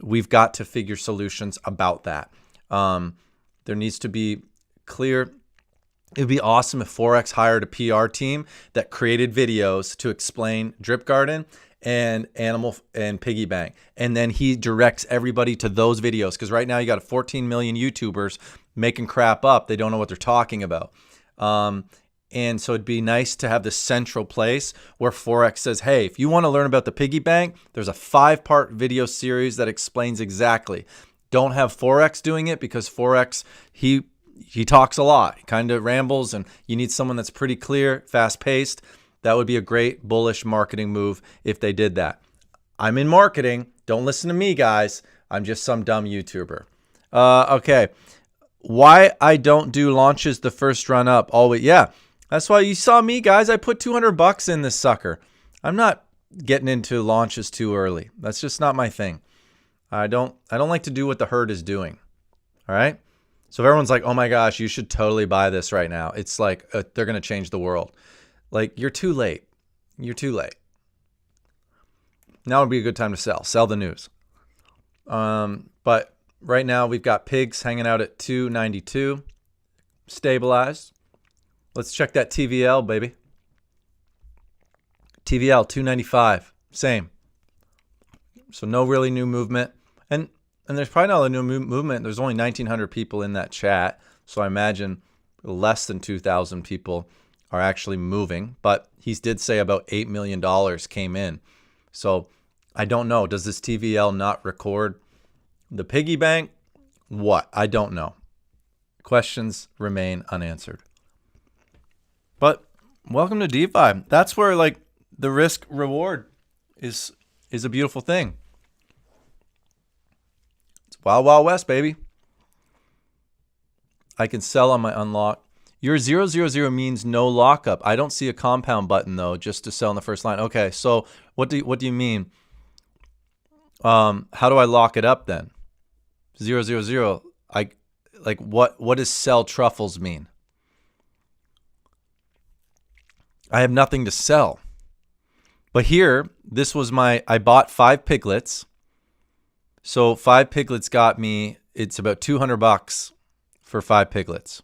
we've got to figure solutions about that. There needs to be clear. It would be awesome if Forex hired a PR team that created videos to explain Drip Garden and Animal and Piggy Bank. And then he directs everybody to those videos. Because right now you got 14 million YouTubers making crap up. They don't know what they're talking about. And so it'd be nice to have this central place where Forex says, hey, if you want to learn about the piggy bank, there's a 5-part video series that explains exactly. Don't have Forex doing it, because Forex, he talks a lot. He kind of rambles, and you need someone that's pretty clear, fast-paced. That would be a great bullish marketing move if they did that. I'm in marketing. Don't listen to me, guys. I'm just some dumb YouTuber. Okay. Why I don't do launches the first run up? Always, yeah. That's why you saw me, guys. I put $200 in this sucker. I'm not getting into launches too early. That's just not my thing. I don't like to do what the herd is doing. All right? So if everyone's like, oh my gosh, you should totally buy this right now. It's like they're going to change the world. Like, you're too late. You're too late. Now would be a good time to sell. Sell the news. But right now we've got pigs hanging out at 292. Stabilized. Let's check that TVL, baby. TVL 295. Same. So no really new movement. And there's probably not a new movement. There's only 1,900 people in that chat. So I imagine less than 2,000 people are actually moving. But he did say about $8 million came in. So I don't know. Does this TVL not record the piggy bank? What? I don't know. Questions remain unanswered. But welcome to DeFi. That's where like the risk reward is a beautiful thing. It's Wild Wild West, baby. I can sell on my unlock. Your 000 means no lockup. I don't see a compound button though, just to sell in the first line. Okay, so what do you mean? How do I lock it up then? 000. What does sell truffles mean? I have nothing to sell. But here, this was I bought 5 piglets. So 5 piglets got me, it's about $200 for 5 piglets.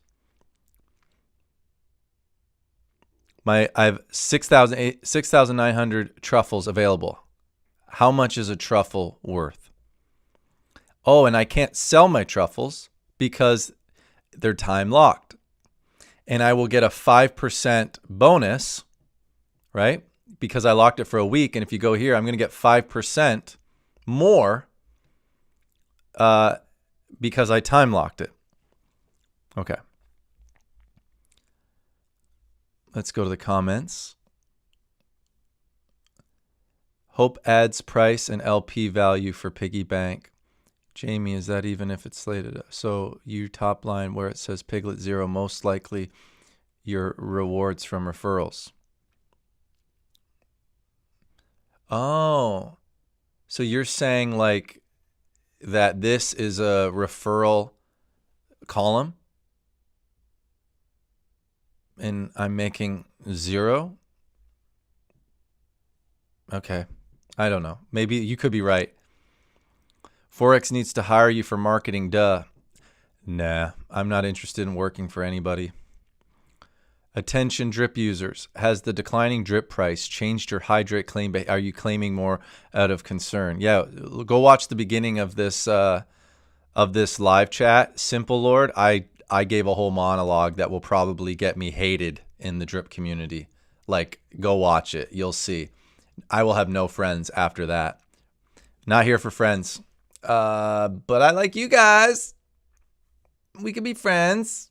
I have 6,900 truffles available. How much is a truffle worth? Oh, and I can't sell my truffles because they're time locked. And I will get a 5% bonus, right? Because I locked it for a week. And if you go here, I'm going to get 5% more because I time locked it. Okay. Let's go to the comments. Hope adds price and LP value for piggy bank. Jamie, is that even if it's slated? So you top line where it says Piglet 0, most likely your rewards from referrals. Oh, so you're saying like that this is a referral column and I'm making 0? Okay. I don't know. Maybe you could be right. Forex needs to hire you for marketing, duh. Nah, I'm not interested in working for anybody. Attention drip users. Has the declining drip price changed your hydrate claim? Are you claiming more out of concern? Yeah, go watch the beginning of this live chat. Simple Lord, I gave a whole monologue that will probably get me hated in the drip community. Like, go watch it. You'll see. I will have no friends after that. Not here for friends. But I like you guys. We could be friends.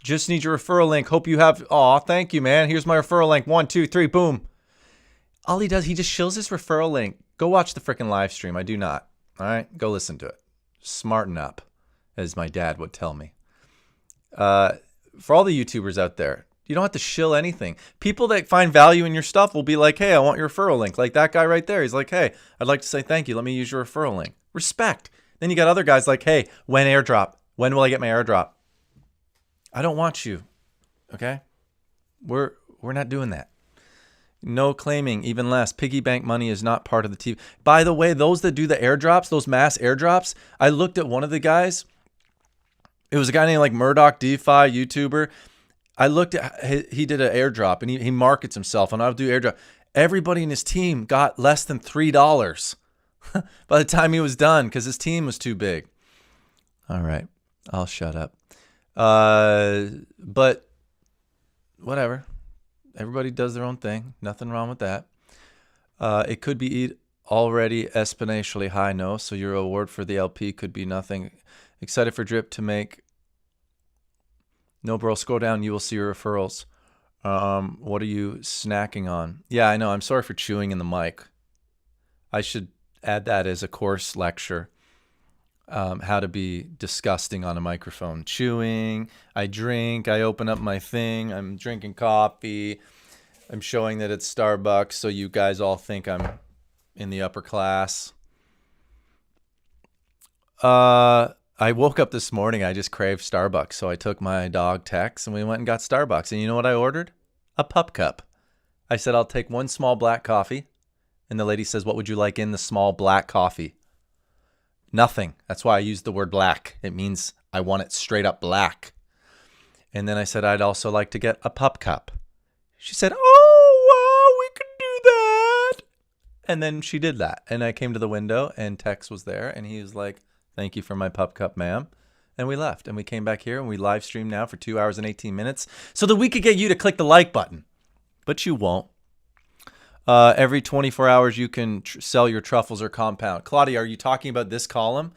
Just need your referral link. Hope you have. Aw, thank you, man. Here's my referral link. 1, 2, 3, boom. All he does, he just shills his referral link. Go watch the freaking live stream. I do not. All right, go listen to it. Smarten up, as my dad would tell me. For all the YouTubers out there, you don't have to shill anything. People that find value in your stuff will be like, hey, I want your referral link. Like that guy right there. He's like, hey, I'd like to say thank you. Let me use your referral link. Respect. Then you got other guys like, hey, when airdrop? When will I get my airdrop? I don't want you. Okay? We're not doing that. No claiming, even less. Piggy bank money is not part of the TV. By the way, those that do the airdrops, those mass airdrops, I looked at one of the guys. It was a guy named like Murdoch DeFi YouTuber. I looked at, he did an airdrop and he markets himself and I'll do airdrop. Everybody in his team got less than $3 by the time he was done because his team was too big. All right, I'll shut up. But whatever. Everybody does their own thing. Nothing wrong with that. It could be already exponentially high, no. So your award for the LP could be nothing. Excited for drip to make. No, bro, scroll down. You will see your referrals. What are you snacking on? Yeah, I know. I'm sorry for chewing in the mic. I should add that as a course lecture. How to be disgusting on a microphone. Chewing, I drink, I open up my thing, I'm drinking coffee, I'm showing that it's Starbucks so you guys all think I'm in the upper class. I woke up this morning, I just craved Starbucks, so I took my dog Tex and we went and got Starbucks. And you know what I ordered? A pup cup. I said, I'll take one small black coffee. And the lady says, what would you like in the small black coffee? Nothing. That's why I used the word black. It means I want it straight up black. And then I said, I'd also like to get a pup cup. She said, oh, wow, we could do that. And then she did that. And I came to the window and Tex was there. And he was like, thank you for my pup cup, ma'am. And we left. And we came back here and we live stream now for 2 hours and 18 minutes so that we could get you to click the like button. But you won't. Every 24 hours, you can sell your truffles or compound. Claudia, are you talking about this column?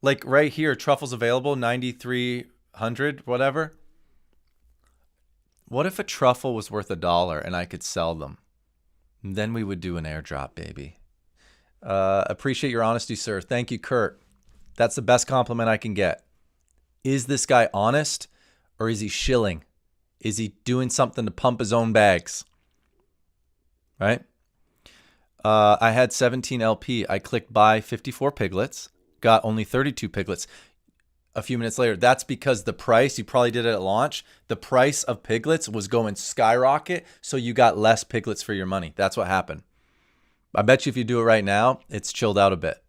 Like right here, truffles available, 9,300, whatever. What if a truffle was worth $1 and I could sell them? And then we would do an airdrop, baby. Appreciate your honesty, sir. Thank you, Kurt. That's the best compliment I can get. Is this guy honest or is he shilling? Is he doing something to pump his own bags? Right? I had 17 LP. I clicked buy 54 piglets, got only 32 piglets. A few minutes later, that's because the price, you probably did it at launch, the price of piglets was going skyrocket, so you got less piglets for your money. That's what happened. I bet you if you do it right now, it's chilled out a bit.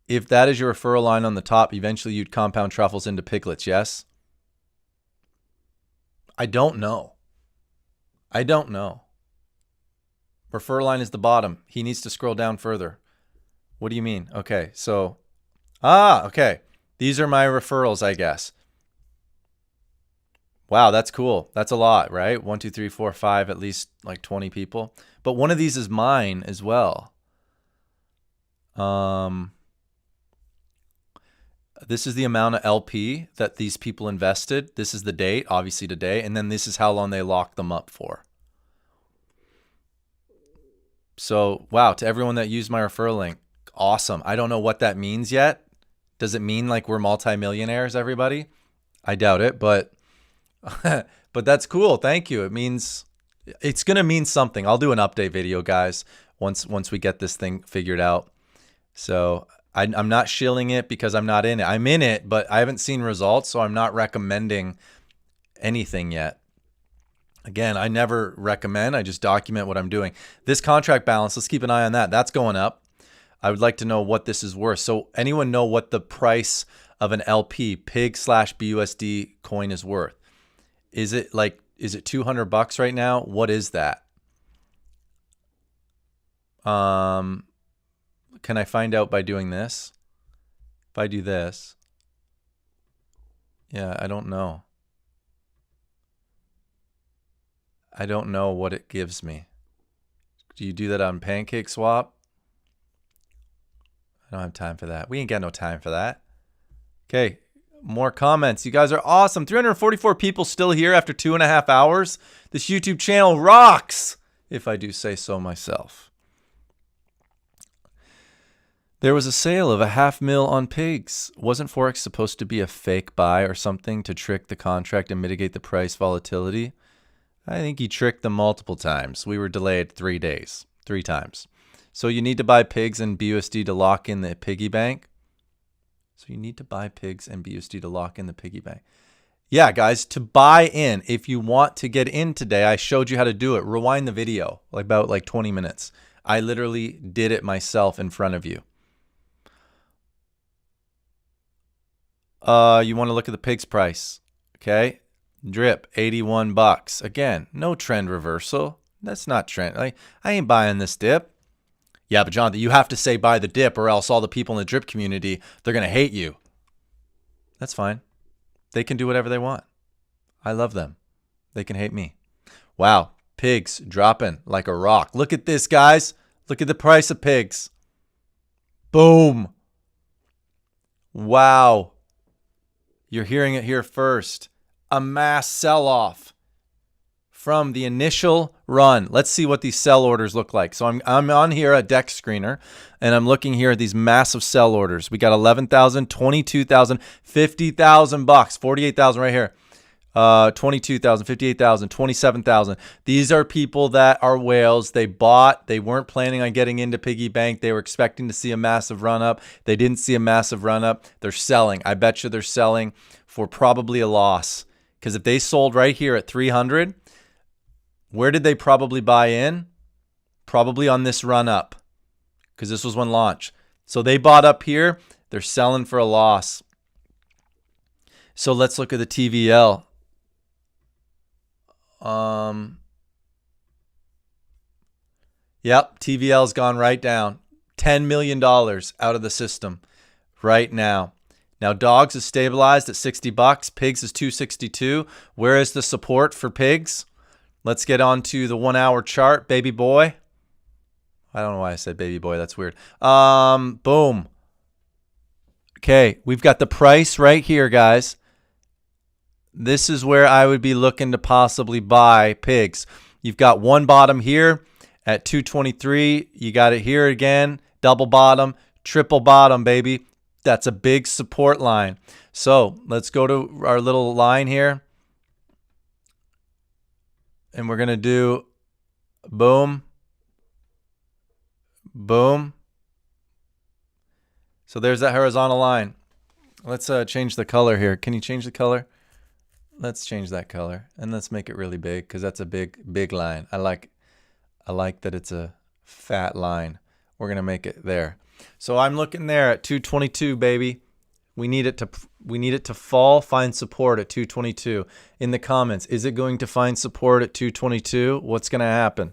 If that is your referral line on the top, eventually you'd compound truffles into piglets, yes? I don't know. I don't know. Referral line is the bottom. He needs to scroll down further. What do you mean? Okay, so, okay. These are my referrals, I guess. Wow, that's cool. That's a lot, right? 1, 2, 3, 4, 5, at least like 20 people. But one of these is mine as well. This is the amount of LP that these people invested. This is the date, obviously today. And then this is how long they locked them up for. So, wow, to everyone that used my referral link, awesome. I don't know what that means yet. Does it mean like we're multimillionaires, everybody? I doubt it, but but that's cool. Thank you. It means it's going to mean something. I'll do an update video, guys, once we get this thing figured out. So I'm not shilling it because I'm not in it. I'm in it, but I haven't seen results, so I'm not recommending anything yet. Again, I never recommend. I just document what I'm doing. This contract balance, let's keep an eye on that. That's going up. I would like to know what this is worth. So anyone know what the price of an LP PIG/BUSD coin is worth? Is it $200 right now? What is that? Can I find out by doing this? If I do this, yeah, I don't know. I don't know what it gives me. Do you do that on Pancake Swap? I don't have time for that. We ain't got no time for that. Okay, more comments. You guys are awesome. 344 people still here after 2.5 hours. This YouTube channel rocks, if I do say so myself. There was a sale of $500,000 on pigs. Wasn't Forex supposed to be a fake buy or something to trick the contract and mitigate the price volatility? I think he tricked them multiple times. We were delayed 3 days, 3 times. So you need to buy pigs and BUSD to lock in the piggy bank. So you need to buy pigs and BUSD to lock in the piggy bank. Yeah, guys, to buy in, if you want to get in today, I showed you how to do it. Rewind the video, about 20 minutes. I literally did it myself in front of you. You want to look at the pigs price, okay? Drip, $81. Again, no trend reversal. That's not trend. I ain't buying this dip. Yeah, but Jonathan, you have to say buy the dip or else all the people in the drip community, they're going to hate you. That's fine. They can do whatever they want. I love them. They can hate me. Wow, pigs dropping like a rock. Look at this, guys. Look at the price of pigs. Boom. Wow. You're hearing it here first. A mass sell-off from the initial run. Let's see what these sell orders look like. So I'm on here at Dex Screener, and I'm looking here at these massive sell orders. We got 11,000, 22,000, 50,000 bucks, 48,000 right here. 22,000, 58,000, 27,000. These are people that are whales. They bought. They weren't planning on getting into piggy bank. They were expecting to see a massive run up. They didn't see a massive run up. They're selling. I bet you they're selling for probably a loss. Because if they sold right here at 300, where did they probably buy in? Probably on this run up, because this was when launch. So they bought up here. They're selling for a loss. So let's look at the TVL. Yep, TVL's gone right down. $10 million out of the system right now. Now, dogs is stabilized at $60. Pigs is $262. Where is the support for pigs? Let's get on to the 1 hour chart. Baby boy. I don't know why I said baby boy. That's weird. Boom. Okay, we've got the price right here, guys. This is where I would be looking to possibly buy pigs. You've got one bottom here at 223. You got it here again. Double bottom, triple bottom, baby. That's a big support line. So let's go to our little line here. And we're going to do boom, boom. So there's that horizontal line. Let's change the color here. Can you change the color? Let's change that color. And let's make it really big because that's a big line. I like that it's a fat line. We're going to make it there. So I'm looking there at 222, baby. We need it to fall, find support at 222. In the comments, is it going to find support at 222? What's going to happen?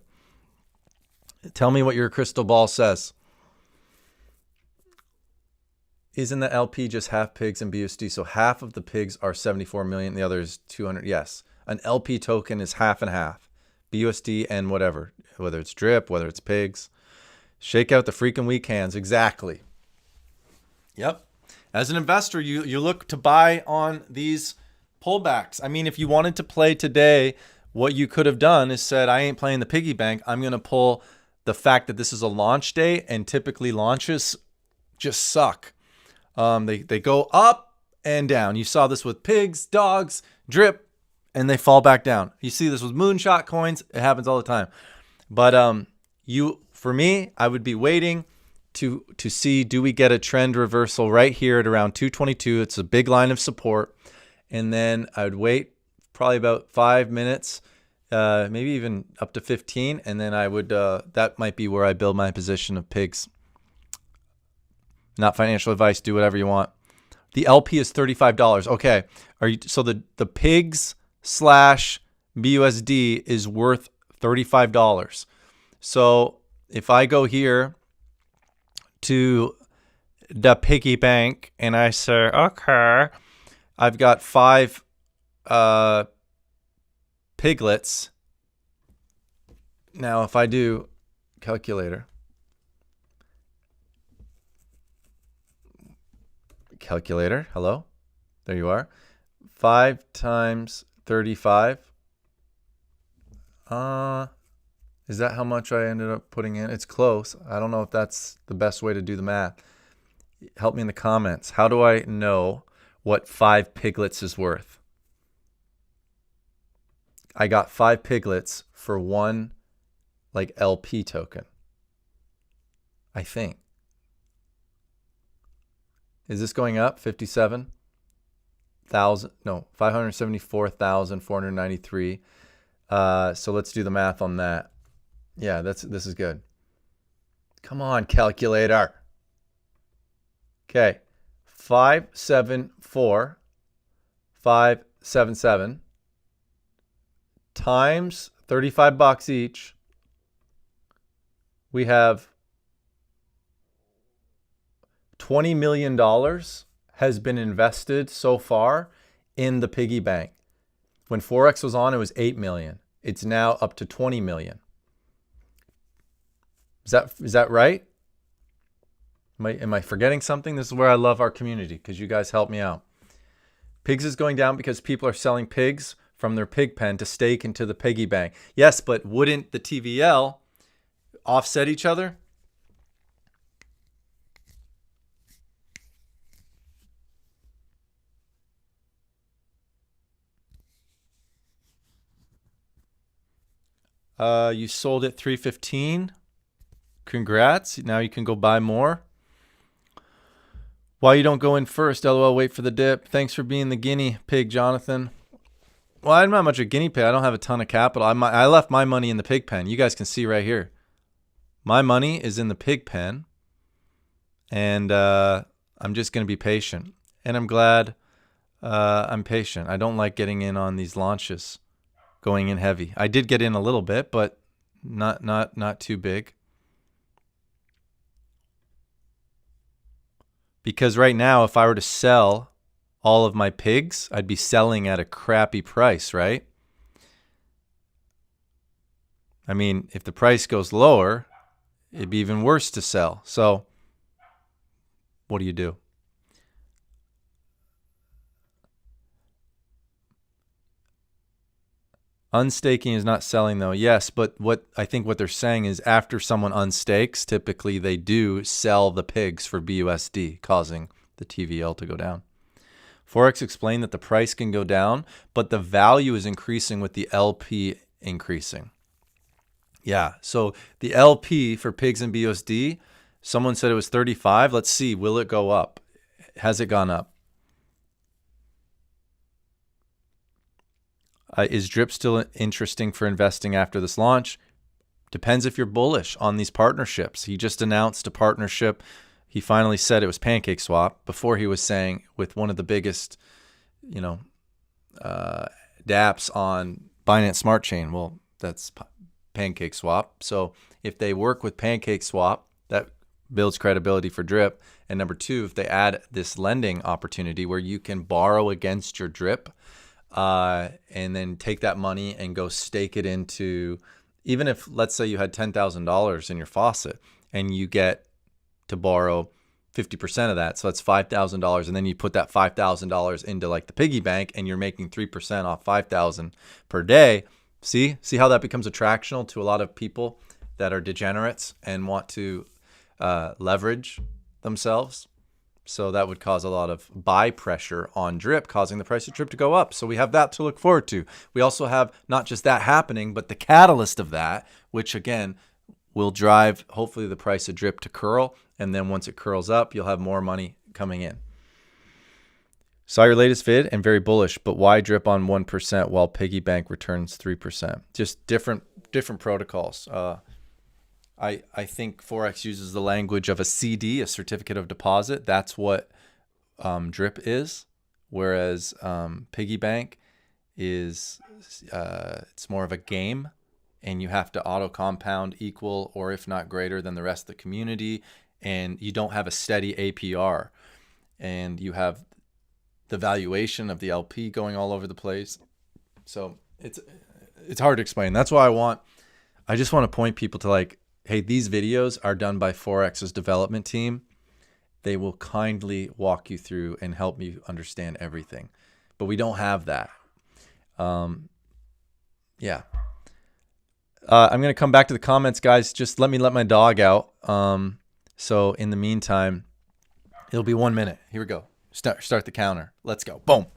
Tell me what your crystal ball says. Isn't the LP just half pigs and BUSD? So half of the pigs are 74 million, the other is 200. Yes. An LP token is half and half. BUSD and whatever, whether it's drip, whether it's pigs. Shake out the freaking weak hands. Exactly. Yep. As an investor, you look to buy on these pullbacks. I mean, if you wanted to play today, what you could have done is said, I ain't playing the piggy bank. I'm going to pull the fact that this is a launch day, and typically launches just suck. They go up and down. You saw this with pigs, dogs, drip, and they fall back down. You see this with moonshot coins. It happens all the time. But for me, I would be waiting to see, do we get a trend reversal right here at around 222? It's a big line of support. And then I would wait probably about 5 minutes, maybe even up to 15. And then I would, that might be where I build my position of pigs. Not financial advice. Do whatever you want. The LP is $35. Okay. So the pigs / BUSD is worth $35. So if I go here to the piggy bank and I say, okay, I've got 5 piglets. Now, if I do calculator, hello, there you are. 5 times 35. Is that how much I ended up putting in? It's close. I don't know if that's the best way to do the math. Help me in the comments. How do I know what 5 piglets is worth? I got 5 piglets for 1 LP token. I think. Is this going up? 57,000? No, 574,493. So let's do the math on that. Yeah, this is good. Come on, calculator. Okay. 574,577 times $35 each. We have $20 million has been invested so far in the piggy bank. When Forex was on, it was 8 million. It's now up to 20 million. Is that right? Am I forgetting something? This is where I love our community because you guys help me out. Pigs is going down because people are selling pigs from their pig pen to stake into the piggy bank. Yes, but wouldn't the TVL offset each other? You sold it 315. Congrats. Now you can go buy more. Why you don't go in first? LOL, wait for the dip. Thanks for being the guinea pig, Jonathan. Well, I'm not much a guinea pig. I don't have a ton of capital. I left my money in the pig pen. You guys can see right here. My money is in the pig pen. And I'm just going to be patient. And I'm glad I'm patient. I don't like getting in on these launches. Going in heavy. I did get in a little bit, but not too big. Because right now, if I were to sell all of my pigs, I'd be selling at a crappy price, right? I mean, if the price goes lower, it'd be even worse to sell. So what do you do? Unstaking is not selling though. Yes, but what they're saying is after someone unstakes, typically they do sell the pigs for BUSD, causing the TVL to go down. Forex explained that the price can go down, but the value is increasing with the LP increasing. Yeah, so the LP for PIGS and BUSD, someone said it was 35. Let's see, will it go up? Has it gone up? Is DRIP still interesting for investing after this launch? Depends if you're bullish on these partnerships. He just announced a partnership. He finally said it was PancakeSwap. Before he was saying with one of the biggest, dApps on Binance Smart Chain. Well, that's PancakeSwap. So if they work with PancakeSwap, that builds credibility for DRIP. And number two, if they add this lending opportunity where you can borrow against your DRIP, and then take that money and go stake it into, even if, let's say you had $10,000 in your faucet and you get to borrow 50% of that. So that's $5,000. And then you put that $5,000 into like the piggy bank and you're making 3% off $5,000 per day. See how that becomes attractional to a lot of people that are degenerates and want to leverage themselves. So that would cause a lot of buy pressure on DRIP, causing the price of DRIP to go up. So we have that to look forward to. We also have not just that happening, but the catalyst of that, which again will drive hopefully the price of DRIP to curl. And then once it curls up, you'll have more money coming in. Saw your latest vid and very bullish, but why DRIP on 1% while piggy bank returns 3%? Just different protocols. I think Forex uses the language of a CD, a certificate of deposit. That's what DRIP is, whereas piggy bank is it's more of a game, and you have to auto compound equal or if not greater than the rest of the community, and you don't have a steady APR, and you have the valuation of the LP going all over the place. So it's hard to explain. That's why I just want to point people to like, hey, these videos are done by Forex's development team. They will kindly walk you through and help you understand everything. But we don't have that. Yeah. I'm going to come back to the comments, guys. Just let my dog out. So in the meantime, it'll be 1 minute. Here we go. Start the counter. Let's go. Boom.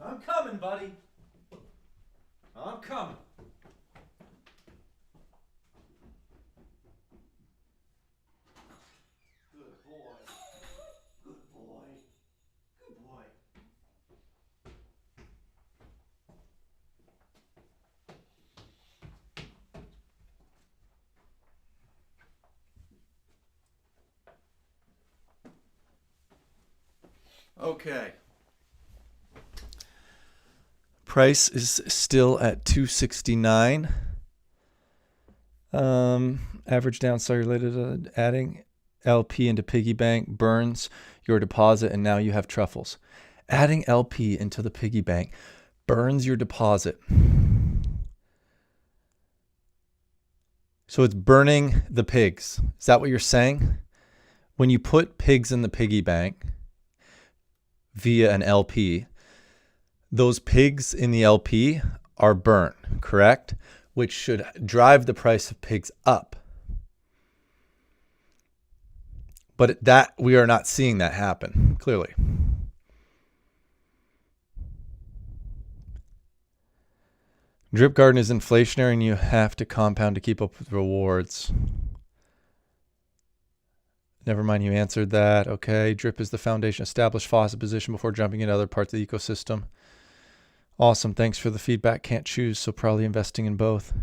I'm coming, buddy. I'm coming. Okay. Price is still at 269. Average downside related to adding LP into piggy bank burns your deposit, and now you have truffles. Adding LP into the piggy bank burns your deposit. So it's burning the pigs. Is that what you're saying? When you put pigs in the piggy bank via an LP, those pigs in the LP are burnt, correct? Which should drive the price of pigs up. But that we are not seeing that happen, clearly. Drip Garden is inflationary and you have to compound to keep up with rewards. Never mind, you answered that. Okay, drip is the foundation. Establish faucet position before jumping into other parts of the ecosystem. Awesome, thanks for the feedback. Can't choose, so probably investing in both.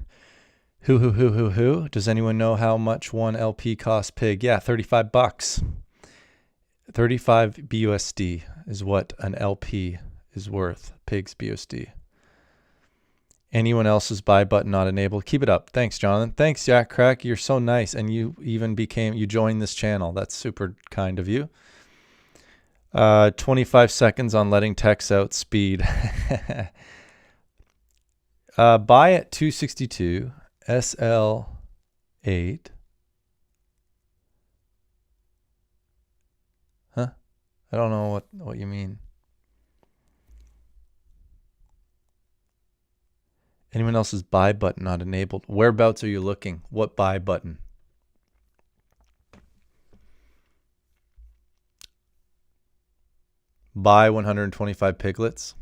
Who? Does anyone know how much one LP costs pig? Yeah, $35. 35 BUSD is what an LP is worth. Pigs BUSD. Anyone else's buy button not enabled? Keep it up. Thanks, Jonathan. Thanks, Jack Crack. You're so nice. And you even you joined this channel. That's super kind of you. 25 seconds on letting text out speed. Buy at 262 SL8. Huh? I don't know what you mean. Anyone else's buy button not enabled? Whereabouts are you looking? What buy button? buy 125 piglets.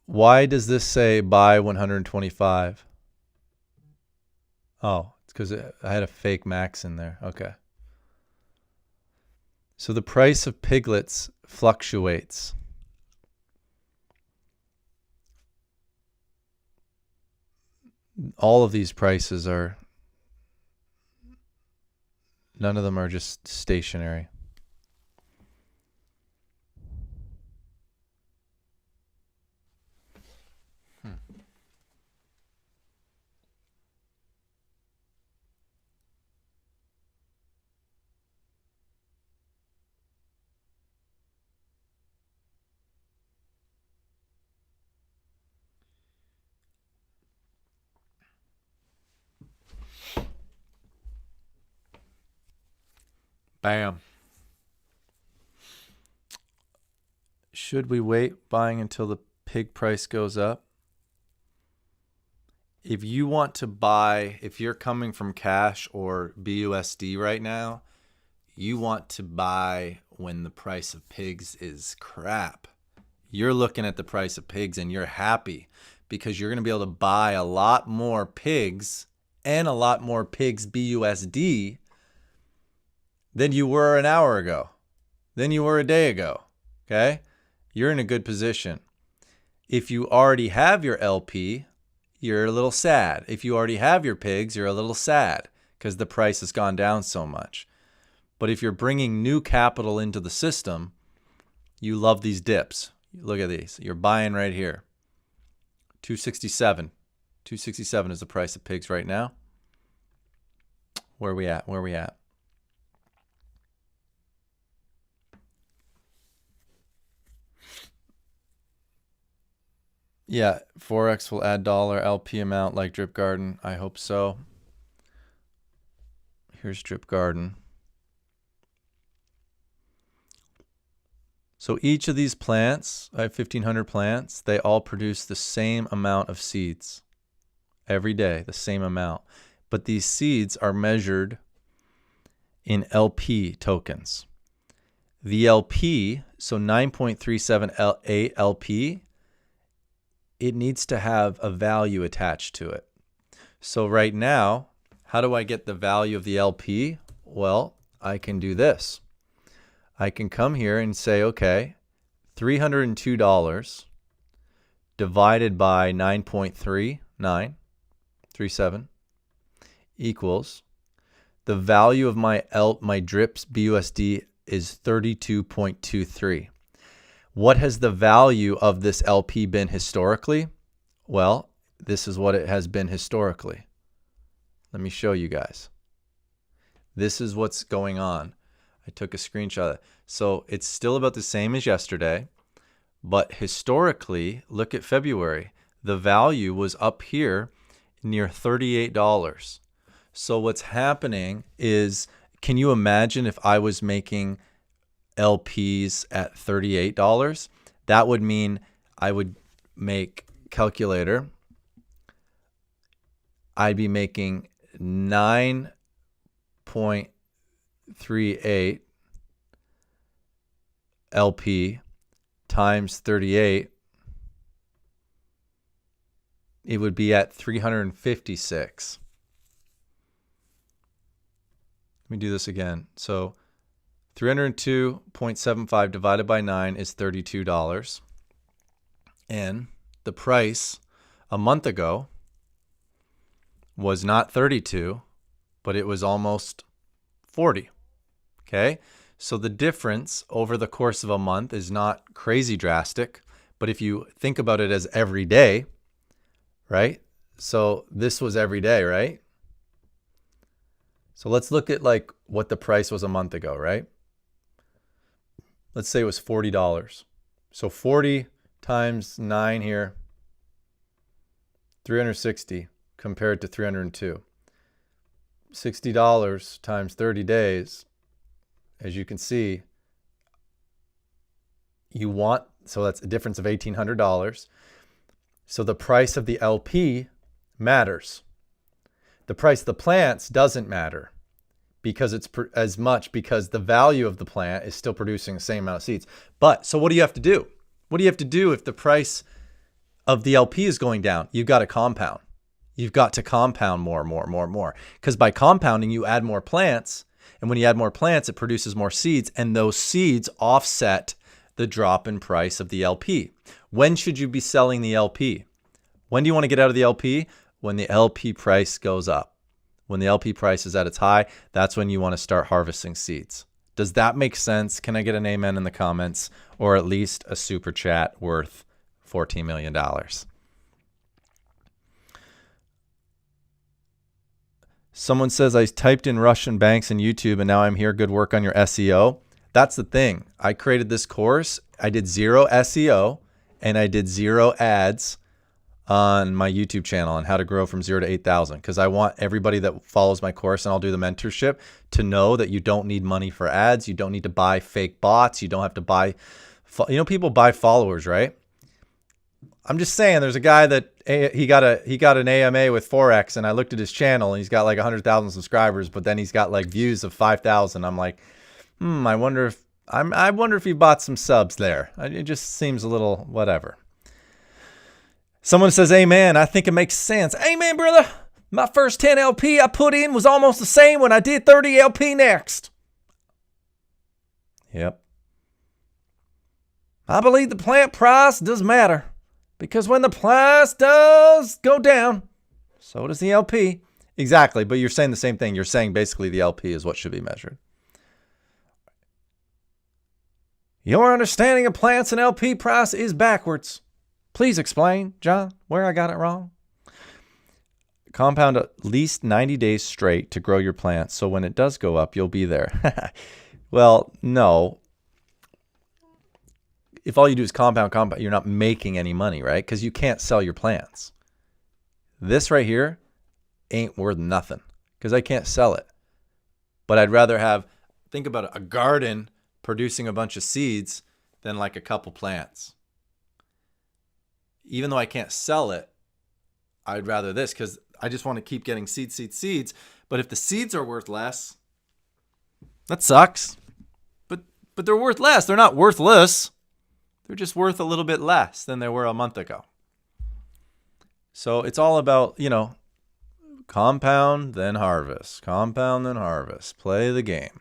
Why does this say buy 125? Oh, it's because I had a fake max in there. Okay. So the price of piglets fluctuates. All of these prices are, none of them are just stationary. Bam. Should we wait buying until the pig price goes up? If you want to buy, if you're coming from cash or BUSD right now, you want to buy when the price of pigs is crap. You're looking at the price of pigs and you're happy because you're going to be able to buy a lot more pigs and a lot more pigs BUSD than you were an hour ago, than you were a day ago, okay? You're in a good position. If you already have your LP, you're a little sad. If you already have your pigs, you're a little sad because the price has gone down so much. But if you're bringing new capital into the system, you love these dips. Look at these. You're buying right here. 267. 267 is the price of pigs right now. Where are we at? Where are we at? Yeah, Forex will add dollar LP amount like Drip Garden. I hope so. Here's Drip Garden. So each of these plants, I have 1,500 plants, they all produce the same amount of seeds every day, the same amount. But these seeds are measured in LP tokens. The LP, so 9.378 LP, it needs to have a value attached to it. So right now, how do I get the value of the LP? Well, I can do this. I can come here and say, okay, $302 divided by 9.3937 equals the value of my drips BUSD is 32.23. What has the value of this LP been historically? Well, this is what it has been historically. Let me show you guys. This is what's going on. I took a screenshot of it. So it's still about the same as yesterday, but historically, look at February. The value was up here near $38. So what's happening is, can you imagine if I was making LPs at $38? That would mean I would make, calculator, I'd be making 9.38 LP times 38. It would be at 356. Let me do this again. So 302.75 divided by 9 is $32. And the price a month ago was not 32, but it was almost 40. Okay? So the difference over the course of a month is not crazy drastic, but if you think about it as every day, right? So this was every day, right? So let's look at like what the price was a month ago, right? Let's say it was $40. So 40 times 9 here, 360 compared to 302. $60 times 30 days, as you can see, so that's a difference of $1,800. So the price of the LP matters. The price of the plants doesn't matter because it's as much because the value of the plant is still producing the same amount of seeds. But so what do you have to do? What do you have to do if the price of the LP is going down? You've got to compound. You've got to compound more. Because by compounding, you add more plants. And when you add more plants, it produces more seeds. And those seeds offset the drop in price of the LP. When should you be selling the LP? When do you want to get out of the LP? When the LP price goes up. When the LP price is at its high, that's when you want to start harvesting seeds. Does that make sense? Can I get an amen in the comments, or at least a super chat worth $14 million? Someone says, I typed in Russian banks in YouTube and now I'm here. Good work on your SEO. That's the thing. I created this course. I did 0 SEO and I did 0 ads on my YouTube channel on how to grow from 0 to 8,000, because I want everybody that follows my course, and I'll do the mentorship, to know that you don't need money for ads. You don't need to buy fake bots. You don't have to buy, people buy followers, right? I'm just saying, there's a guy that he got an AMA with Forex, and I looked at his channel and he's got like 100,000 subscribers, but then he's got like views of 5,000. I'm like, I wonder if he bought some subs there. It just seems a little whatever. Someone says, amen. I think it makes sense. Amen, brother. My first 10 LP I put in was almost the same when I did 30 LP next. Yep. I believe the plant price does matter, because when the price does go down, so does the LP. Exactly, but you're saying the same thing. You're saying basically the LP is what should be measured. Your understanding of plants and LP price is backwards. Please explain, John, where I got it wrong. Compound at least 90 days straight to grow your plants, so when it does go up, you'll be there. Well, no. If all you do is compound, you're not making any money, right? Because you can't sell your plants. This right here ain't worth nothing because I can't sell it. But I'd rather think about it, a garden producing a bunch of seeds than like a couple plants. Even though I can't sell it, I'd rather this because I just want to keep getting seeds. But if the seeds are worth less, that sucks. But they're worth less. They're not worthless. They're just worth a little bit less than they were a month ago. So it's all about, compound, then harvest. Compound, then harvest. Play the game.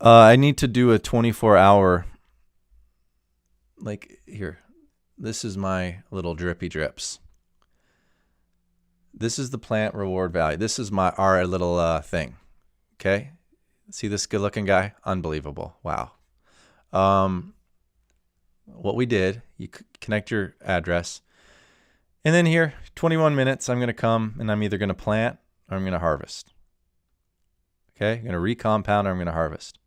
I need to do a 24-hour, here. This is my little drippy drips. This is the plant reward value. This is our little thing. Okay? See this good-looking guy? Unbelievable. Wow. What we did, you connect your address. And then here, 21 minutes, I'm going to come and I'm either going to plant or I'm going to harvest. Okay? I'm going to recompound or I'm going to harvest.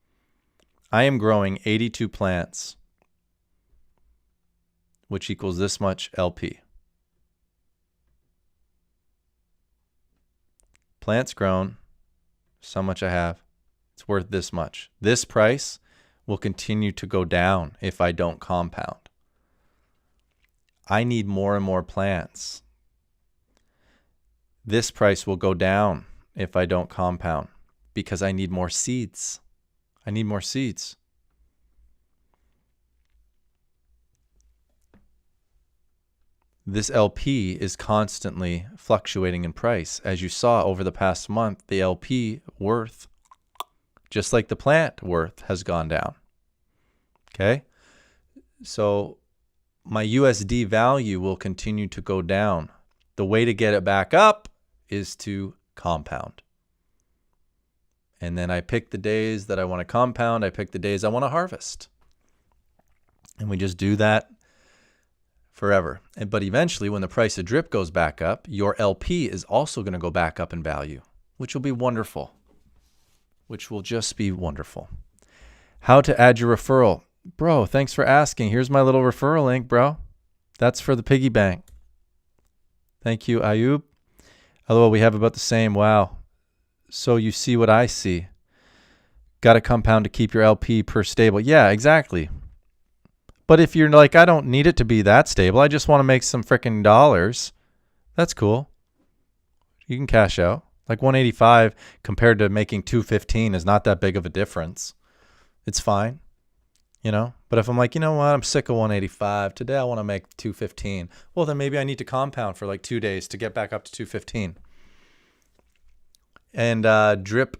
I am growing 82 plants, which equals this much LP. Plants grown, so much I have. It's worth this much. This price will continue to go down if I don't compound. I need more and more plants. This price will go down if I don't compound because I need more seeds. I need more seeds. This LP is constantly fluctuating in price. As you saw over the past month, the LP worth, just like the plant worth, has gone down. Okay? So my USD value will continue to go down. The way to get it back up is to compound. And then I pick the days that I want to compound. I pick the days I want to harvest. And we just do that forever. But eventually, when the price of drip goes back up, your LP is also going to go back up in value, which will be wonderful. Which will just be wonderful. How to add your referral. Bro, thanks for asking. Here's my little referral link, bro. That's for the piggy bank. Thank you, Ayub. Although we have about the same. Wow. So you see what I see. Got to compound to keep your LP per stable. Yeah, exactly. But if you're like, I don't need it to be that stable. I just want to make some freaking dollars. That's cool. You can cash out. Like 185 compared to making 215 is not that big of a difference. It's fine, you know. But if I'm like, you know what, I'm sick of 185. Today I want to make 215. Well, then maybe I need to compound for like 2 days to get back up to 215. And drip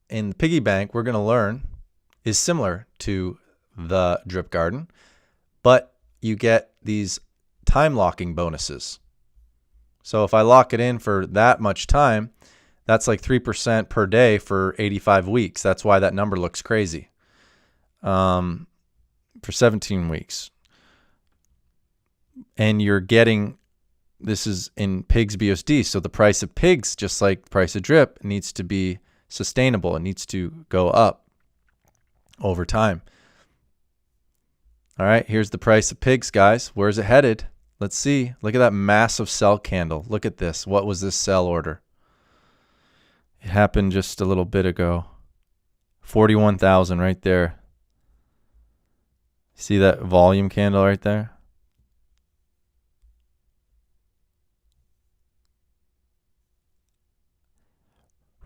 in the piggy bank, we're going to learn, is similar to the drip garden, but you get these time locking bonuses. So if I lock it in for that much time, that's like 3% per day for 85 weeks. That's why that number looks crazy. For 17 weeks. And you're getting, this is in pigs BUSD. So the price of pigs, just like the price of drip, needs to be sustainable. It needs to go up over time. All right, here's the price of pigs, guys. Where's it headed? Let's see. Look at that massive sell candle. Look at this. What was this sell order? It happened just a little bit ago. 41,000 right there. See that volume candle right there?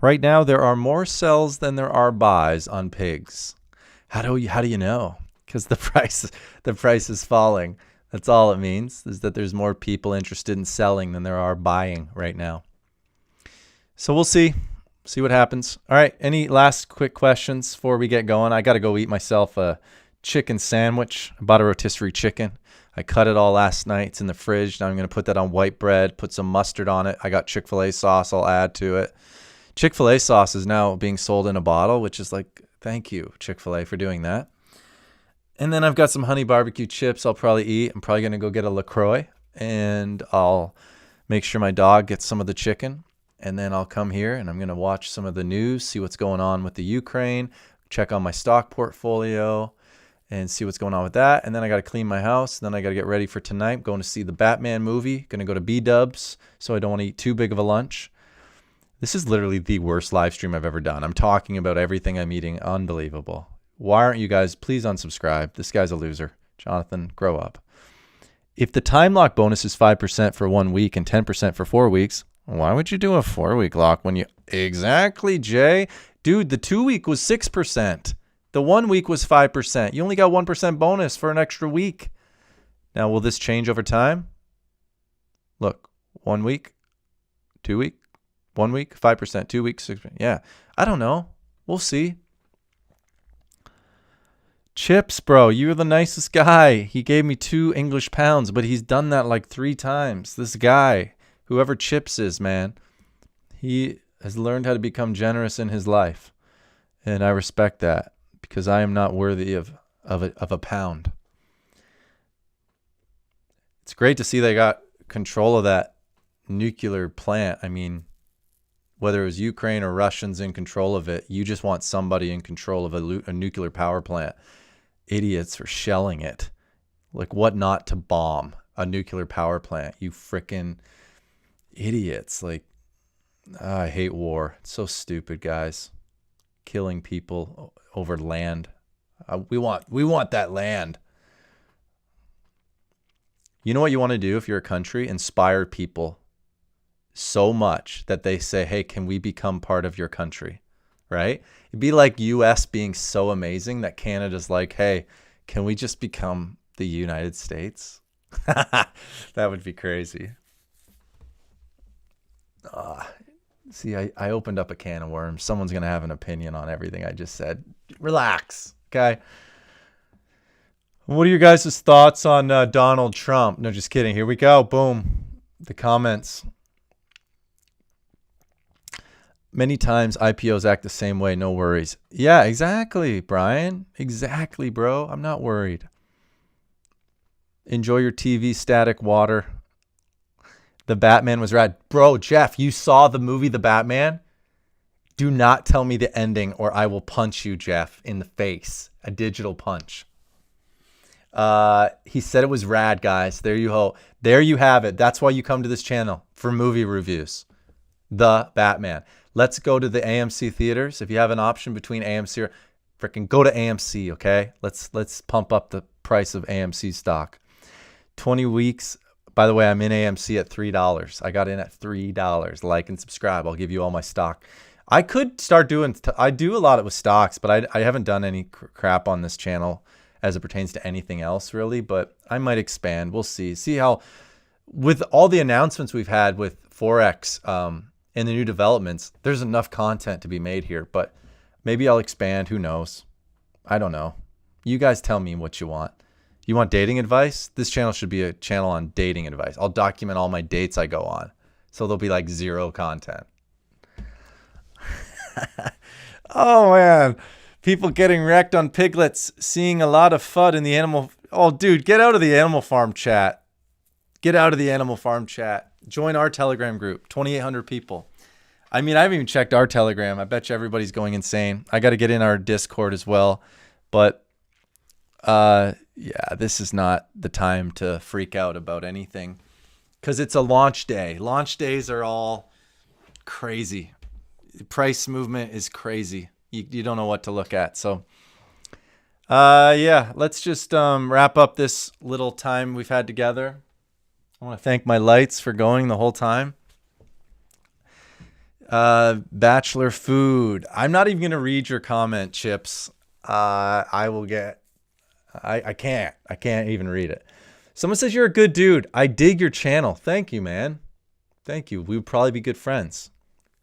Right now, there are more sells than there are buys on pigs. How do you know? Because the price is falling. That's all it means, is that there's more people interested in selling than there are buying right now. So we'll see what happens. All right, any last quick questions before we get going? I got to go eat myself a chicken sandwich. I bought a rotisserie chicken. I cut it all last night. It's in the fridge. Now I'm going to put that on white bread, put some mustard on it. I got Chick-fil-A sauce I'll add to it. Chick-fil-A sauce is now being sold in a bottle, which is like, thank you, Chick-fil-A, for doing that. And then I've got some honey barbecue chips I'll probably eat. I'm probably going to go get a LaCroix, and I'll make sure my dog gets some of the chicken. And then I'll come here, and I'm going to watch some of the news, see what's going on with the Ukraine, check on my stock portfolio, and see what's going on with that. And then I got to clean my house. Then I got to get ready for tonight. I'm going to see the Batman movie. Going to go to B-dubs, so I don't want to eat too big of a lunch. This is literally the worst live stream I've ever done. I'm talking about everything I'm eating. Unbelievable. Why aren't you guys? Please unsubscribe. This guy's a loser. Jonathan, grow up. If the time lock bonus is 5% for 1 week and 10% for 4 weeks, why would you do a 4-week lock when you... Exactly, Jay. Dude, the 2 week was 6%. The 1 week was 5%. You only got 1% bonus for an extra week. Now, will this change over time? Look, 1 week, 2 week, 1 week, 5%, 2 weeks, 6%. Yeah, I don't know. We'll see. Chips, bro, you're the nicest guy. He gave me 2 English pounds, but he's done that like 3 times. This guy, whoever Chips is, man, he has learned how to become generous in his life. And I respect that, because I am not worthy of a pound. It's great to see they got control of that nuclear plant. I mean, whether it was Ukraine or Russians in control of it, you just want somebody in control of a nuclear power plant. Idiots for shelling it. Like, what not to bomb a nuclear power plant? You frickin' idiots. Like, I hate war. It's so stupid, guys. Killing people over land. We want that land. You know what you want to do if you're a country? Inspire people so much that they say, hey, can we become part of your country? Right? It'd be like US being so amazing that Canada's like, hey, can we just become the United States? That would be crazy. See, I opened up a can of worms. Someone's going to have an opinion on everything I just said. Relax, okay? What are your guys' thoughts on Donald Trump? No, just kidding. Here we go. Boom. The comments. Many times IPOs act the same way. No worries. Yeah, exactly, Brian. Exactly, bro. I'm not worried. Enjoy your TV static water. The Batman was rad. Bro, Jeff, you saw the movie The Batman? Do not tell me the ending or I will punch you, Jeff, in the face. A digital punch. He said it was rad, guys. There you have it. That's why you come to this channel, for movie reviews. The Batman. Let's go to the AMC theaters. If you have an option between AMC or freaking go to AMC, okay? Let's pump up the price of AMC stock. 20 weeks By the way, I'm in AMC at $3. I got in at $3. Like and subscribe. I'll give you all my stock. I could start doing, I do a lot with stocks, but I haven't done any crap on this channel as it pertains to anything else really, but I might expand. We'll see. See how, with all the announcements we've had with Forex and the new developments, there's enough content to be made here, but maybe I'll expand. Who knows? I don't know. You guys tell me what you want. You want dating advice? This channel should be a channel on dating advice. I'll document all my dates I go on. So there'll be like 0 content. Oh man, people getting wrecked on piglets, seeing a lot of FUD in the animal. Oh dude, get out of the animal farm chat. Get out of the animal farm chat. Join our Telegram group, 2,800 people. I mean, I haven't even checked our Telegram. I bet you everybody's going insane. I got to get in our Discord as well. But yeah, this is not the time to freak out about anything because it's a launch day. Launch days are all crazy. Price movement is crazy. You don't know what to look at. So yeah, let's just wrap up this little time we've had together. I want to thank my lights for going the whole time. Bachelor food. I'm not even going to read your comment, Chips. I can't even read it. Someone says you're a good dude. I dig your channel. Thank you, man. Thank you. We would probably be good friends.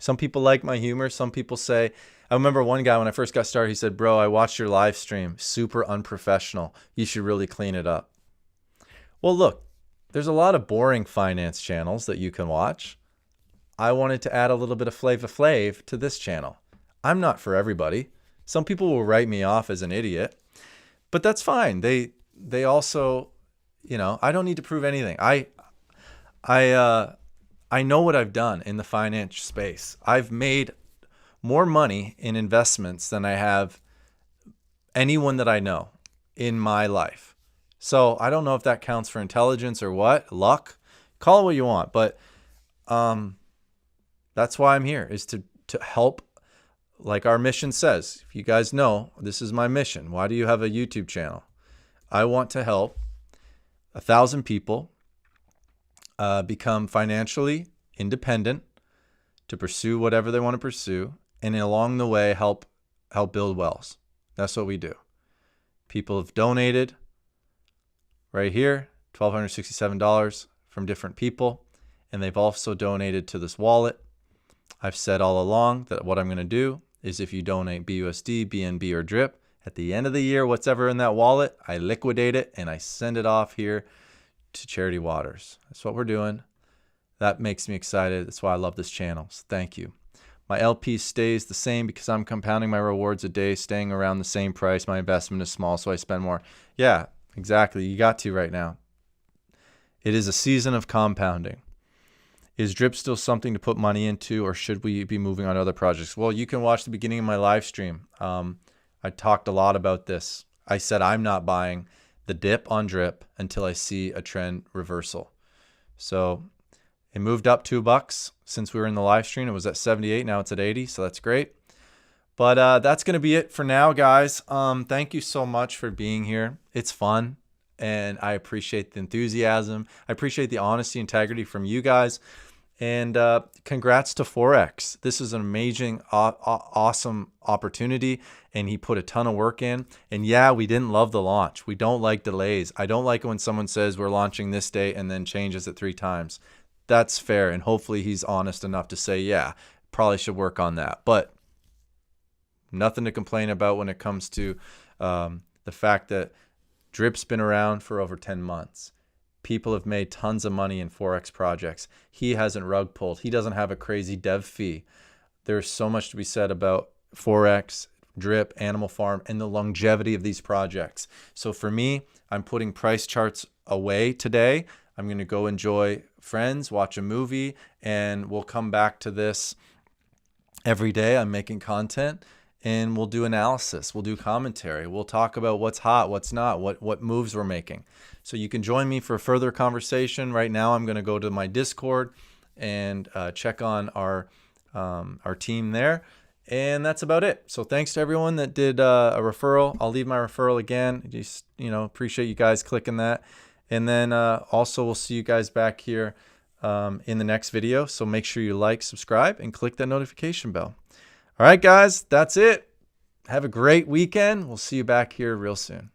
Some people like my humor. Some people say, I remember one guy when I first got started, he said, bro, I watched your live stream. Super unprofessional. You should really clean it up. Well, look, there's a lot of boring finance channels that you can watch. I wanted to add a little bit of Flava Flav to this channel. I'm not for everybody. Some people will write me off as an idiot, but that's fine. They also, you know, I don't need to prove anything. I know what I've done in the finance space. I've made more money in investments than I have anyone that I know in my life. So I don't know if that counts for intelligence or what, luck, call it what you want. But that's why I'm here, is to help. Like our mission says, if you guys know, this is my mission. Why do you have a YouTube channel? I want to help 1,000 people become financially independent to pursue whatever they want to pursue, and along the way help build wealth. That's what we do. People have donated right here, $1,267 from different people, and they've also donated to this wallet. I've said all along that what I'm going to do is if you donate BUSD, BNB, or DRIP, at the end of the year, whatever in that wallet, I liquidate it and I send it off here to Charity Waters. That's what we're doing. That makes me excited. That's why I love this channel. So thank you. My LP stays the same because I'm compounding my rewards a day, staying around the same price. My investment is small, so I spend more. Yeah, exactly. You got to right now. It is a season of compounding. Is drip still something to put money into, or should we be moving on to other projects? Well, you can watch the beginning of my live stream. I talked a lot about this. I said I'm not buying the dip on drip until I see a trend reversal. So it moved up $2 since we were in the live stream. It was at 78. Now it's at 80. So that's great. But that's going to be it for now, guys. Thank you so much for being here. It's fun. And I appreciate the enthusiasm. I appreciate the honesty, integrity from you guys. And congrats to Forex. This is an amazing, awesome opportunity. And he put a ton of work in. And yeah, we didn't love the launch. We don't like delays. I don't like it when someone says we're launching this day and then changes it 3 times. That's fair. And hopefully he's honest enough to say, yeah, probably should work on that. But nothing to complain about when it comes to the fact that Drip's been around for over 10 months. People have made tons of money in Forex projects. He hasn't rug pulled. He doesn't have a crazy dev fee. There's so much to be said about Forex, Drip, Animal Farm, and the longevity of these projects. So for me, I'm putting price charts away today. I'm going to go enjoy friends, watch a movie, and we'll come back to this every day. I'm making content. And we'll do analysis. We'll do commentary. We'll talk about what's hot, what's not, what moves we're making. So you can join me for further conversation. Right now, I'm going to go to my Discord and check on our team there. And that's about it. So thanks to everyone that did a referral. I'll leave my referral again. Just, appreciate you guys clicking that. And then also we'll see you guys back here in the next video. So make sure you like, subscribe, and click that notification bell. All right, guys, that's it. Have a great weekend. We'll see you back here real soon.